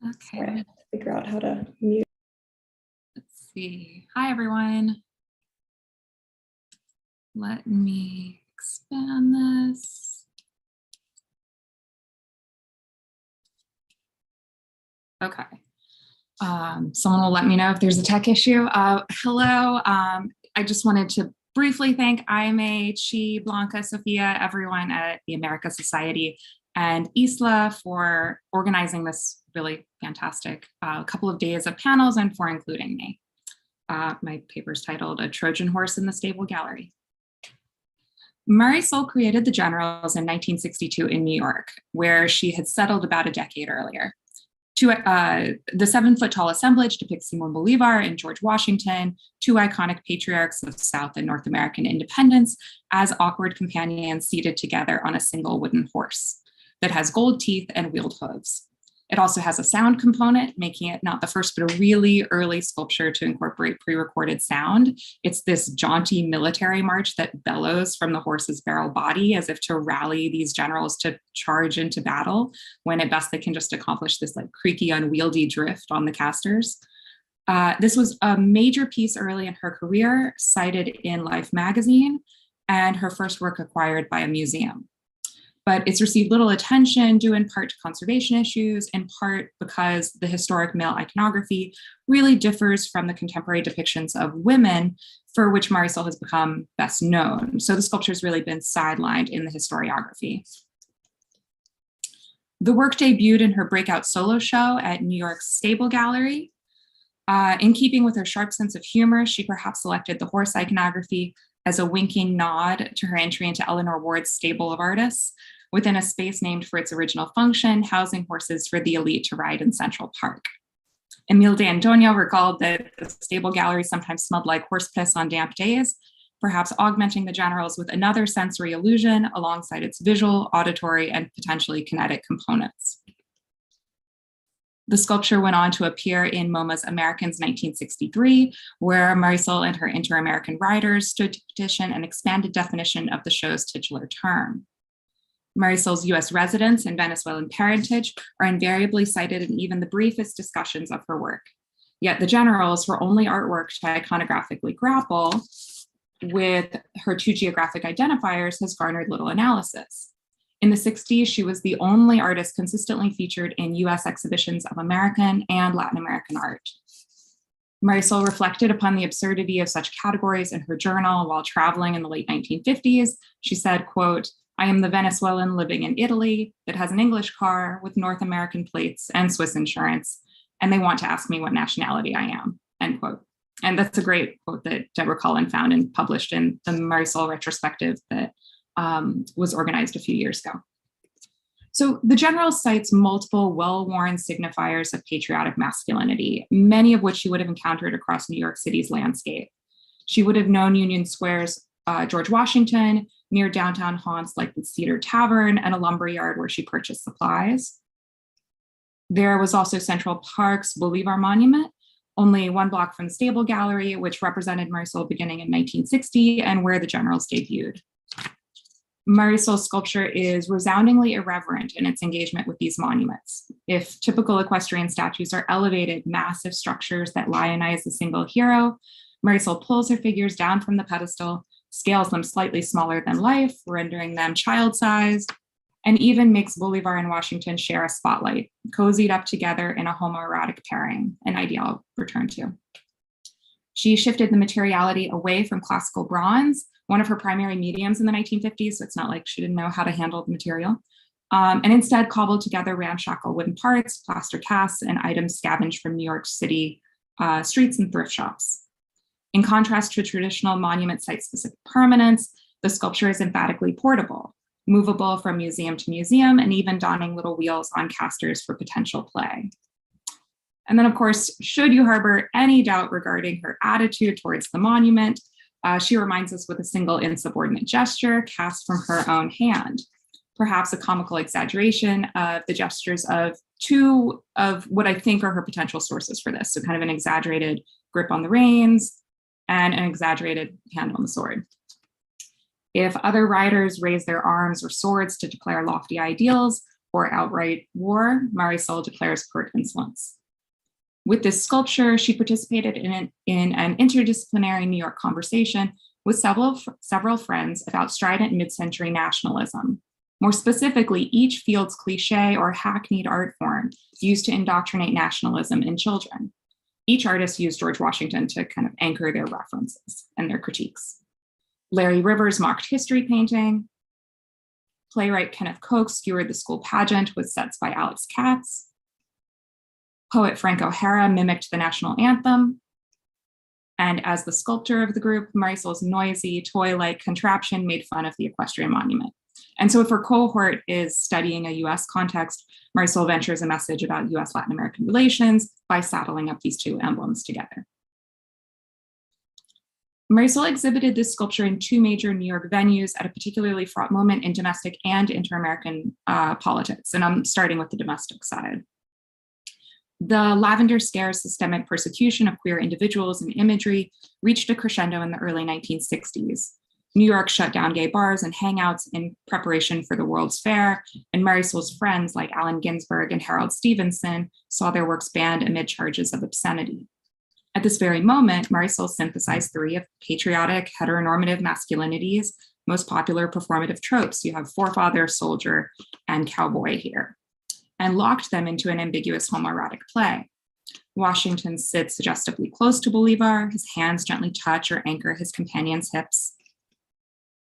Okay. Sorry, I have to figure out how to mute. Let's see. Hi, everyone. Let me expand this. Okay. Someone will let me know if there's a tech issue. Hello. I just wanted to briefly thank IMA, Chi, Blanca, Sophia, everyone at the America Society and ISLAA for organizing this really fantastic couple of days of panels and for including me. My paper is titled "A Trojan Horse in the Stable Gallery." Marisol created the Generals in 1962 in New York, where she had settled about a decade earlier. The 7-foot-tall assemblage depicts Simon Bolivar and George Washington, two iconic patriarchs of South and North American independence, as awkward companions seated together on a single wooden horse that has gold teeth and wheeled hooves. It also has a sound component, making it not the first, but a really early sculpture to incorporate pre-recorded sound. It's this jaunty military march that bellows from the horse's barrel body as if to rally these generals to charge into battle, when at best they can just accomplish this like creaky, unwieldy drift on the casters. This was a major piece early in her career, cited in Life magazine, and her first work acquired by a museum. But it's received little attention due in part to conservation issues, in part because the historic male iconography really differs from the contemporary depictions of women for which Marisol has become best known. So the sculpture has really been sidelined in the historiography. The work debuted in her breakout solo show at New York's Stable Gallery. In keeping with her sharp sense of humor, she perhaps selected the horse iconography as a winking nod to her entry into Eleanor Ward's stable of artists, within a space named for its original function, housing horses for the elite to ride in Central Park. Emile de Antonio recalled that the Stable Gallery sometimes smelled like horse piss on damp days, perhaps augmenting the Generals with another sensory illusion alongside its visual, auditory, and potentially kinetic components. The sculpture went on to appear in MoMA's Americans 1963, where Marisol and her Inter-American riders stood to petition an expanded definition of the show's titular term. Marisol's US residence and Venezuelan parentage are invariably cited in even the briefest discussions of her work. Yet the Generals, her only artwork to iconographically grapple, with her two geographic identifiers has garnered little analysis. In the 60s, she was the only artist consistently featured in US exhibitions of American and Latin American art. Marisol reflected upon the absurdity of such categories in her journal while traveling in the late 1950s. She said, quote, "I am the Venezuelan living in Italy that has an English car with North American plates and Swiss insurance, and they want to ask me what nationality I am," end quote. And that's a great quote that Deborah Cullen found and published in the Marisol retrospective that was organized a few years ago. So the general cites multiple well-worn signifiers of patriotic masculinity, many of which she would have encountered across New York City's landscape. She would have known Union Square's George Washington, near downtown haunts like the Cedar Tavern and a lumberyard where she purchased supplies. There was also Central Park's Bolivar Monument, only 1 block from the Stable Gallery, which represented Marisol beginning in 1960 and where the generals debuted. Marisol's sculpture is resoundingly irreverent in its engagement with these monuments. If typical equestrian statues are elevated, massive structures that lionize a single hero, Marisol pulls her figures down from the pedestal, scales them slightly smaller than life, rendering them child-sized, and even makes Bolivar and Washington share a spotlight, cozied up together in a homoerotic pairing, an idea I'll return to. She shifted the materiality away from classical bronze, one of her primary mediums in the 1950s, so it's not like she didn't know how to handle the material, and instead cobbled together ramshackle wooden parts, plaster casts, and items scavenged from New York City streets and thrift shops. In contrast to traditional monument site-specific permanence, the sculpture is emphatically portable, movable from museum to museum, and even donning little wheels on casters for potential play. And then, of course, should you harbor any doubt regarding her attitude towards the monument, she reminds us with a single insubordinate gesture cast from her own hand, perhaps a comical exaggeration of the gestures of two of what I think are her potential sources for this. So kind of an exaggerated grip on the reins and an exaggerated hand on the sword. If other riders raise their arms or swords to declare lofty ideals or outright war, Marisol declares pert insolence. With this sculpture, she participated in an interdisciplinary New York conversation with several friends about strident mid-century nationalism. More specifically, each field's cliche or hackneyed art form used to indoctrinate nationalism in children. Each artist used George Washington to kind of anchor their references and their critiques. Larry Rivers mocked history painting. Playwright Kenneth Koch skewered the school pageant with sets by Alex Katz. Poet Frank O'Hara mimicked the national anthem. And as the sculptor of the group, Marisol's noisy, toy-like contraption made fun of the equestrian monument. And so if her cohort is studying a US context, Marisol ventures a message about US-Latin American relations by saddling up these two emblems together. Marisol exhibited this sculpture in 2 major New York venues at a particularly fraught moment in domestic and inter-American politics. And I'm starting with the domestic side. The Lavender Scare's systemic persecution of queer individuals and imagery reached a crescendo in the early 1960s. New York shut down gay bars and hangouts in preparation for the World's Fair, and Marisol's friends like Allen Ginsberg and Harold Stevenson saw their works banned amid charges of obscenity. At this very moment, Marisol synthesized 3 of patriotic heteronormative masculinity's most popular performative tropes. You have forefather, soldier, and cowboy here, and locked them into an ambiguous homoerotic play. Washington sits suggestively close to Bolivar, his hands gently touch or anchor his companion's hips.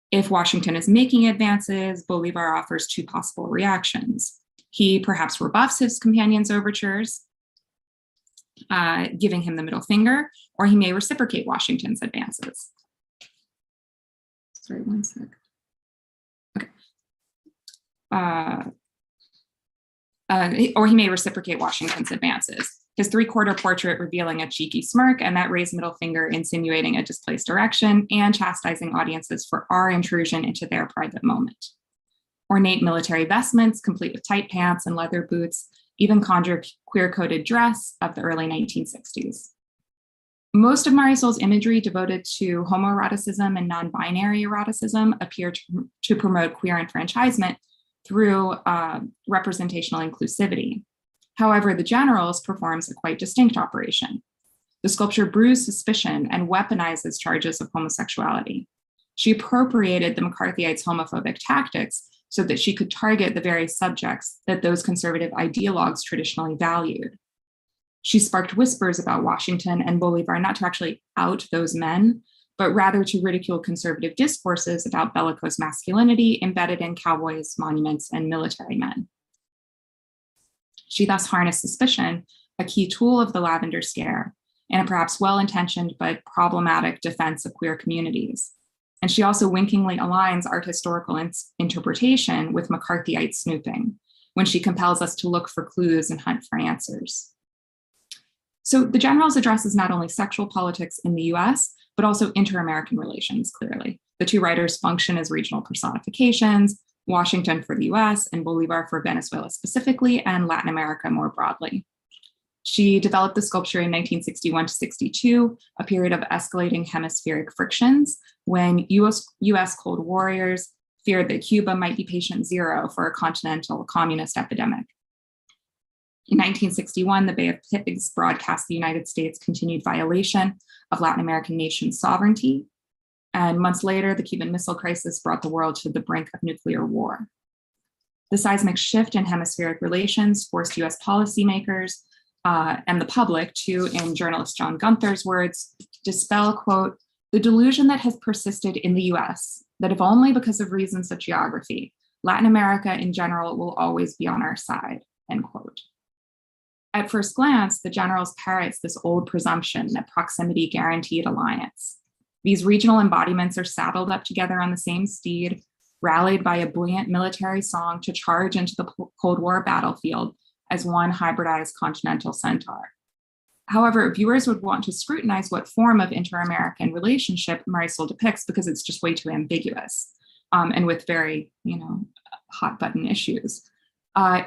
If Washington is making advances, Bolivar offers 2 possible reactions. He perhaps rebuffs his companion's overtures, giving him the middle finger, or he may reciprocate Washington's advances. Sorry, one sec. Okay. Or he may reciprocate Washington's advances. His 3/4 portrait revealing a cheeky smirk and that raised middle finger insinuating a displaced erection and chastising audiences for our intrusion into their private moment. Ornate military vestments, complete with tight pants and leather boots, even conjure queer-coded dress of the early 1960s. Most of Marisol's imagery devoted to homoeroticism and non-binary eroticism appear to promote queer enfranchisement through representational inclusivity. However, the Generals performs a quite distinct operation. The sculpture brews suspicion and weaponizes charges of homosexuality. She appropriated the McCarthyites' homophobic tactics so that she could target the very subjects that those conservative ideologues traditionally valued. She sparked whispers about Washington and Bolivar not to actually out those men, but rather to ridicule conservative discourses about bellicose masculinity embedded in cowboys, monuments, and military men. She thus harnessed suspicion, a key tool of the Lavender Scare, in a perhaps well-intentioned but problematic defense of queer communities. And she also winkingly aligns art historical interpretation with McCarthyite snooping, when she compels us to look for clues and hunt for answers. So the Generals addresses not only sexual politics in the US, but also inter-American relations, clearly. The two writers function as regional personifications, Washington for the US and Bolivar for Venezuela specifically, and Latin America more broadly. She developed the sculpture in 1961 to 62, a period of escalating hemispheric frictions when US Cold Warriors feared that Cuba might be patient zero for a continental communist epidemic. In 1961, the Bay of Pigs broadcast the United States' continued violation of Latin American nations' sovereignty. And months later, the Cuban Missile Crisis brought the world to the brink of nuclear war. The seismic shift in hemispheric relations forced US policymakers and the public to, in journalist John Gunther's words, dispel, quote, the delusion that has persisted in the US, that if only because of reasons of geography, Latin America in general will always be on our side, end quote. At first glance, the Generals parrots this old presumption that proximity guaranteed alliance. These regional embodiments are saddled up together on the same steed, rallied by a buoyant military song to charge into the Cold War battlefield as one hybridized continental centaur. However, viewers would want to scrutinize what form of inter-American relationship Marisol depicts because it's just way too ambiguous and with very, hot button issues.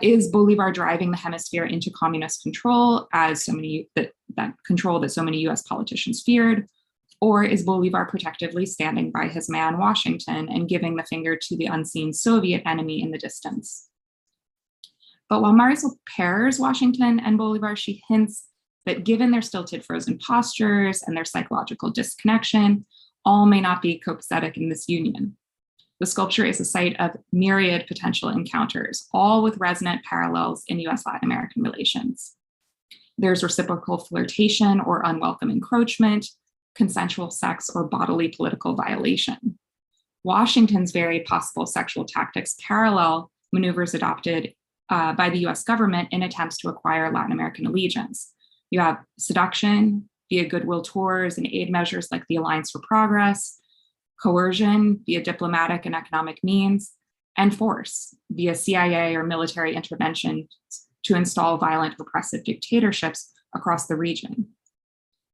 Is Bolivar driving the hemisphere into communist control as that control that so many US politicians feared? Or is Bolivar protectively standing by his man Washington and giving the finger to the unseen Soviet enemy in the distance? But while Marisol pairs Washington and Bolivar, she hints that given their stilted frozen postures and their psychological disconnection, all may not be copacetic in this union. The sculpture is a site of myriad potential encounters, all with resonant parallels in US-Latin American relations. There's reciprocal flirtation or unwelcome encroachment, consensual sex or bodily political violation. Washington's very possible sexual tactics parallel maneuvers adopted by the US government in attempts to acquire Latin American allegiance. You have seduction via goodwill tours and aid measures like the Alliance for Progress, coercion via diplomatic and economic means, and force via CIA or military intervention to install violent repressive dictatorships across the region.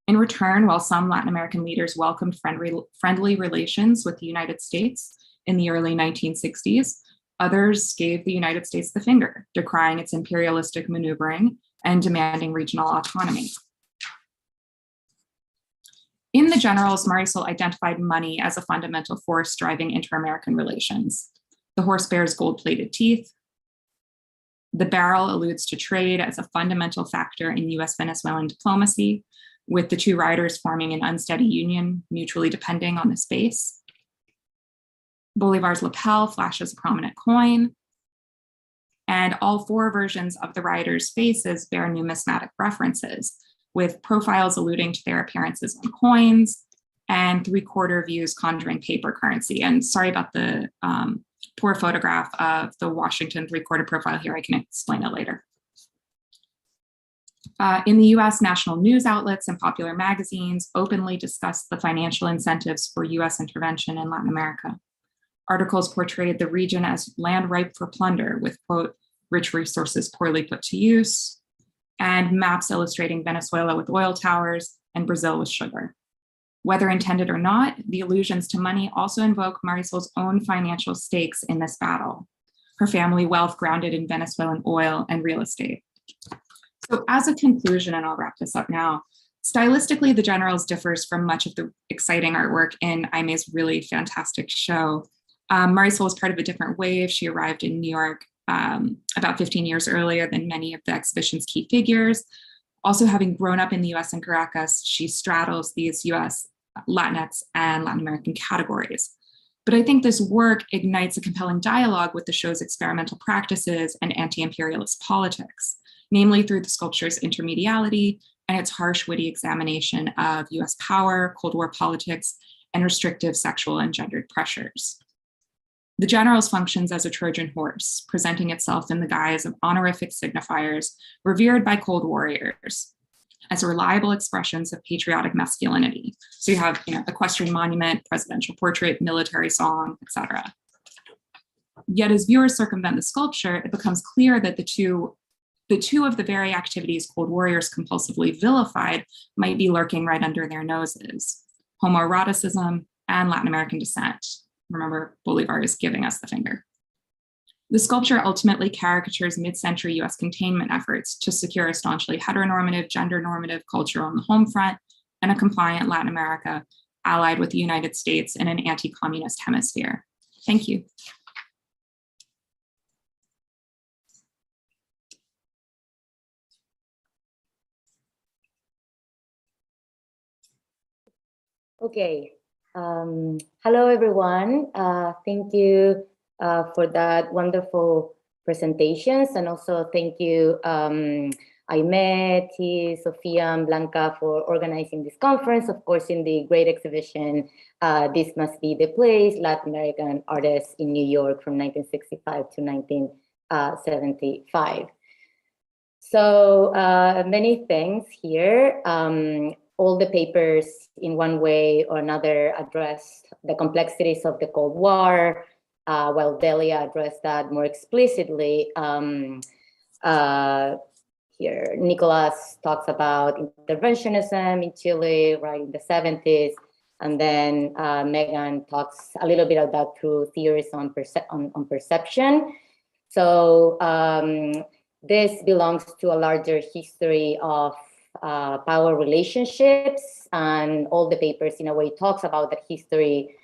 In return, while some Latin American leaders welcomed friendly relations with the United States in the early 1960s, others gave the United States the finger, decrying its imperialistic maneuvering and demanding regional autonomy. In the Generals, Marisol identified money as a fundamental force driving inter-American relations. The horse bears gold-plated teeth. The barrel alludes to trade as a fundamental factor in US-Venezuelan diplomacy, with the two riders forming an unsteady union, mutually depending on the space. Bolivar's lapel flashes a prominent coin, and all four versions of the riders' faces bear numismatic references, with profiles alluding to their appearances on coins and three-quarter views conjuring paper currency. And sorry about the poor photograph of the Washington three-quarter profile here. I can explain it later. In the US, national news outlets and popular magazines openly discussed the financial incentives for US intervention in Latin America. Articles portrayed the region as land ripe for plunder with, quote, rich resources poorly put to use, and maps illustrating Venezuela with oil towers and Brazil with sugar. Whether intended or not, the allusions to money also invoke Marisol's own financial stakes in this battle, her family wealth grounded in Venezuelan oil and real estate. So as a conclusion, and I'll wrap this up now, stylistically, The Generals differs from much of the exciting artwork in Aime's really fantastic show. Marisol was part of a different wave. She arrived in New York about 15 years earlier than many of the exhibition's key figures. Also, having grown up in the US and Caracas, she straddles these US, Latinx, and Latin American categories. But I think this work ignites a compelling dialogue with the show's experimental practices and anti-imperialist politics, namely through the sculpture's intermediality and its harsh, witty examination of US power, Cold War politics, and restrictive sexual and gendered pressures. The Generals functions as a Trojan horse, presenting itself in the guise of honorific signifiers revered by Cold Warriors as reliable expressions of patriotic masculinity. So you have, equestrian monument, presidential portrait, military song, etc. Yet as viewers circumvent the sculpture, it becomes clear that the two of the very activities Cold Warriors compulsively vilified might be lurking right under their noses: homoeroticism and Latin American descent. Remember, Bolivar is giving us the finger. The sculpture ultimately caricatures mid-century US containment efforts to secure a staunchly heteronormative, gender-normative culture on the home front and a compliant Latin America allied with the United States in an anti-communist hemisphere. Thank you. Okay. Hello, everyone. Thank you for that wonderful presentations. And also thank you, Aimee, T, Sofia, and Blanca for organizing this conference. Of course, in the great exhibition, This Must Be the Place, Latin American Artists in New York from 1965 to 1975. So many things here. All the papers in one way or another addressed the complexities of the Cold War, while Delia addressed that more explicitly. Here, Nicolas talks about interventionism in Chile, right, in the 70s. And then Megan talks a little bit about through theories on perception. So this belongs to a larger history of power relationships, and all the papers in a way talks about that history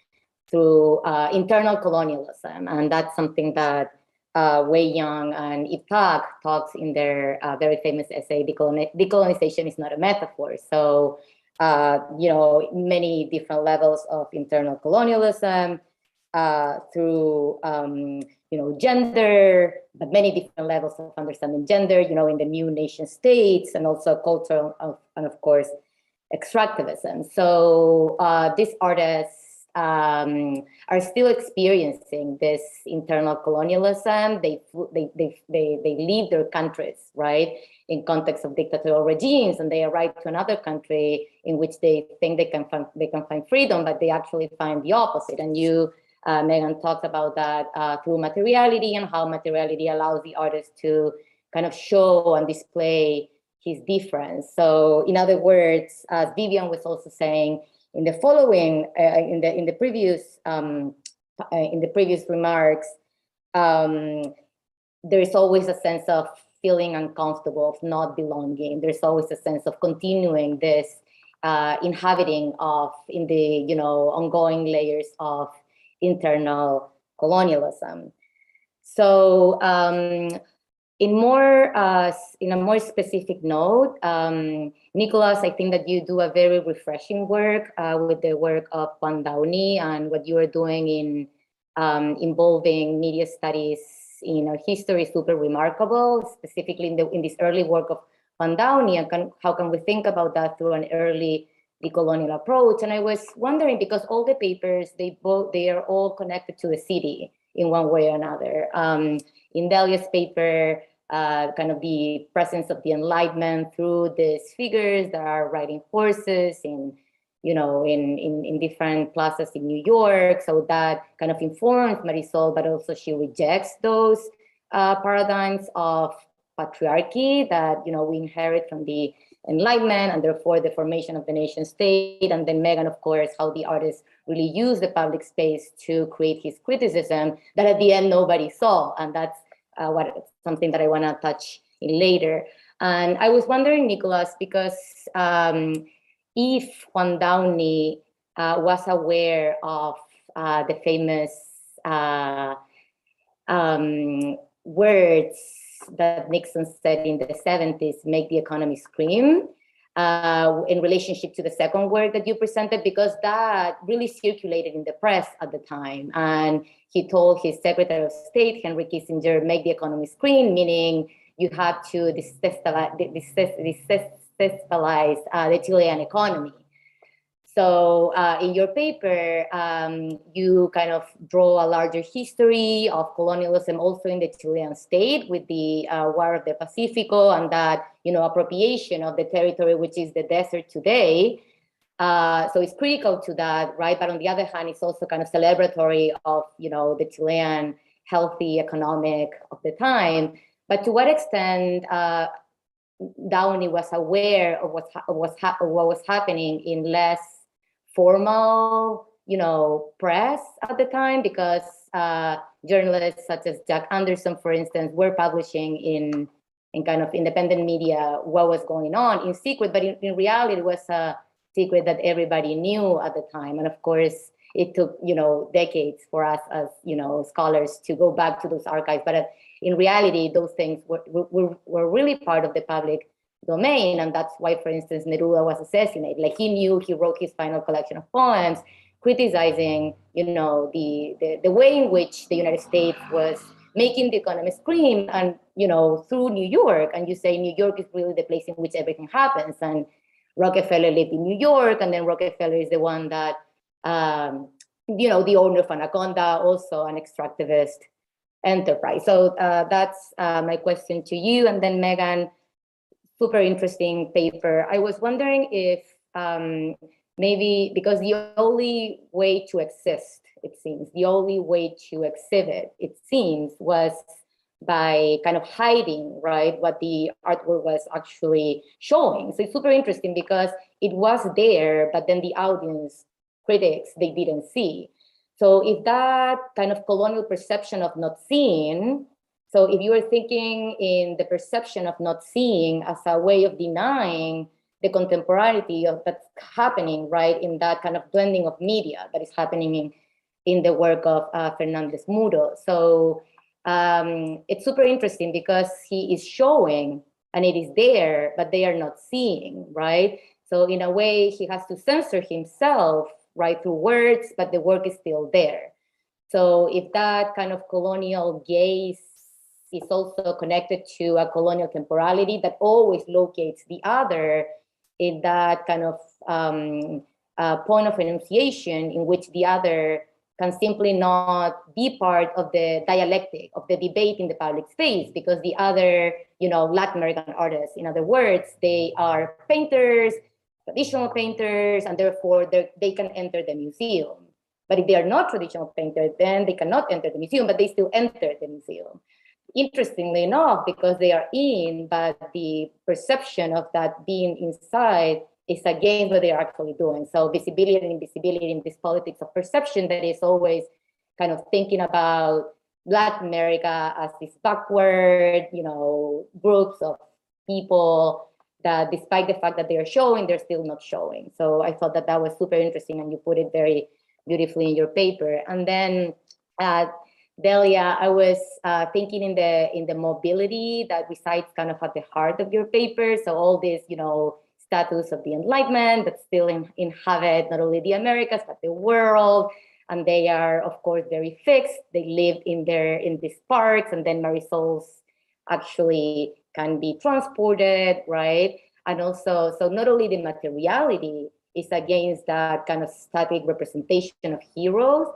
through internal colonialism. And that's something that Wei Young and Ip Tak talks in their very famous essay, Decolonization is Not a Metaphor. So, many different levels of internal colonialism through, gender, but many different levels of understanding gender, in the new nation states, and also cultural and of course, extractivism. So these artists are still experiencing this internal colonialism. They leave their countries, right, in context of dictatorial regimes, and they arrive to another country in which they think they can find freedom, but they actually find the opposite. And you, Megan, talked about that through materiality, and how materiality allows the artist to kind of show and display his difference. So, in other words, as Vivian was also saying, in the following, in the previous remarks, there is always a sense of feeling uncomfortable, of not belonging. There's always a sense of continuing this inhabiting of in the ongoing layers of internal colonialism. So in a more specific note, Nicolas, I think that you do a very refreshing work with the work of Juan Downey, and what you are doing in involving media studies in our history is super remarkable, specifically in this early work of Juan Downey, and how can we think about that through an early decolonial approach. And I was wondering, because all the papers, they are all connected to the city in one way or another. In Delia's paper, kind of the presence of the Enlightenment through these figures that are riding horses in different plazas in New York. So that kind of informs Marisol, but also she rejects those paradigms of patriarchy that we inherit from the Enlightenment, and therefore the formation of the nation state. And then Megan, of course, how the artist really used the public space to create his criticism that at the end nobody saw. And that's something that I want to touch in later. And I was wondering, Nicolas, because if Juan Downey was aware of the famous words that Nixon said in the 70s, make the economy scream, in relationship to the second work that you presented, because that really circulated in the press at the time. And he told his Secretary of State, Henry Kissinger, make the economy scream, meaning you have to destabilize the Chilean economy. So in your paper, you kind of draw a larger history of colonialism also in the Chilean state with the War of the Pacifico and that, appropriation of the territory, which is the desert today. So it's critical to that, right? But on the other hand, it's also kind of celebratory of, the Chilean healthy economic of the time. But to what extent Downey was aware of what was happening in less formal, press at the time, because journalists such as Jack Anderson, for instance, were publishing in kind of independent media what was going on in secret, but in reality, it was a secret that everybody knew at the time. And of course, it took, decades for us as, scholars to go back to those archives. But in reality, those things were really part of the public domain, and that's why, for instance, Neruda was assassinated. Like, he knew, he wrote his final collection of poems criticizing, the way in which the United States was making the economy scream, and through New York. And you say New York is really the place in which everything happens. And Rockefeller lived in New York, and then Rockefeller is the one that, the owner of Anaconda, also an extractivist enterprise. So that's my question to you. And then Megan, super interesting paper. I was wondering if maybe, because the only way to exist, it seems, the only way to exhibit, it seems, was by kind of hiding, right, what the artwork was actually showing. So it's super interesting because it was there, but then the audience, critics, they didn't see. So if that kind of colonial perception of not seeing, so if you are thinking in the perception of not seeing as a way of denying the contemporaneity of that's happening, right, in that kind of blending of media that is happening in the work of Fernández-Muro. So it's super interesting because he is showing and it is there, but they are not seeing, right? So in a way, he has to censor himself, right, through words, but the work is still there. So if that kind of colonial gaze is also connected to a colonial temporality that always locates the other in that kind of point of enunciation in which the other can simply not be part of the dialectic, of the debate in the public space, because the other, Latin American artists, in other words, they are painters, traditional painters, and therefore they can enter the museum. But if they are not traditional painters, then they cannot enter the museum, but they still enter the museum. Interestingly enough, because they are in, but the perception of that being inside is against what they are actually doing. So visibility and invisibility in this politics of perception that is always kind of thinking about Latin America as this backward, groups of people that despite the fact that they are showing, they're still not showing. So I thought that was super interesting, and you put it very beautifully in your paper. And then Delia, I was thinking in the mobility that resides kind of at the heart of your paper. So all this, status of the Enlightenment that still inhabit not only the Americas, but the world. And they are, of course, very fixed. They live in these parks, and then Marisol's actually can be transported, right? And also, so not only the materiality is against that kind of static representation of heroes,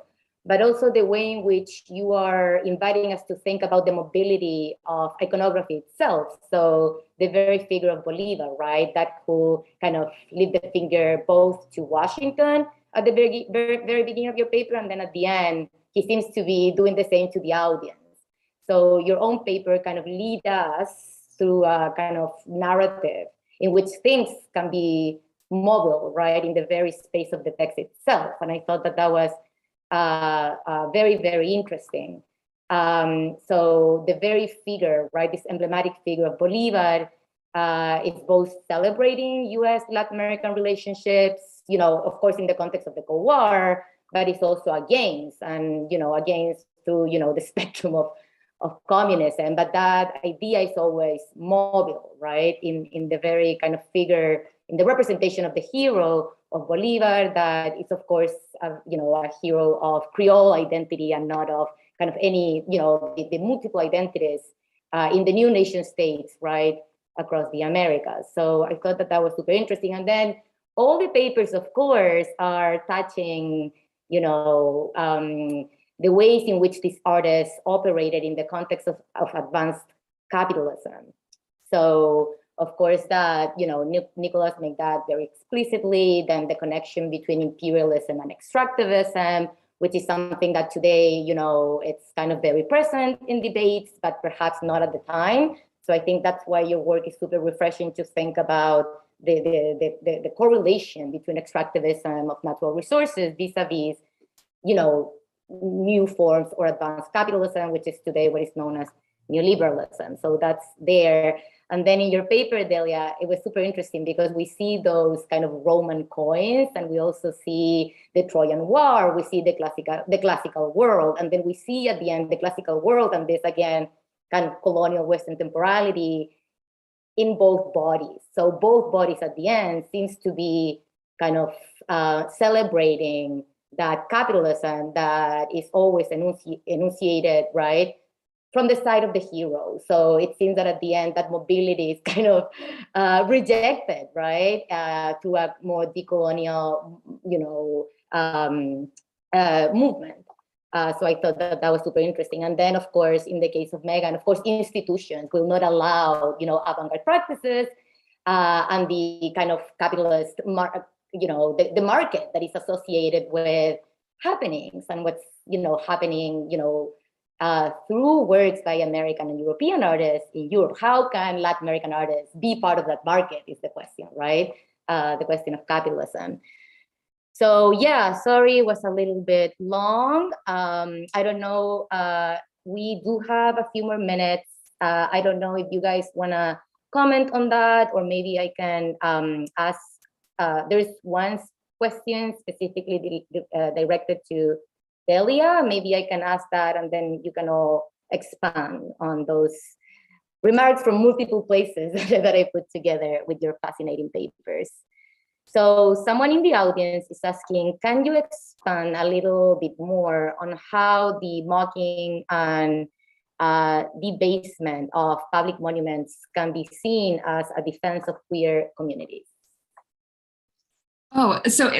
but also the way in which you are inviting us to think about the mobility of iconography itself. So the very figure of Bolivar, right? That who kind of lifted the finger both to Washington at the very beginning of your paper, and then at the end, he seems to be doing the same to the audience. So your own paper kind of lead us through a kind of narrative in which things can be mobile, right? In the very space of the text itself. And I thought that was very, very interesting. So the very figure, right, this emblematic figure of Bolivar is both celebrating US Latin American relationships, of course, in the context of the Cold War, but it's also against, and, against through, the spectrum communism, but that idea is always mobile, right? In the very kind of figure, in the representation of the hero of Bolivar, that is of course, a hero of Creole identity and not of kind of any, the multiple identities in the new nation states, right, across the Americas. So I thought that was super interesting. And then all the papers, of course, are touching, the ways in which these artists operated in the context of advanced capitalism. So, of course, that, Nicholas made that very explicitly, then the connection between imperialism and extractivism, which is something that today, it's kind of very present in debates, but perhaps not at the time. So I think that's why your work is super refreshing to think about the correlation between extractivism of natural resources vis-a-vis, new forms or advanced capitalism, which is today what is known as neoliberalism. So that's there. And then in your paper, Delia, it was super interesting because we see those kind of Roman coins, and we also see the Trojan War, we see the classical world, and then we see at the end the classical world and this, again, kind of colonial Western temporality in both bodies. So both bodies at the end seems to be kind of celebrating that capitalism that is always enunciated, right, from the side of the hero. So it seems that at the end, that mobility is kind of rejected, right, to a more decolonial, movement. So I thought that was super interesting. And then, of course, in the case of Megan, of course, institutions will not allow, avant-garde practices and the kind of capitalist, the market that is associated with happenings and what's, happening, through works by American and European artists in Europe. How can Latin American artists be part of that market is the question, right? The question of capitalism. So yeah, sorry, it was a little bit long. I don't know, we do have a few more minutes. I don't know if you guys wanna comment on that, or maybe I can ask, there's one question specifically directed to Delia. Maybe I can ask that and then you can all expand on those remarks from multiple places that I put together with your fascinating papers. So someone in the audience is asking, can you expand a little bit more on how the mocking and debasement of public monuments can be seen as a defense of queer communities? Oh, so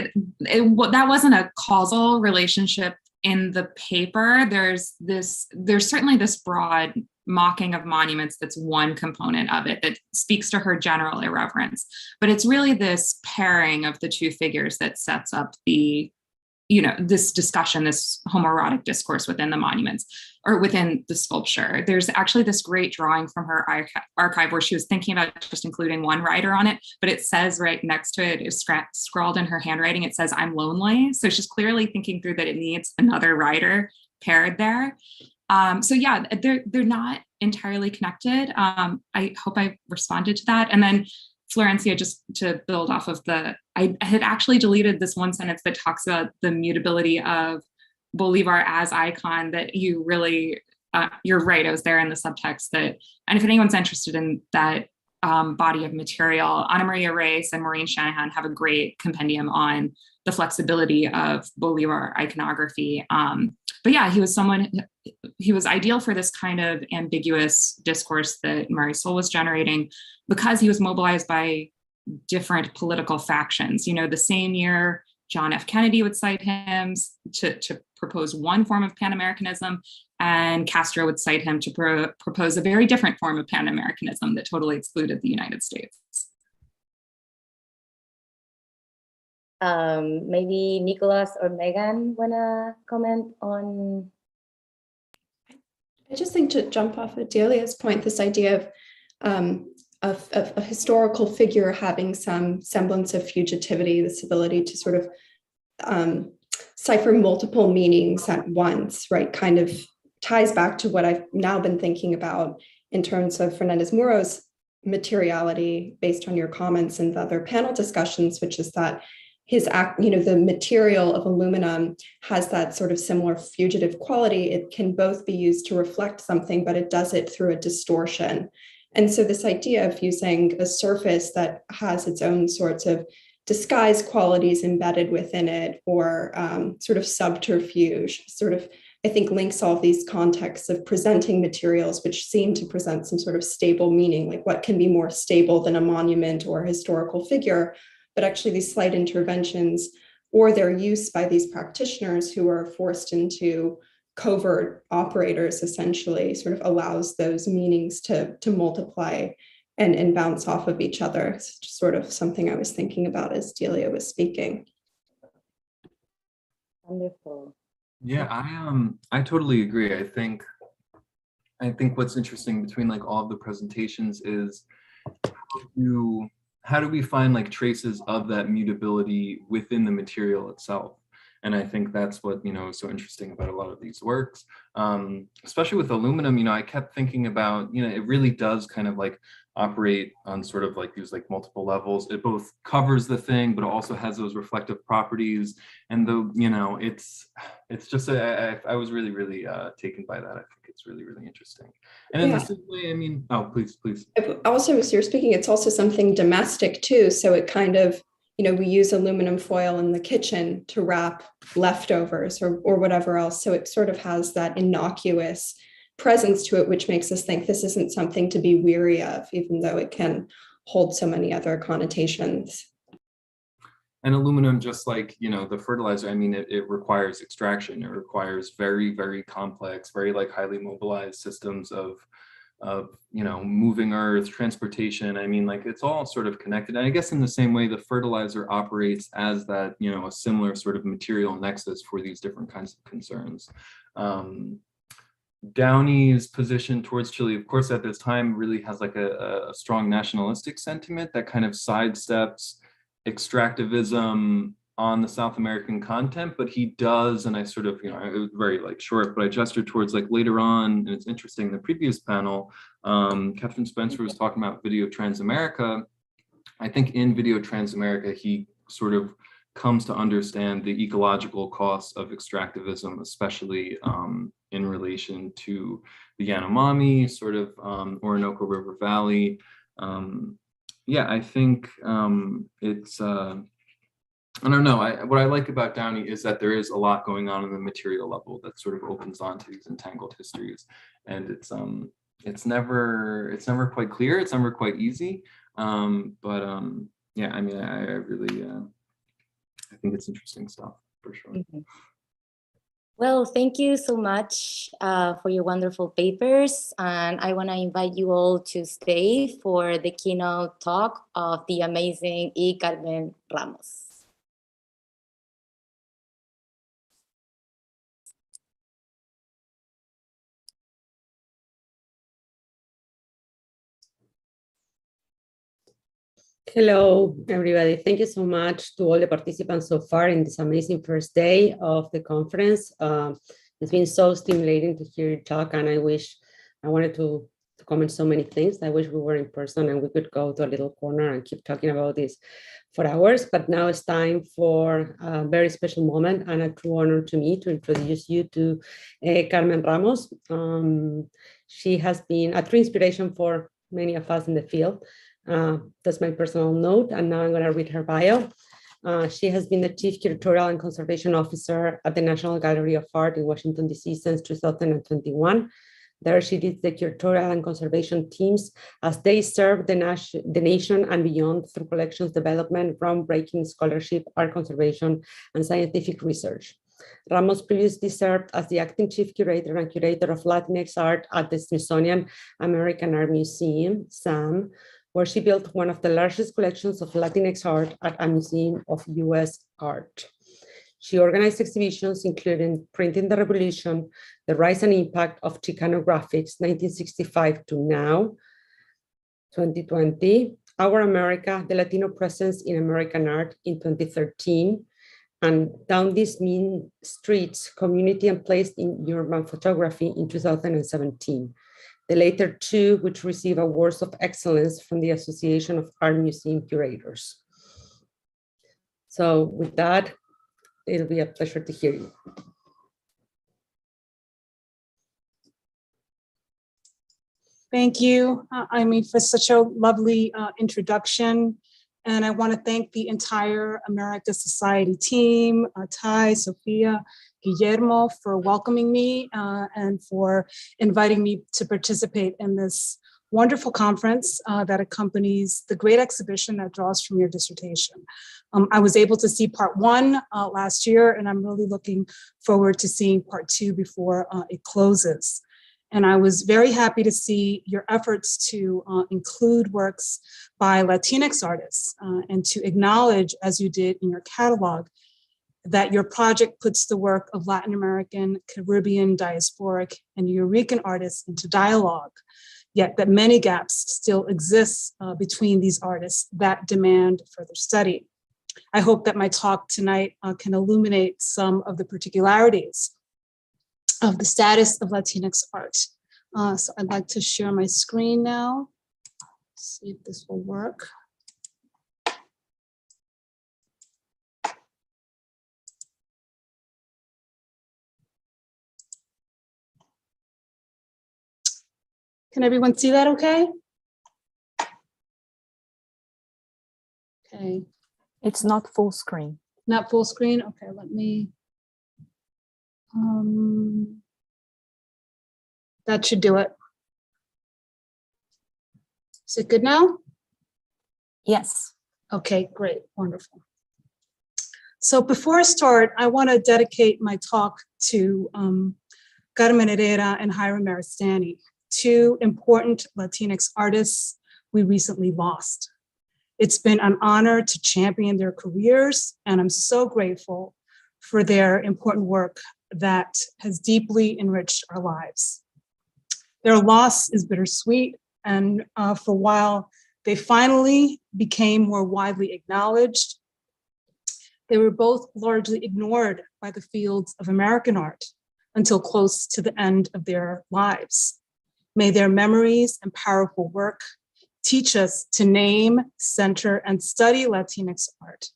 that wasn't a causal relationship in the paper. There's certainly this broad mocking of monuments that's one component of it that speaks to her general irreverence, but it's really this pairing of the two figures that sets up the, this discussion, this homoerotic discourse within the monuments or within the sculpture. There's actually this great drawing from her archive where she was thinking about just including one writer on it, but it says right next to it is scrawled in her handwriting, it says, "I'm lonely." So she's clearly thinking through that it needs another writer paired there. So yeah, they're not entirely connected. I hope I responded to that. And then Florencia, just to build off of I had actually deleted this one sentence that talks about the mutability of Bolivar as icon, that you really, you're right, I was there in the subtext that, and if anyone's interested in that body of material, Ana Maria Reyes and Maureen Shanahan have a great compendium on the flexibility of Bolivar iconography. But yeah, he was ideal for this kind of ambiguous discourse that Marisol was generating because he was mobilized by different political factions. The same year, John F. Kennedy would cite him to propose one form of Pan-Americanism, and Castro would cite him to propose a very different form of Pan-Americanism that totally excluded the United States. Maybe Nicholas or Megan wanna comment on? I just think, to jump off of Delia's point, this idea of a historical figure having some semblance of fugitivity, this ability to sort of cipher multiple meanings at once, right, kind of ties back to what I've now been thinking about in terms of Fernández-Muro's materiality based on your comments and the other panel discussions, which is that the material of aluminum has that sort of similar fugitive quality. It can both be used to reflect something, but it does it through a distortion. And so this idea of using a surface that has its own sorts of disguise qualities embedded within it, or sort of subterfuge, sort of, I think, links all of these contexts of presenting materials which seem to present some sort of stable meaning, like what can be more stable than a monument or a historical figure, but actually these slight interventions or their use by these practitioners who are forced into covert operators essentially sort of allows those meanings to multiply and bounce off of each other. It's just sort of something I was thinking about as Delia was speaking. Wonderful. Yeah, I totally agree. I think what's interesting between like all of the presentations is how do we find like traces of that mutability within the material itself? And I think that's what, is so interesting about a lot of these works, especially with aluminum. I kept thinking about, it really does kind of like operate on sort of like these like multiple levels. It both covers the thing, but it also has those reflective properties. And it's just, I was really, really taken by that. I think it's really, really interesting. And in the same way, oh, please. Also, as you're speaking, it's also something domestic too. So it kind of, we use aluminum foil in the kitchen to wrap leftovers or whatever else. So it sort of has that innocuous presence to it, which makes us think this isn't something to be weary of, even though it can hold so many other connotations. And aluminum, just like, the fertilizer, it requires extraction. It requires very, very complex, very like highly mobilized systems of moving earth, transportation. It's all sort of connected. And I guess in the same way, the fertilizer operates as that, a similar sort of material nexus for these different kinds of concerns. Downey's position towards Chile, of course, at this time really has like a strong nationalistic sentiment that kind of sidesteps extractivism on the South American content, but he does, and I sort of, it was very like short, but I gestured towards like later on, and it's interesting, the previous panel, Catherine Spencer was talking about Video Transamerica. I think in Video Transamerica, he sort of comes to understand the ecological costs of extractivism, especially in relation to the Yanomami, sort of Orinoco River Valley. I think it's, I don't know, what I like about Downey is that there is a lot going on the material level that sort of opens onto these entangled histories. And it's never quite clear, it's never quite easy. Yeah, I really, I think it's interesting stuff for sure. Mm-hmm. Well, thank you so much for your wonderful papers. And I want to invite you all to stay for the keynote talk of the amazing Carmen Ramos. Hello, everybody. Thank you so much to all the participants so far in this amazing first day of the conference. It's been so stimulating to hear you talk, and I wanted to comment so many things. I wish we were in person and we could go to a little corner and keep talking about this for hours, but now it's time for a very special moment and a true honor to me to introduce you to Carmen Ramos. She has been a true inspiration for many of us in the field. That's my personal note, and now I'm going to read her bio. She has been the Chief Curatorial and Conservation Officer at the National Gallery of Art in Washington, D.C. since 2021. There she leads the curatorial and conservation teams as they serve the nation and beyond through collections development, groundbreaking scholarship, art conservation, and scientific research. Ramos previously served as the acting chief curator and curator of Latinx art at the Smithsonian American Art Museum, SAM, where she built one of the largest collections of Latinx art at a museum of US art. She organized exhibitions including Printing the Revolution, The Rise and Impact of Chicano Graphics, 1965 to now, 2020, Our America, the Latino Presence in American Art in 2013, and Down These Mean Streets, Community and Place in Urban Photography in 2017. The later two, which receive awards of excellence from the Association of Art Museum Curators. So with that, it'll be a pleasure to hear you. Thank you, Aimee, for such a lovely introduction. And I want to thank the entire America Society team, Ty, Sophia, Guillermo, for welcoming me and for inviting me to participate in this wonderful conference that accompanies the great exhibition that draws from your dissertation. I was able to see part one last year, and I'm really looking forward to seeing part two before it closes. And I was very happy to see your efforts to include works by Latinx artists and to acknowledge, as you did in your catalog, that your project puts the work of Latin American, Caribbean, diasporic, and Eurasian artists into dialogue, yet that many gaps still exist between these artists that demand further study. I hope that my talk tonight can illuminate some of the particularities of the status of Latinx art. So I'd like to share my screen now. See if this will work. Can everyone see that okay? Okay. It's not full screen. Not full screen? Okay, let me. That should do it. Is it good now? Yes. Okay, great, wonderful. So before I start, I want to dedicate my talk to Carmen Herrera and Hiram Maristani, two important Latinx artists we recently lost. It's been an honor to champion their careers, and I'm so grateful for their important work that has deeply enriched our lives. Their loss is bittersweet, and for a while, they finally became more widely acknowledged. They were both largely ignored by the fields of American art until close to the end of their lives. May their memories and powerful work teach us to name, center, and study Latinx art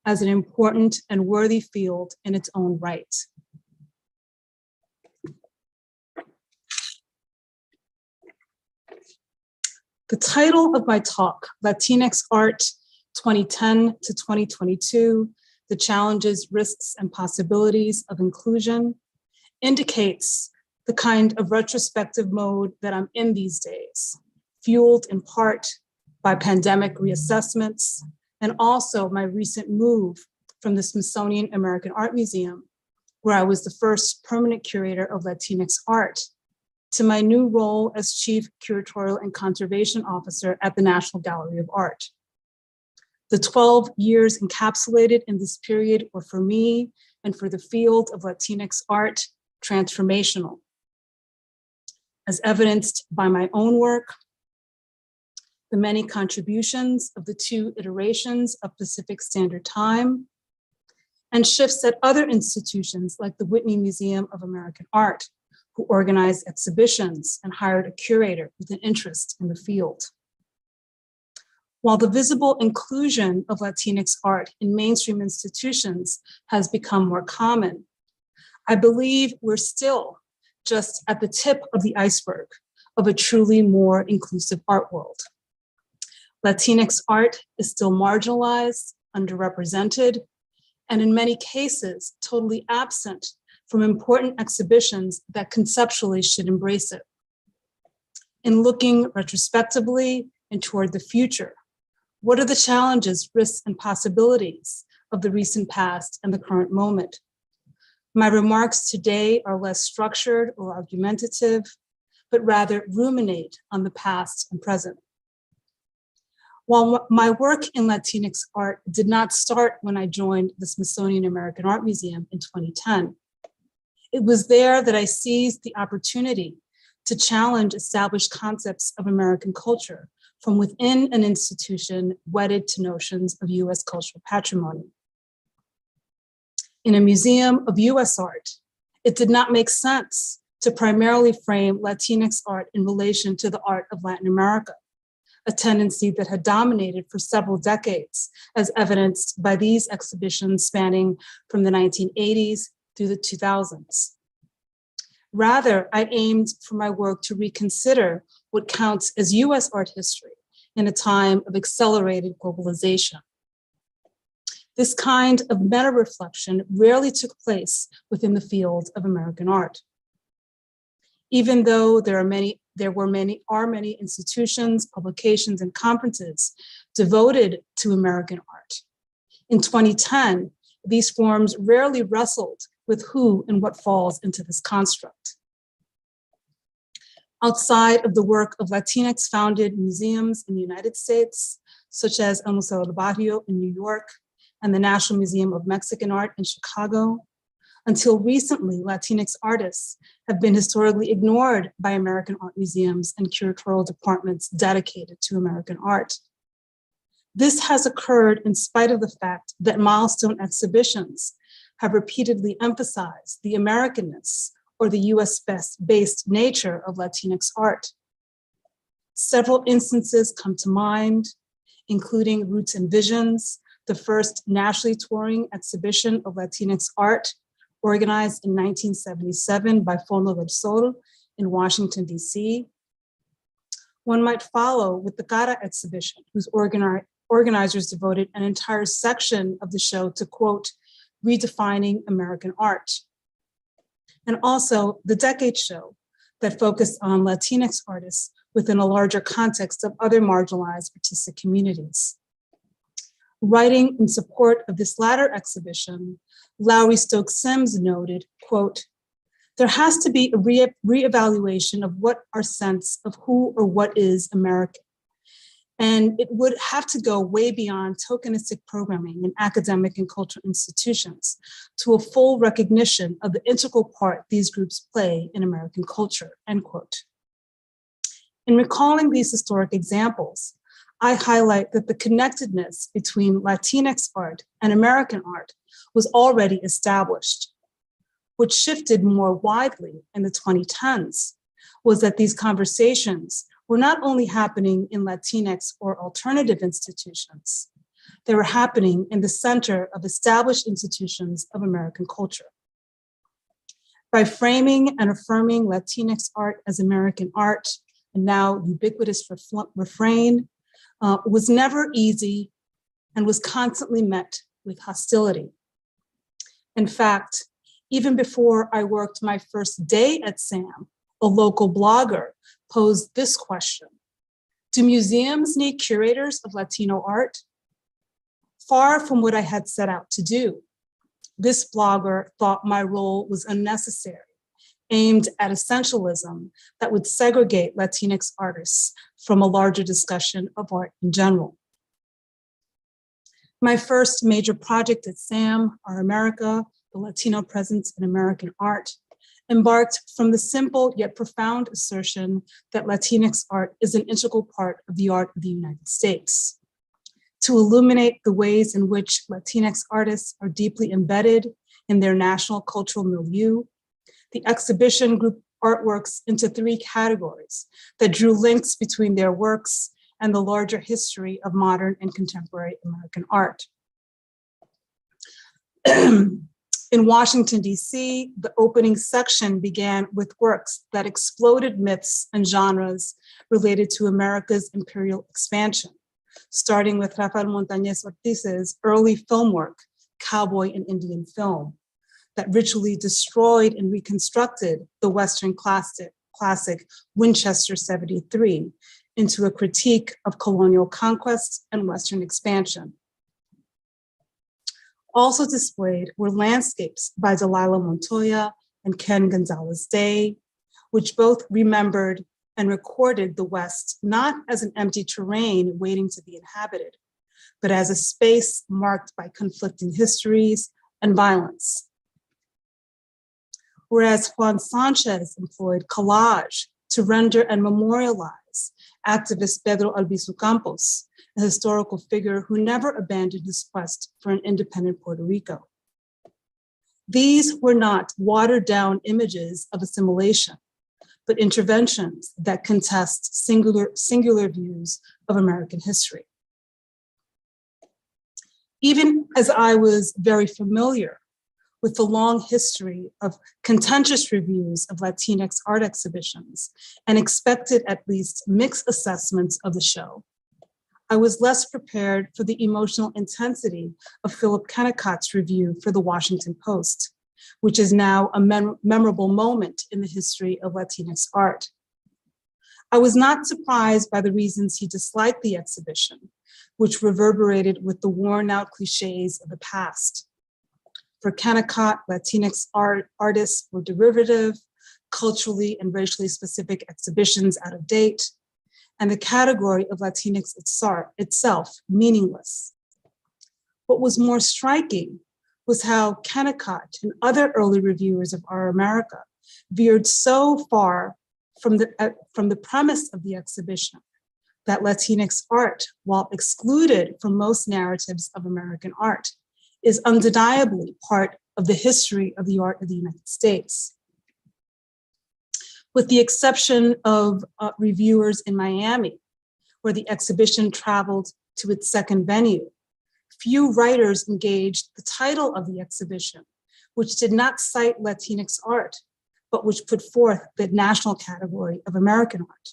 as an important and worthy field in its own right. The title of my talk, Latinx Art 2010 to 2022, The Challenges, Risks, and Possibilities of Inclusion, indicates the kind of retrospective mode that I'm in these days, fueled in part by pandemic reassessments, and also my recent move from the Smithsonian American Art Museum, where I was the first permanent curator of Latinx art, to my new role as Chief Curatorial and Conservation Officer at the National Gallery of Art. The 12 years encapsulated in this period were for me and for the field of Latinx art transformational, as evidenced by my own work, the many contributions of the two iterations of Pacific Standard Time, and shifts at other institutions like the Whitney Museum of American Art, who organized exhibitions and hired a curator with an interest in the field. While the visible inclusion of Latinx art in mainstream institutions has become more common, I believe we're still just at the tip of the iceberg of a truly more inclusive art world. Latinx art is still marginalized, underrepresented, and in many cases, totally absent from important exhibitions that conceptually should embrace it. In looking retrospectively and toward the future, what are the challenges, risks, and possibilities of the recent past and the current moment? My remarks today are less structured or argumentative, but rather ruminate on the past and present. While my work in Latinx art did not start when I joined the Smithsonian American Art Museum in 2010, it was there that I seized the opportunity to challenge established concepts of American culture from within an institution wedded to notions of US cultural patrimony. In a museum of US art, it did not make sense to primarily frame Latinx art in relation to the art of Latin America, a tendency that had dominated for several decades, as evidenced by these exhibitions spanning from the 1980s through the 2000s. Rather, I aimed for my work to reconsider what counts as US art history in a time of accelerated globalization. This kind of meta-reflection rarely took place within the field of American art. Even though there are many institutions, publications, and conferences devoted to American art. In 2010, these forums rarely wrestled with who and what falls into this construct. Outside of the work of Latinx-founded museums in the United States, such as El Museo del Barrio in New York and the National Museum of Mexican Art in Chicago, until recently, Latinx artists have been historically ignored by American art museums and curatorial departments dedicated to American art. This has occurred in spite of the fact that milestone exhibitions have repeatedly emphasized the Americanness or the US-based nature of Latinx art. Several instances come to mind, including Roots and Visions, the first nationally touring exhibition of Latinx art organized in 1977 by Fondo del Sol in Washington, DC. One might follow with the Cara exhibition, whose organizers devoted an entire section of the show to, quote, redefining American art. And also the Decade show that focused on Latinx artists within a larger context of other marginalized artistic communities. Writing in support of this latter exhibition, Lowry Stokes Sims noted, quote, there has to be a reevaluation of what our sense of who or what is American. And it would have to go way beyond tokenistic programming in academic and cultural institutions to a full recognition of the integral part these groups play in American culture, end quote. In recalling these historic examples, I highlight that the connectedness between Latinx art and American art was already established. What shifted more widely in the 2010s was that these conversations were not only happening in Latinx or alternative institutions, they were happening in the center of established institutions of American culture. By framing and affirming Latinx art as American art, and now ubiquitous refrain, was never easy and was constantly met with hostility. In fact, even before I worked my first day at SAM, a local blogger posed this question: do museums need curators of Latino art? Far from what I had set out to do, this blogger thought my role was unnecessary, aimed at essentialism that would segregate Latinx artists from a larger discussion of art in general. My first major project at SAM, Our America, the Latino Presence in American Art, embarked from the simple yet profound assertion that Latinx art is an integral part of the art of the United States. To illuminate the ways in which Latinx artists are deeply embedded in their national cultural milieu, the exhibition grouped artworks into three categories that drew links between their works and the larger history of modern and contemporary American art. In Washington, DC, the opening section began with works that exploded myths and genres related to America's imperial expansion, starting with Rafael Montañez Ortiz's early film work, Cowboy and Indian Film, that ritually destroyed and reconstructed the Western classic Winchester 73 into a critique of colonial conquest and Western expansion. Also displayed were landscapes by Delilah Montoya and Ken Gonzalez-Day, which both remembered and recorded the West not as an empty terrain waiting to be inhabited, but as a space marked by conflicting histories and violence. Whereas Juan Sanchez employed collage to render and memorialize activist Pedro Albizu Campos, a historical figure who never abandoned his quest for an independent Puerto Rico. These were not watered down images of assimilation, but interventions that contest singular views of American history. Even as I was very familiar with the long history of contentious reviews of Latinx art exhibitions and expected at least mixed assessments of the show, I was less prepared for the emotional intensity of Philip Kennicott's review for the Washington Post, which is now a memorable moment in the history of Latinx art. I was not surprised by the reasons he disliked the exhibition, which reverberated with the worn out cliches of the past. For Kennicott, Latinx artists were derivative, culturally and racially specific exhibitions out of date, and the category of Latinx itself meaningless. What was more striking was how Kennicott and other early reviewers of Our America veered so far from the premise of the exhibition that Latinx art, while excluded from most narratives of American art, is undeniably part of the history of the art of the United States. With the exception of reviewers in Miami, where the exhibition traveled to its second venue, few writers engaged the title of the exhibition, which did not cite Latinx art, but which put forth the national category of American art.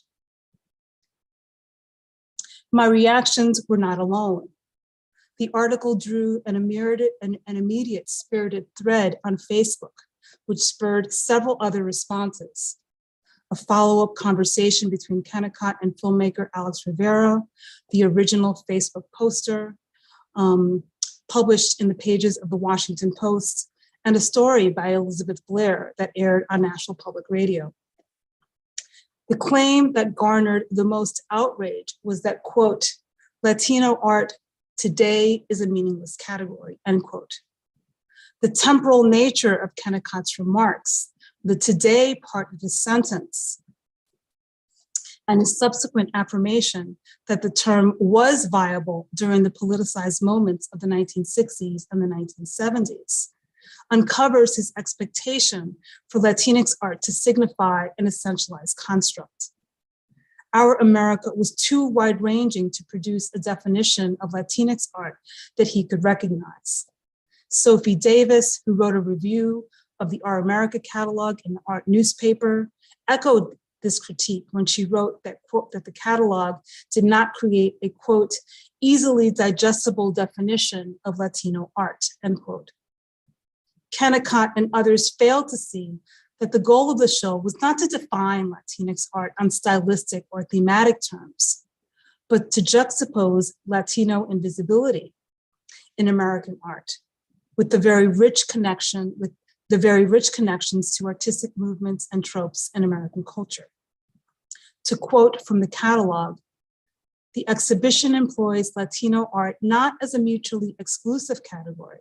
My reactions were not alone. The article drew an immediate spirited thread on Facebook, which spurred several other responses. A follow-up conversation between Kennicott and filmmaker Alex Rivera, the original Facebook poster, published in the pages of the Washington Post, and a story by Elizabeth Blair that aired on National Public Radio. The claim that garnered the most outrage was that, quote, Latino art today is a meaningless category, end quote. The temporal nature of Kennicott's remarks, the today part of his sentence, and his subsequent affirmation that the term was viable during the politicized moments of the 1960s and the 1970s, uncovers his expectation for Latinx art to signify an essentialized construct. Our America was too wide-ranging to produce a definition of Latinx art that he could recognize. Sophie Davis, who wrote a review of the Our America catalog in the art newspaper, echoed this critique when she wrote that, quote, that the catalog did not create a, quote, easily digestible definition of Latino art, end quote. Kennicott and others failed to see that the goal of the show was not to define Latinx art on stylistic or thematic terms, but to juxtapose Latino invisibility in American art with the very rich connections to artistic movements and tropes in American culture. To quote from the catalog, the exhibition employs Latino art not as a mutually exclusive category,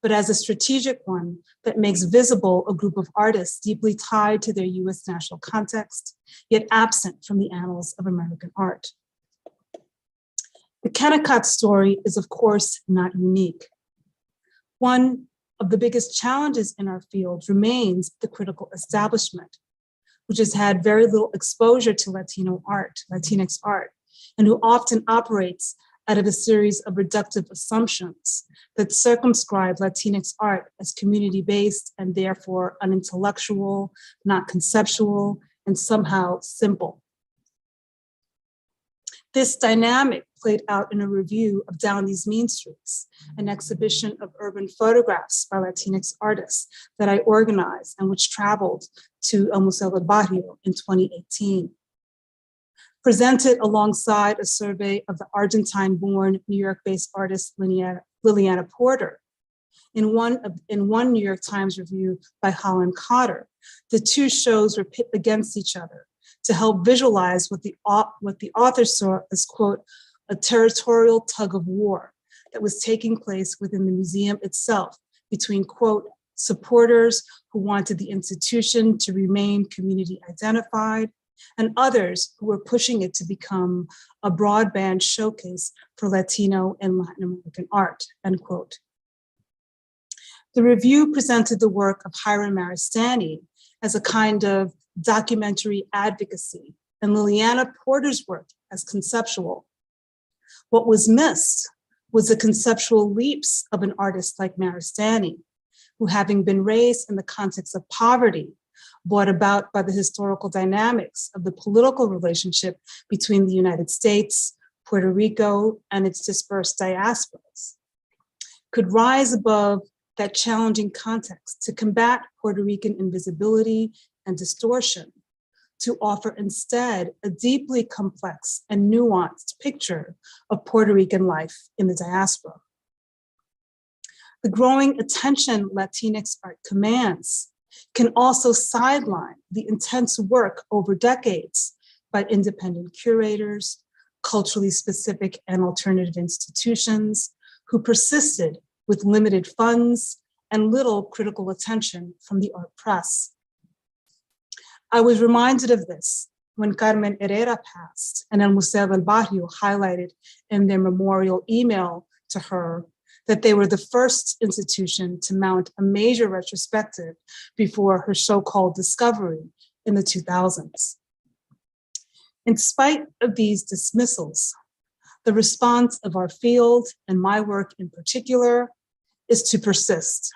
but as a strategic one that makes visible a group of artists deeply tied to their US national context, yet absent from the annals of American art. The Kennicott story is, of course, not unique. One of the biggest challenges in our field remains the critical establishment, which has had very little exposure to Latino art, Latinx art, and who often operates out of a series of reductive assumptions that circumscribe Latinx art as community-based and therefore unintellectual, not conceptual, and somehow simple. This dynamic played out in a review of Down These Mean Streets, an exhibition of urban photographs by Latinx artists that I organized and which traveled to El Museo del Barrio in 2018. Presented alongside a survey of the Argentine-born New York-based artist Liliana Porter. In one New York Times review by Holland Cotter, the two shows were pit against each other to help visualize what the author saw as, quote, a territorial tug of war that was taking place within the museum itself between, quote, supporters who wanted the institution to remain community identified and others who were pushing it to become a broadband showcase for Latino and Latin American art, end quote. The review presented the work of Hiram Maristani as a kind of documentary advocacy, and Liliana Porter's work as conceptual. What was missed was the conceptual leaps of an artist like Maristany, who, having been raised in the context of poverty, brought about by the historical dynamics of the political relationship between the United States, Puerto Rico, and its dispersed diasporas, could rise above that challenging context to combat Puerto Rican invisibility and distortion, to offer instead a deeply complex and nuanced picture of Puerto Rican life in the diaspora. The growing attention Latinx art commands can also sideline the intense work over decades by independent curators, culturally specific and alternative institutions who persisted with limited funds and little critical attention from the art press. I was reminded of this when Carmen Herrera passed and El Museo del Barrio highlighted in their memorial email to her that they were the first institution to mount a major retrospective before her so-called discovery in the 2000s. In spite of these dismissals, the response of our field and my work in particular is to persist.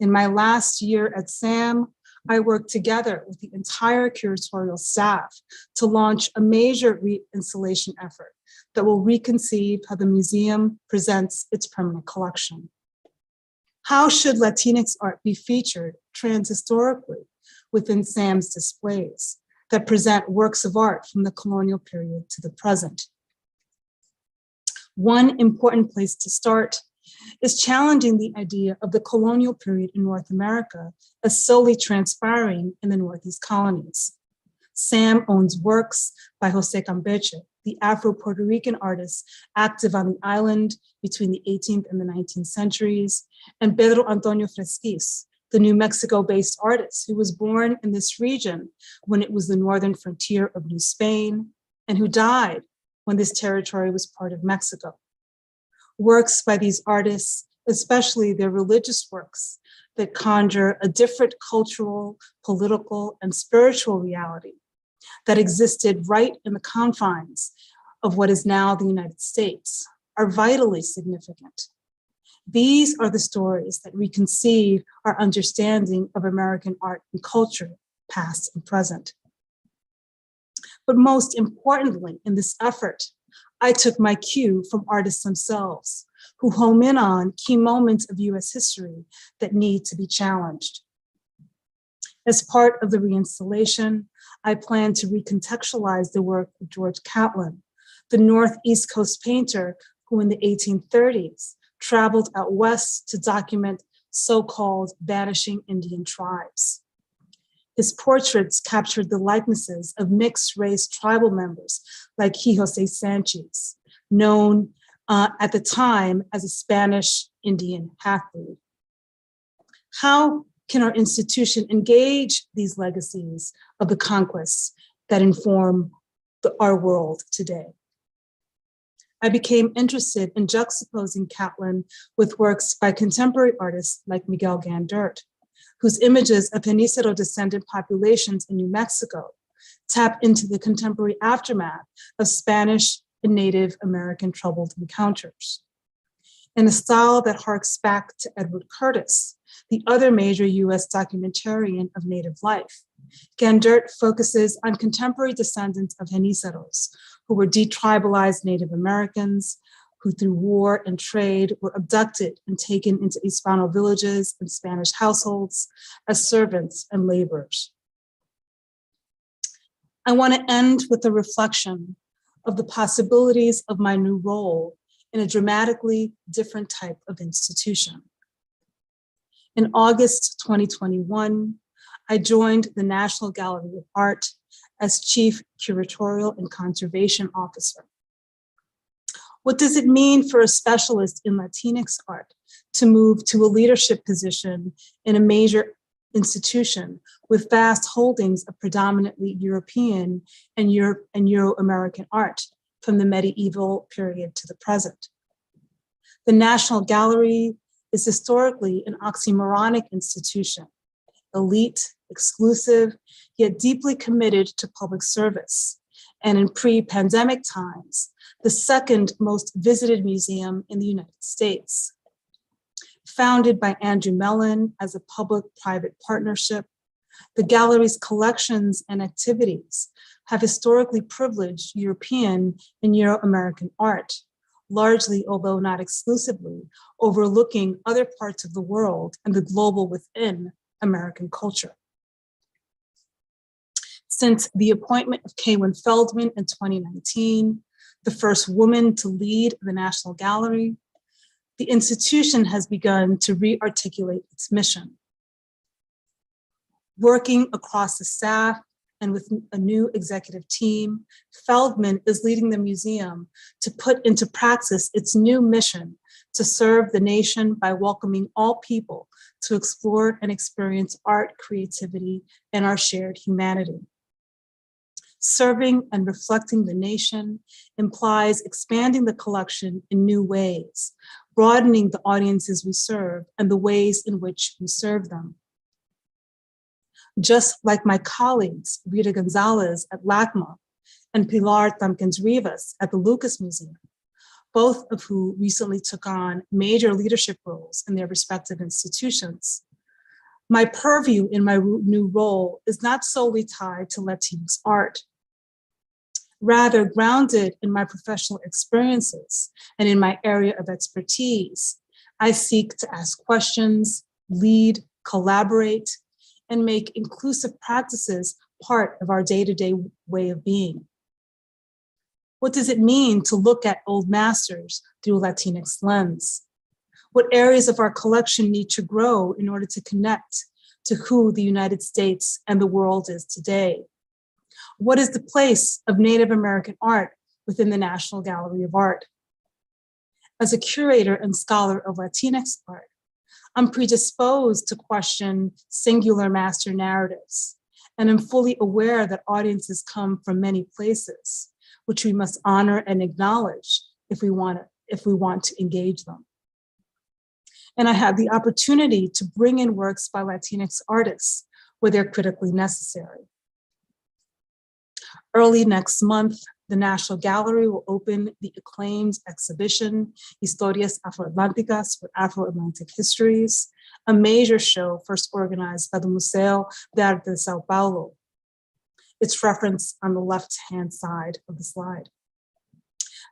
In my last year at SAM, I worked together with the entire curatorial staff to launch a major reinstallation effort that will reconceive how the museum presents its permanent collection. How should Latinx art be featured transhistorically within SAM's displays that present works of art from the colonial period to the present? One important place to start is challenging the idea of the colonial period in North America as solely transpiring in the Northeast colonies. SAM owns works by José Campeche, the Afro-Puerto Rican artist active on the island between the 18th and the 19th centuries, and Pedro Antonio Fresquis, the New Mexico-based artist who was born in this region when it was the northern frontier of New Spain, and who died when this territory was part of Mexico. Works by these artists, especially their religious works, that conjure a different cultural, political, and spiritual reality that existed right in the confines of what is now the United States, are vitally significant. These are the stories that reconceive our understanding of American art and culture, past and present. But most importantly, in this effort, I took my cue from artists themselves, who home in on key moments of US history that need to be challenged. As part of the reinstallation, I plan to recontextualize the work of George Catlin, the Northeast Coast painter who in the 1830s traveled out west to document so-called vanishing Indian tribes. His portraits captured the likenesses of mixed-race tribal members like José Sanchez, known at the time as a Spanish Indian half-breed. How can our institution engage these legacies of the conquests that inform our world today? I became interested in juxtaposing Catlin with works by contemporary artists like Miguel Gandert, whose images of Genízaro descendant populations in New Mexico tap into the contemporary aftermath of Spanish and Native American troubled encounters. In a style that harks back to Edward Curtis, the other major US documentarian of Native life, Gandert focuses on contemporary descendants of Genízaros, who were detribalized Native Americans, who through war and trade were abducted and taken into Hispano villages and Spanish households as servants and laborers. I want to end with a reflection of the possibilities of my new role in a dramatically different type of institution. In August 2021, I joined the National Gallery of Art as Chief Curatorial and Conservation Officer. What does it mean for a specialist in Latinx art to move to a leadership position in a major institution with vast holdings of predominantly European and Euro-American art from the medieval period to the present? The National Gallery is historically an oxymoronic institution, elite exclusive, yet deeply committed to public service, and in pre-pandemic times, the second most visited museum in the United States. Founded by Andrew Mellon as a public-private partnership, the gallery's collections and activities have historically privileged European and Euro-American art, largely, although not exclusively, overlooking other parts of the world and the global within American culture. Since the appointment of Kaywin Feldman in 2019, the first woman to lead the National Gallery, the institution has begun to re-articulate its mission. Working across the staff and with a new executive team, Feldman is leading the museum to put into praxis its new mission to serve the nation by welcoming all people to explore and experience art, creativity, and our shared humanity. Serving and reflecting the nation implies expanding the collection in new ways, broadening the audiences we serve and the ways in which we serve them. Just like my colleagues, Rita Gonzalez at LACMA and Pilar Tompkins Rivas at the Lucas Museum, both of who recently took on major leadership roles in their respective institutions, my purview in my new role is not solely tied to Latinx art. Rather, grounded in my professional experiences and in my area of expertise, I seek to ask questions, lead, collaborate, and make inclusive practices part of our day-to-day way of being. What does it mean to look at old masters through a Latinx lens? What areas of our collection need to grow in order to connect to who the United States and the world is today? What is the place of Native American art within the National Gallery of Art? As a curator and scholar of Latinx art, I'm predisposed to question singular master narratives, and I'm fully aware that audiences come from many places, which we must honor and acknowledge if we want to engage them. And I have the opportunity to bring in works by Latinx artists where they're critically necessary. Early next month, the National Gallery will open the acclaimed exhibition, Historias Afroatlánticas for Afro-Atlantic Histories, a major show first organized by the Museo de Arte de Sao Paulo. It's referenced on the left-hand side of the slide.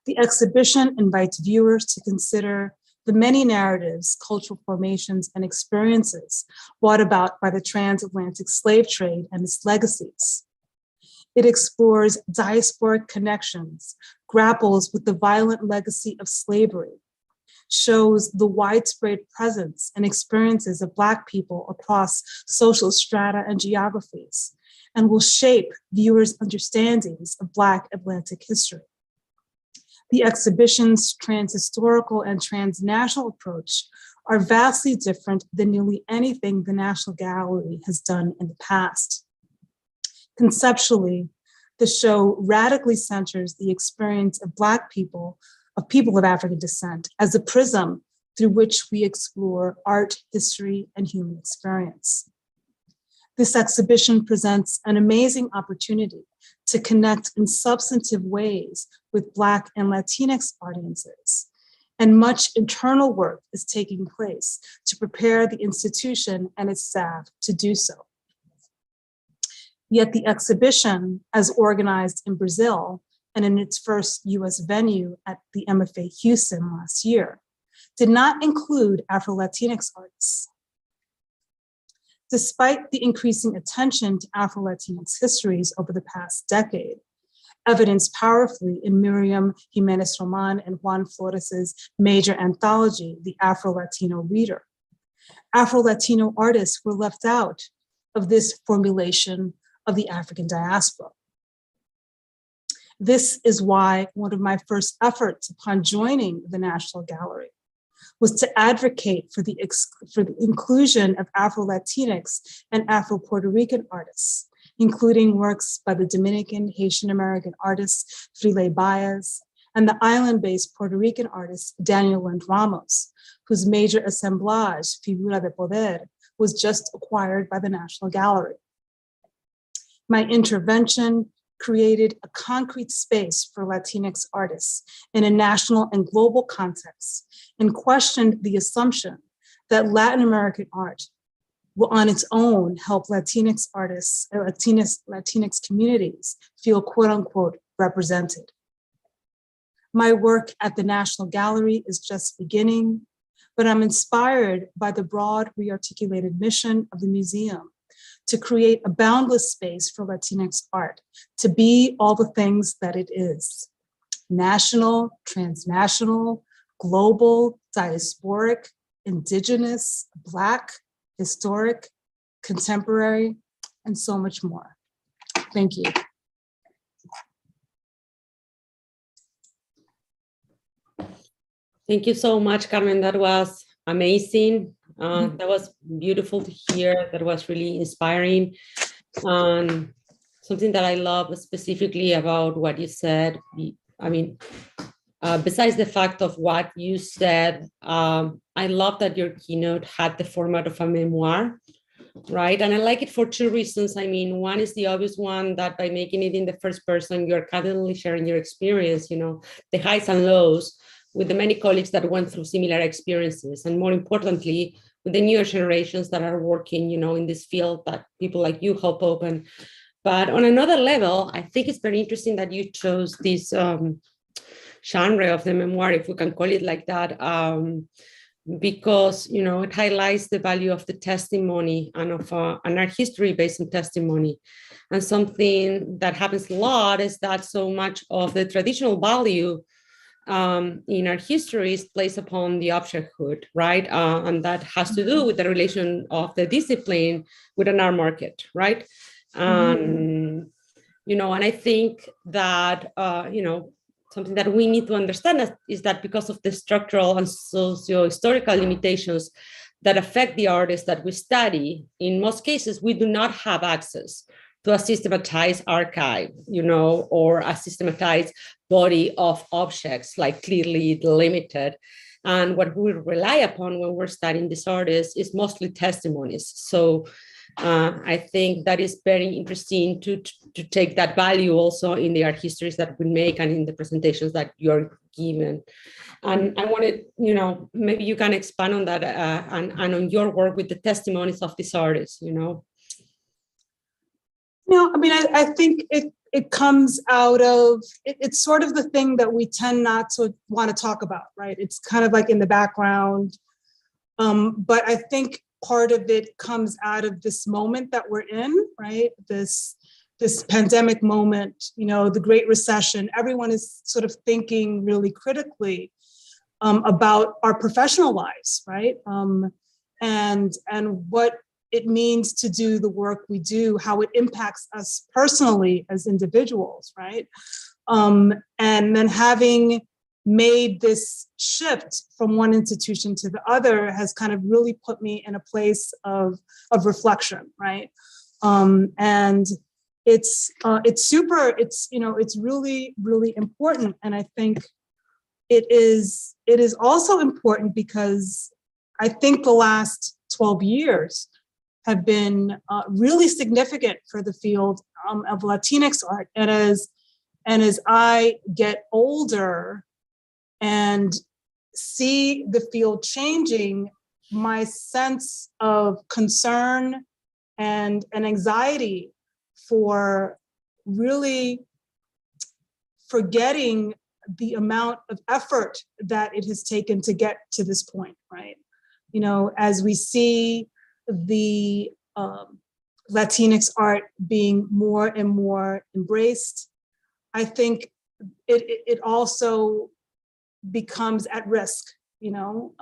The exhibition invites viewers to consider the many narratives, cultural formations, and experiences brought about by the transatlantic slave trade and its legacies. It explores diasporic connections, grapples with the violent legacy of slavery, shows the widespread presence and experiences of Black people across social strata and geographies, and will shape viewers' understandings of Black Atlantic history. The exhibition's transhistorical and transnational approach are vastly different than nearly anything the National Gallery has done in the past. Conceptually, the show radically centers the experience of Black people, of people of African descent, as a prism through which we explore art, history, and human experience. This exhibition presents an amazing opportunity to connect in substantive ways with Black and Latinx audiences, and much internal work is taking place to prepare the institution and its staff to do so. Yet the exhibition, as organized in Brazil and in its first US venue at the MFA Houston last year, did not include Afro-Latinx artists. Despite the increasing attention to Afro-Latinx histories over the past decade, evidenced powerfully in Miriam Jimenez Roman and Juan Flores' major anthology, The Afro-Latino Reader, Afro-Latino artists were left out of this formulation of the African diaspora. This is why one of my first efforts upon joining the National Gallery was to advocate for the inclusion of Afro-Latinx and Afro-Puerto Rican artists, including works by the Dominican Haitian American artist Frile Baez and the island-based Puerto Rican artist Daniel and Ramos, whose major assemblage, Figura de Poder, was just acquired by the National Gallery. My intervention created a concrete space for Latinx artists in a national and global context and questioned the assumption that Latin American art will on its own help Latinx artists or Latinx communities feel quote unquote represented. My work at the National Gallery is just beginning, but I'm inspired by the broad rearticulated mission of the museum to create a boundless space for Latinx art to be all the things that it is: national, transnational, global, diasporic, indigenous, Black, historic, contemporary, and so much more. Thank you. Thank you so much, Carmen. That was amazing. That was beautiful to hear. That was really inspiring. Something that I love specifically about what you said, I mean, besides the fact of what you said, I love that your keynote had the format of a memoir, right? And I like it for two reasons. I mean, one is the obvious one, that by making it in the first person, you're candidly sharing your experience, you know, the highs and lows with the many colleagues that went through similar experiences. And more importantly, with the newer generations that are working, you know, in this field that people like you help open. But on another level, I think it's very interesting that you chose this genre of the memoir, if we can call it like that, because, you know, it highlights the value of the testimony and of an art history based on testimony. And something that happens a lot is that so much of the traditional value in our history is placed upon the objecthood, right? And that has to do with the relation of the discipline with an art market, right? You know, and I think that, you know, something that we need to understand is that because of the structural and socio-historical limitations that affect the artists that we study, in most cases, we do not have access to a systematized archive, you know, or a systematized body of objects, like clearly limited. And what we rely upon when we're studying these artists is mostly testimonies. So I think that is very interesting to take that value also in the art histories that we make and in the presentations that you're given. And I wanted, you know, maybe you can expand on that and on your work with the testimonies of these artists, you know. You know, I mean, I think it comes out of, it's sort of the thing that we tend not to want to talk about, right? It's kind of like in the background. But I think part of it comes out of this moment that we're in, right? This pandemic moment, you know, the Great Recession, everyone is sort of thinking really critically about our professional lives, right? And what it means to do the work we do, how it impacts us personally as individuals, right? And then having made this shift from one institution to the other has kind of really put me in a place of reflection, right? And it's you know, it's really, really important. And I think it is also important because I think the last 12 years have been really significant for the field of Latinx art. And as I get older and see the field changing, my sense of concern and anxiety for really forgetting the amount of effort that it has taken to get to this point, right? You know, as we see the Latinx art being more and more embraced, I think it also becomes at risk, you know?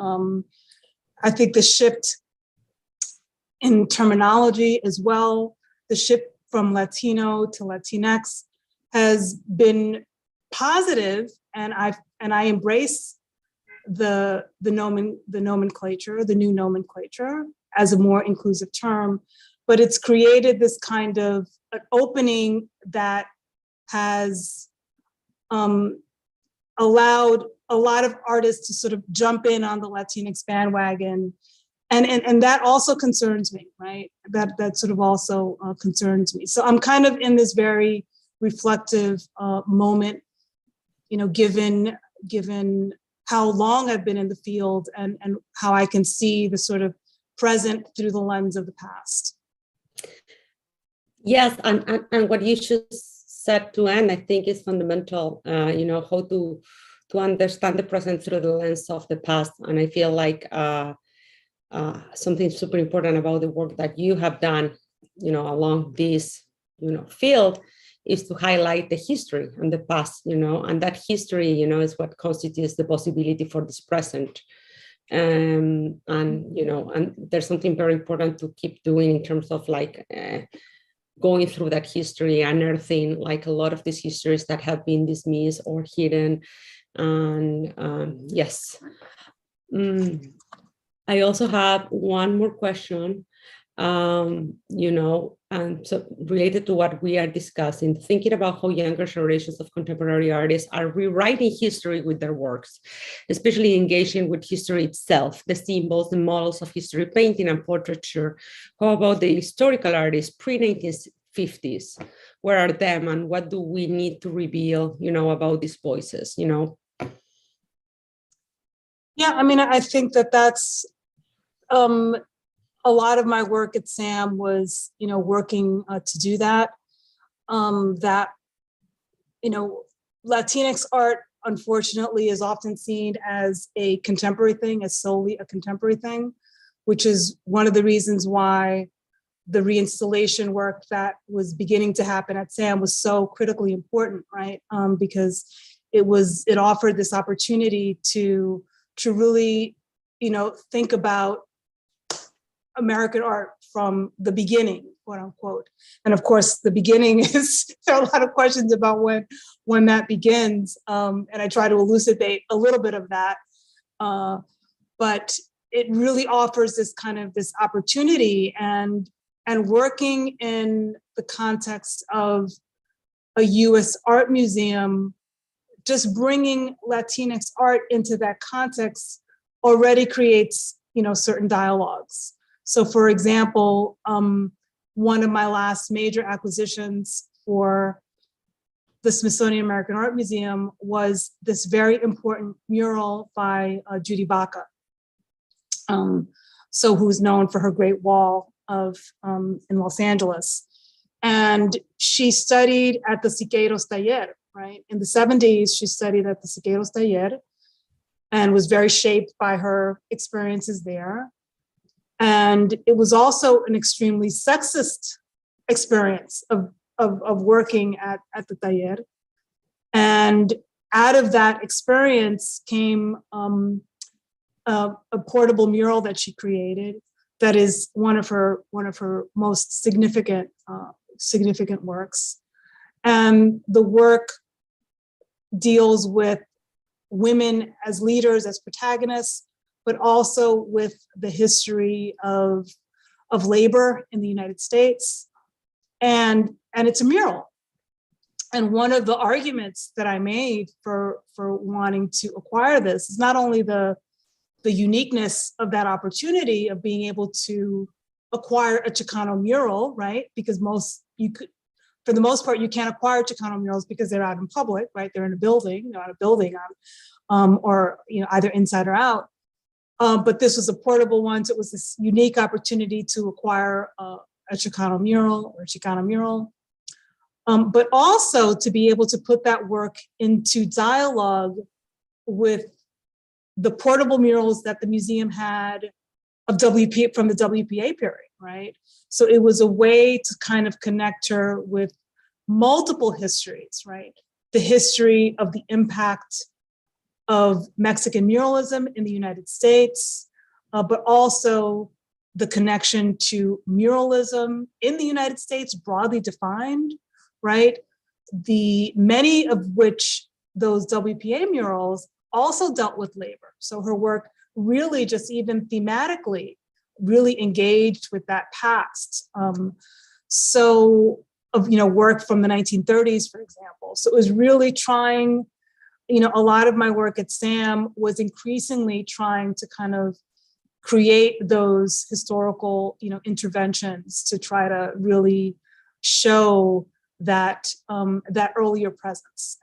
I think the shift in terminology as well, the shift from Latino to Latinx has been positive, and I embrace the nomenclature, the new nomenclature as a more inclusive term, but it's created this kind of an opening that has allowed a lot of artists to sort of jump in on the Latinx bandwagon And that also concerns me, right? That sort of also concerns me. So I'm kind of in this very reflective moment, you know, given how long I've been in the field and how I can see the sort of present through the lens of the past. Yes, and what you just said to end, I think is fundamental, you know, how to understand the present through the lens of the past. And I feel like something super important about the work that you have done, you know, along this, you know, field is to highlight the history and the past, you know, and that history, you know, is what constitutes the possibility for this present. And, you know, and there's something very important to keep doing in terms of like going through that history, unearthing like a lot of these histories that have been dismissed or hidden. And yes. I also have one more question, you know, and so related to what we are discussing, thinking about how younger generations of contemporary artists are rewriting history with their works, especially engaging with history itself, the symbols, the models of history, painting and portraiture. How about the historical artists pre-1950s? Where are them and what do we need to reveal, you know, about these voices, you know? Yeah, I mean, I think that's a lot of my work at SAM was, you know, working to do that. That, you know, Latinx art, unfortunately, is often seen as a contemporary thing, as solely a contemporary thing, which is one of the reasons why the reinstallation work that was beginning to happen at SAM was so critically important, right? Because it offered this opportunity to really, you know, think about American art from the beginning, quote unquote. And of course, the beginning is, there are a lot of questions about when that begins. And I try to elucidate a little bit of that. But it really offers this kind of this opportunity and working in the context of a US art museum, just bringing Latinx art into that context already creates, you know, certain dialogues. So for example, one of my last major acquisitions for the Smithsonian American Art Museum was this very important mural by Judy Baca, so who's known for her Great Wall in Los Angeles. And she studied at the Siqueiros Taller, right? In the 70s, she studied at the Siqueiros Taller and was very shaped by her experiences there. And it was also an extremely sexist experience of working at the taller. And out of that experience came a portable mural that she created that is one of her most significant works. And the work deals with women as leaders, as protagonists, but also with the history of labor in the United States. And it's a mural. And one of the arguments that I made for wanting to acquire this is not only the uniqueness of that opportunity of being able to acquire a Chicano mural, right? Because for the most part, you can't acquire Chicano murals because they're out in public, right? They're in a building, they're on a building, or you know, either inside or out. But this was a portable one, so it was this unique opportunity to acquire a Chicano mural or a Chicana mural, but also to be able to put that work into dialogue with the portable murals that the museum had of from the WPA period, right? So it was a way to kind of connect her with multiple histories, right? The history of the impact of Mexican muralism in the United States, but also the connection to muralism in the United States, broadly defined, right? Many of which those WPA murals also dealt with labor. So her work really just even thematically really engaged with that past. So of, you know, work from the 1930s, for example. So it was really trying, you know, a lot of my work at SAM was increasingly trying to kind of create those historical, interventions to try to really show that that earlier presence,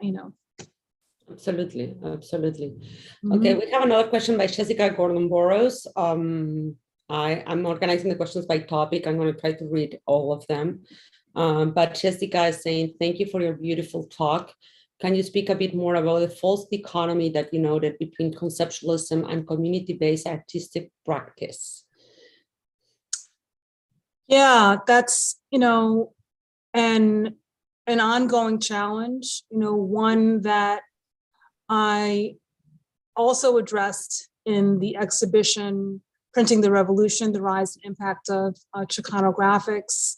Absolutely, absolutely. Okay, we have another question by Jessica Gordon-Burroughs. I'm organizing the questions by topic. I'm going to try to read all of them. But Jessica is saying, thank you for your beautiful talk. Can you speak a bit more about the false dichotomy that you noted between conceptualism and community-based artistic practice? Yeah, that's, an ongoing challenge, one that I also addressed in the exhibition, Printing the Revolution, the Rise and Impact of Chicano Graphics.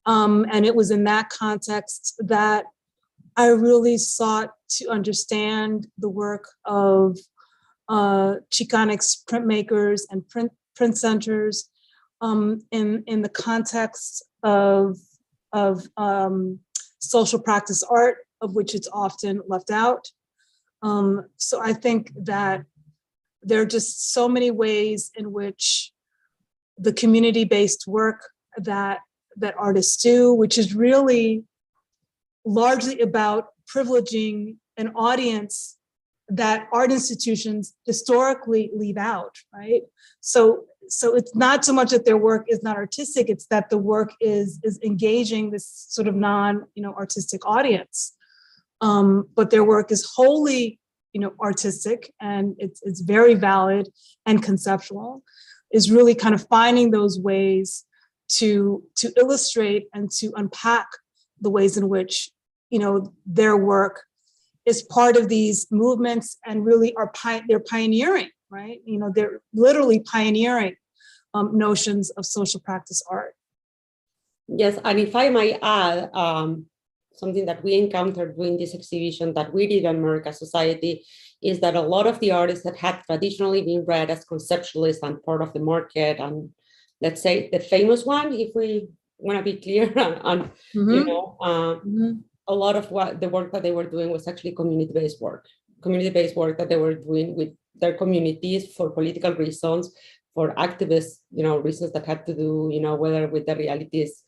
And it was in that context that I really sought to understand the work of Chicanx printmakers and print centers in the context of social practice art, of which it's often left out. So I think that there are just so many ways in which the community-based work that artists do, which is really largely about privileging an audience that art institutions historically leave out, right? So it's not so much that their work is not artistic, it's that the work is engaging this sort of non-artistic audience. But their work is wholly, artistic, and it's very valid and conceptual, is really kind of finding those ways to illustrate and to unpack the ways in which, their work is part of these movements and really they're pioneering, right? They're literally pioneering notions of social practice art. Yes, and if I might add, something that we encountered during this exhibition that we did at America Society is that a lot of the artists that had traditionally been read as conceptualists and part of the market, and let's say the famous one, if we want to be clear, a lot of the work that they were doing was actually community-based work that they were doing with their communities for political reasons, for activist, reasons that had to do, whether with the realities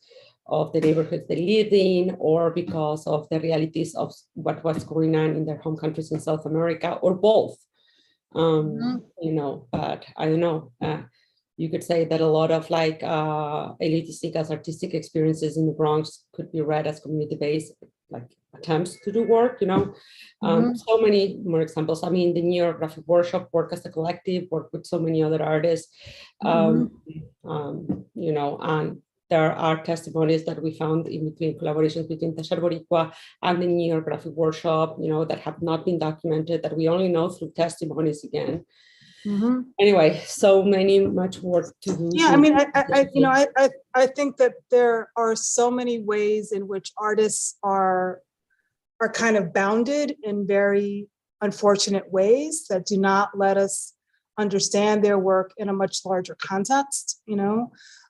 of the neighborhoods they lived in, or because of the realities of what was going on in their home countries in South America, or both. But I don't know. You could say that a lot of Hélio Oiticica's artistic experiences in the Bronx could be read as community-based, attempts to do work, so many more examples. I mean, the New York Graphic Workshop work as a collective, work with so many other artists, and there are testimonies that we found in between collaborations between Taller Boricua and the New York Graphic Workshop, that have not been documented, that we only know through testimonies again. Anyway, so much work to do. Yeah, I mean, I think that there are so many ways in which artists are kind of bounded in very unfortunate ways that do not let us understand their work in a much larger context.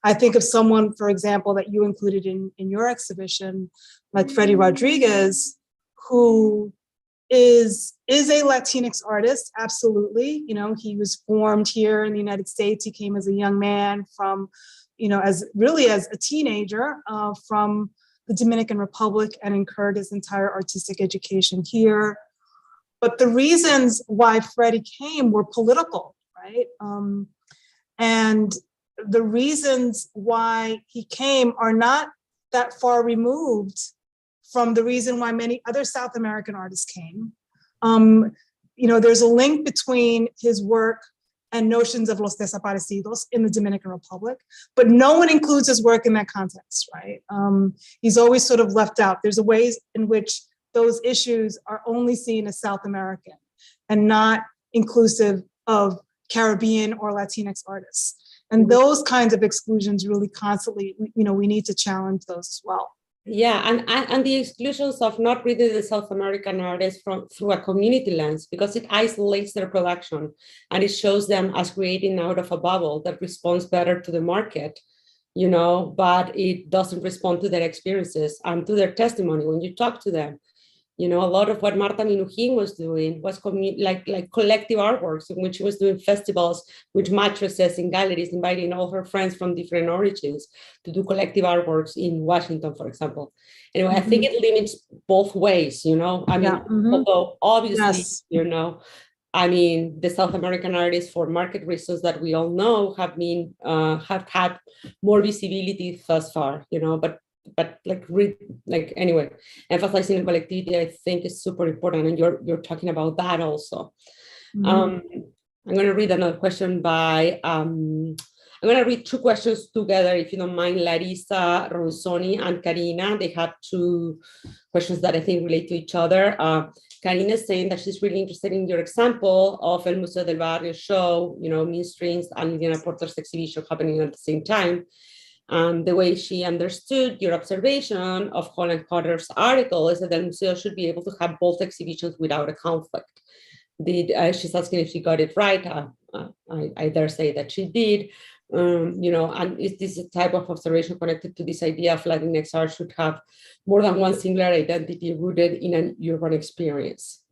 I think of someone, for example, that you included in your exhibition, like Freddie Rodriguez, who is a Latinx artist, absolutely. He was formed here in the United States. He came as a young man from, as a teenager from the Dominican Republic, and incurred his entire artistic education here. But the reasons why Freddie came were political, right? And the reasons why he came are not that far removed from the reason why many other South American artists came. There's a link between his work and notions of los desaparecidos in the Dominican Republic, but no one includes his work in that context, right? He's always sort of left out. There's ways in which those issues are only seen as South American and not inclusive of Caribbean or Latinx artists. And those kinds of exclusions really constantly, we need to challenge those as well. Yeah, and the exclusions of not reading the South American artists through a community lens, because it isolates their production and it shows them as creating out of a bubble that responds better to the market, but it doesn't respond to their experiences and to their testimony when you talk to them. You know, a lot of what Marta Minujín was doing was like collective artworks, in which she was doing festivals with mattresses in galleries, inviting all her friends from different origins to do collective artworks in Washington, for example. Anyway, I think it limits both ways, you know. I mean, although obviously, you know, I mean, the South American artists, for market reasons that we all know, have been have had more visibility thus far, you know, but anyway, emphasizing collectivity, I think, is super important, and you're talking about that also. I'm going to read another question by I'm going to read two questions together, if you don't mind. Larissa Ronsoni and Karina, they have two questions that I think relate to each other. Karina is saying that she's really interested in your example of El Museo del Barrio show, you know, Mean Streams and Liliana Porter's exhibition happening at the same time. The way she understood your observation of Holland Carter's article is that the museum should be able to have both exhibitions without a conflict. She's asking if she got it right. I dare say that she did. You know, and is this a type of observation connected to this idea of Latinx art should have more than one singular identity rooted in an urban experience?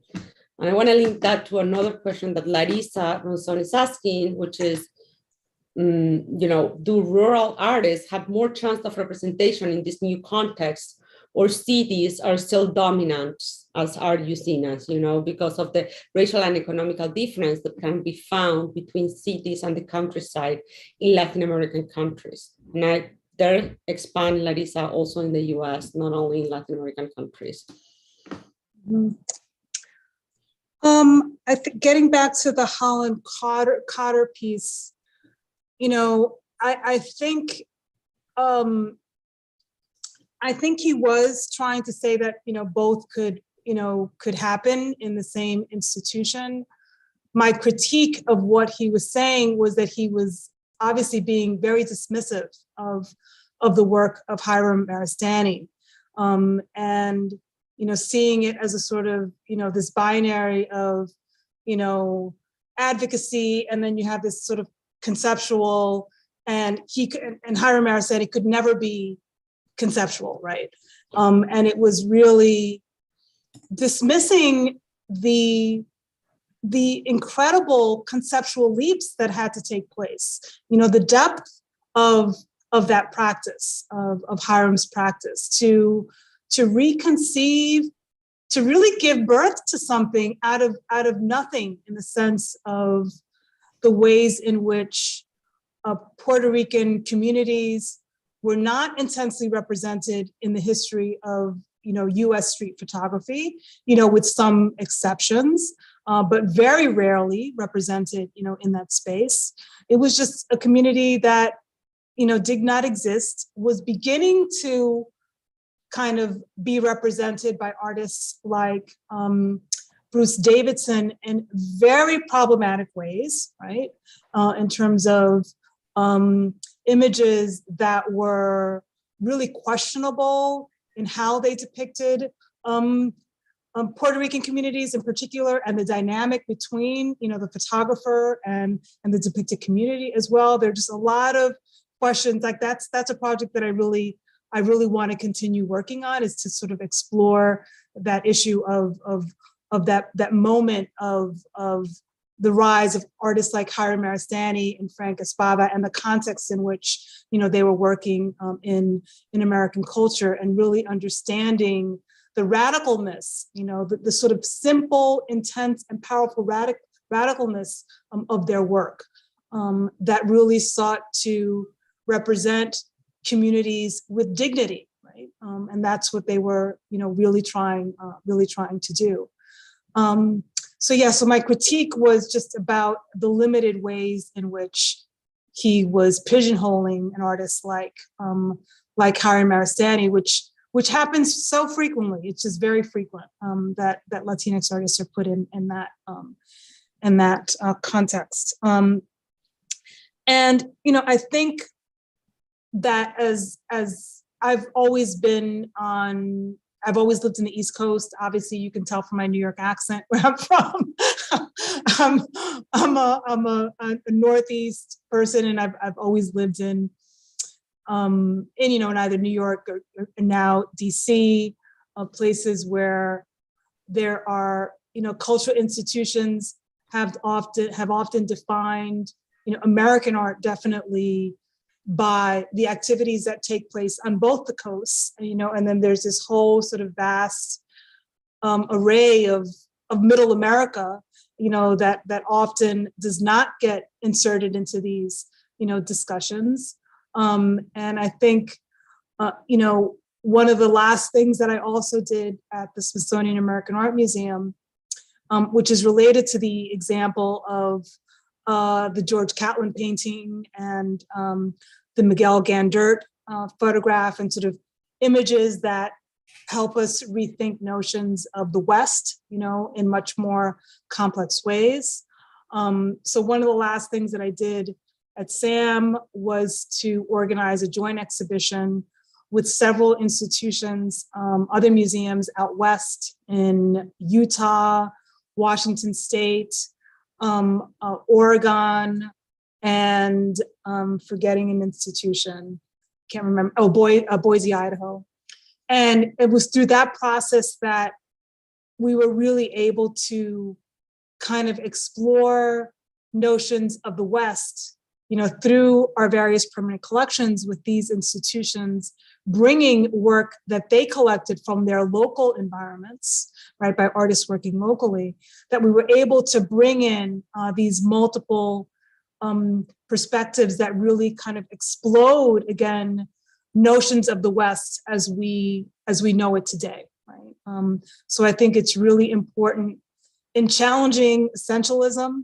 And I want to link that to another question that Larissa Ronson is asking, which is, you know, do rural artists have more chance of representation in this new context, or cities are still dominant as art usinas, you know, because of the racial and economical difference that can be found between cities and the countryside in Latin American countries? And I dare expand, Larissa, also in the US, not only in Latin American countries. I think getting back to the Holland Carter piece, you know, I think he was trying to say that, you know, both could happen in the same institution. My critique of what he was saying was that he was obviously being very dismissive of the work of Hiram Maristany, and, you know, seeing it as a sort of, you know, this binary of, you know, advocacy, and then you have this sort of conceptual, and Hiram Maristany could never be conceptual, right? And it was really dismissing the incredible conceptual leaps that had to take place. You know, the depth of that practice, of Hiram's practice, to reconceive, to really give birth to something out of nothing, in the sense of the ways in which Puerto Rican communities were not intensely represented in the history of, you know, US street photography, you know, with some exceptions, but very rarely represented, you know, in that space. It was just a community that, you know, did not exist, was beginning to kind of be represented by artists like Bruce Davidson in very problematic ways, right? In terms of images that were really questionable in how they depicted Puerto Rican communities in particular, and the dynamic between, you know, the photographer and the depicted community as well. There are just a lot of questions. Like that's a project that I really want to continue working on, is to sort of explore that issue of that moment of the rise of artists like Hiram Maristany and Frank Espada, and the context in which, you know, they were working in American culture, and really understanding the radicalness, you know, the sort of simple, intense, and powerful radicalness of their work, that really sought to represent communities with dignity, right? And that's what they were, you know, really trying to do. So my critique was just about the limited ways in which he was pigeonholing an artist like Hiram Maristany, which happens so frequently. It's just very frequent that Latinx artists are put in that context. And, you know, I think that as I've always lived in the East Coast. Obviously, you can tell from my New York accent where I'm from. I'm a Northeast person, and I've always lived in you know, in either New York or now DC, places where there are, cultural institutions have often defined, American art definitely by the activities that take place on both the coasts, and then there's this whole sort of vast array of Middle America, that often does not get inserted into these, discussions. And I think, one of the last things that I also did at the Smithsonian American Art Museum, which is related to the example of the George Catlin painting and the Miguel Gandert photograph, and sort of images that help us rethink notions of the West, in much more complex ways. So one of the last things that I did at SAM was to organize a joint exhibition with several institutions, other museums out West in Utah, Washington State, Oregon, and forgetting an institution, can't remember, Boise, Idaho. And it was through that process that we were really able to kind of explore notions of the West, through our various permanent collections with these institutions, bringing work that they collected from their local environments, right, by artists working locally, that we were able to bring in these multiple perspectives that really kind of explode, again, notions of the West as we know it today, right? So I think it's really important in challenging essentialism,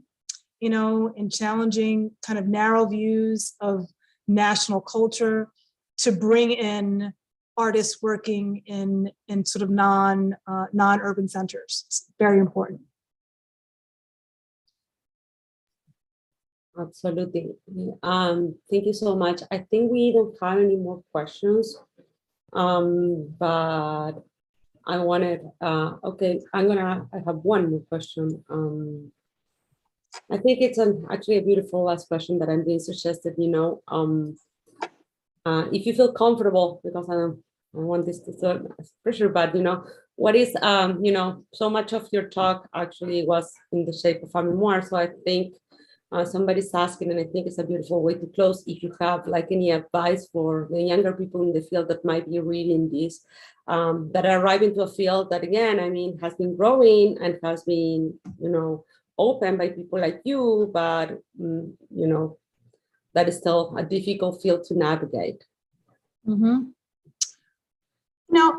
in challenging kind of narrow views of national culture, to bring in artists working in sort of non-urban centers. It's very important. Absolutely. Thank you so much. I think we don't have any more questions, but I wanted, okay, I have one more question. I think it's actually a beautiful last question that I'm being suggested, if you feel comfortable, because I don't want this to sound as pressure, but what is, so much of your talk actually was in the shape of a memoir. So I think somebody's asking, and I think it's a beautiful way to close, if you have like any advice for the younger people in the field that might be reading this, that are arriving to a field that, again, I mean, has been growing and has been, open by people like you, but, that is still a difficult field to navigate. Mm-hmm.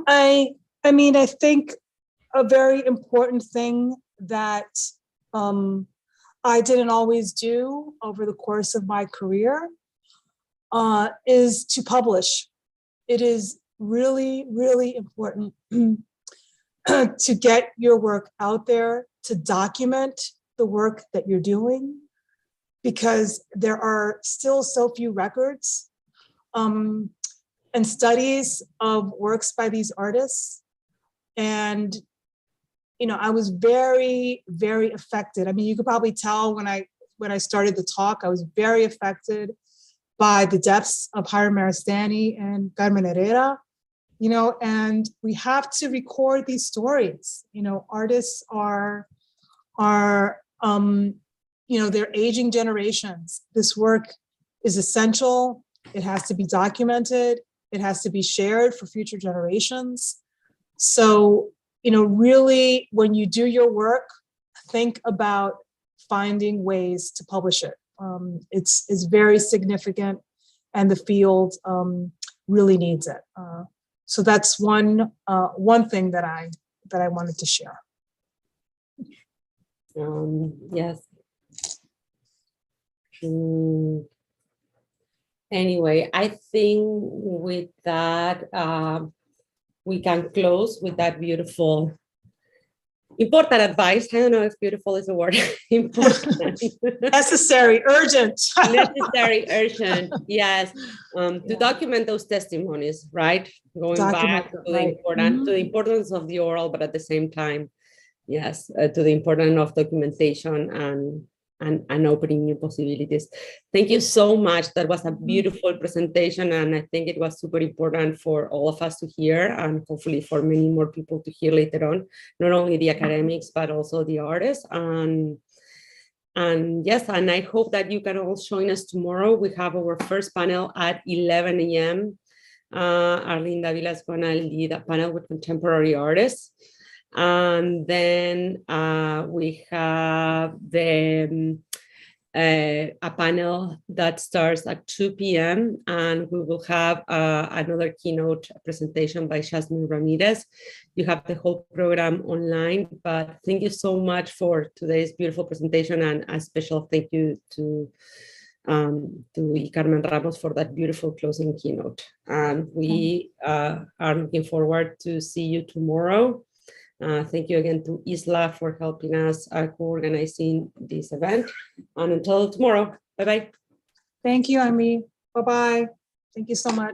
I think a very important thing that I didn't always do over the course of my career is to publish. It is really, really important to get your work out there, to document the work that you're doing, because there are still so few records and studies of works by these artists. And, I was very, very affected. I mean, you could probably tell when I started the talk, I was very affected by the deaths of Hiram Maristani and Carmen Herrera, and we have to record these stories. Artists are they're aging generations. This work is essential. It has to be documented. It has to be shared for future generations. So, really, when you do your work, think about finding ways to publish it. It's very significant, and the field really needs it. So that's one thing that I wanted to share. Yes. Anyway, I think with that, we can close with that beautiful, important advice. I don't know if beautiful is a word. Important. Necessary, urgent. Necessary, urgent, yes. To document those testimonies, right? Going back to the importance of the oral, but at the same time, yes, to the importance of documentation and and opening new possibilities. Thank you so much. That was a beautiful presentation, and I think it was super important for all of us to hear, and hopefully for many more people to hear later on, not only the academics, but also the artists. And yes, and I hope that you can all join us tomorrow. We have our first panel at 11 a.m. Arlene Davila is going to lead a panel with contemporary artists. And then we have a panel that starts at 2 p.m. and we will have another keynote presentation by Jasmine Ramirez. You have the whole program online, but thank you so much for today's beautiful presentation, and a special thank you to Carmen Ramos for that beautiful closing keynote. And we are looking forward to see you tomorrow. Thank you again to ISLAA for helping us co-organizing this event. And until tomorrow, bye-bye. Thank you, Amy. Bye-bye. Thank you so much.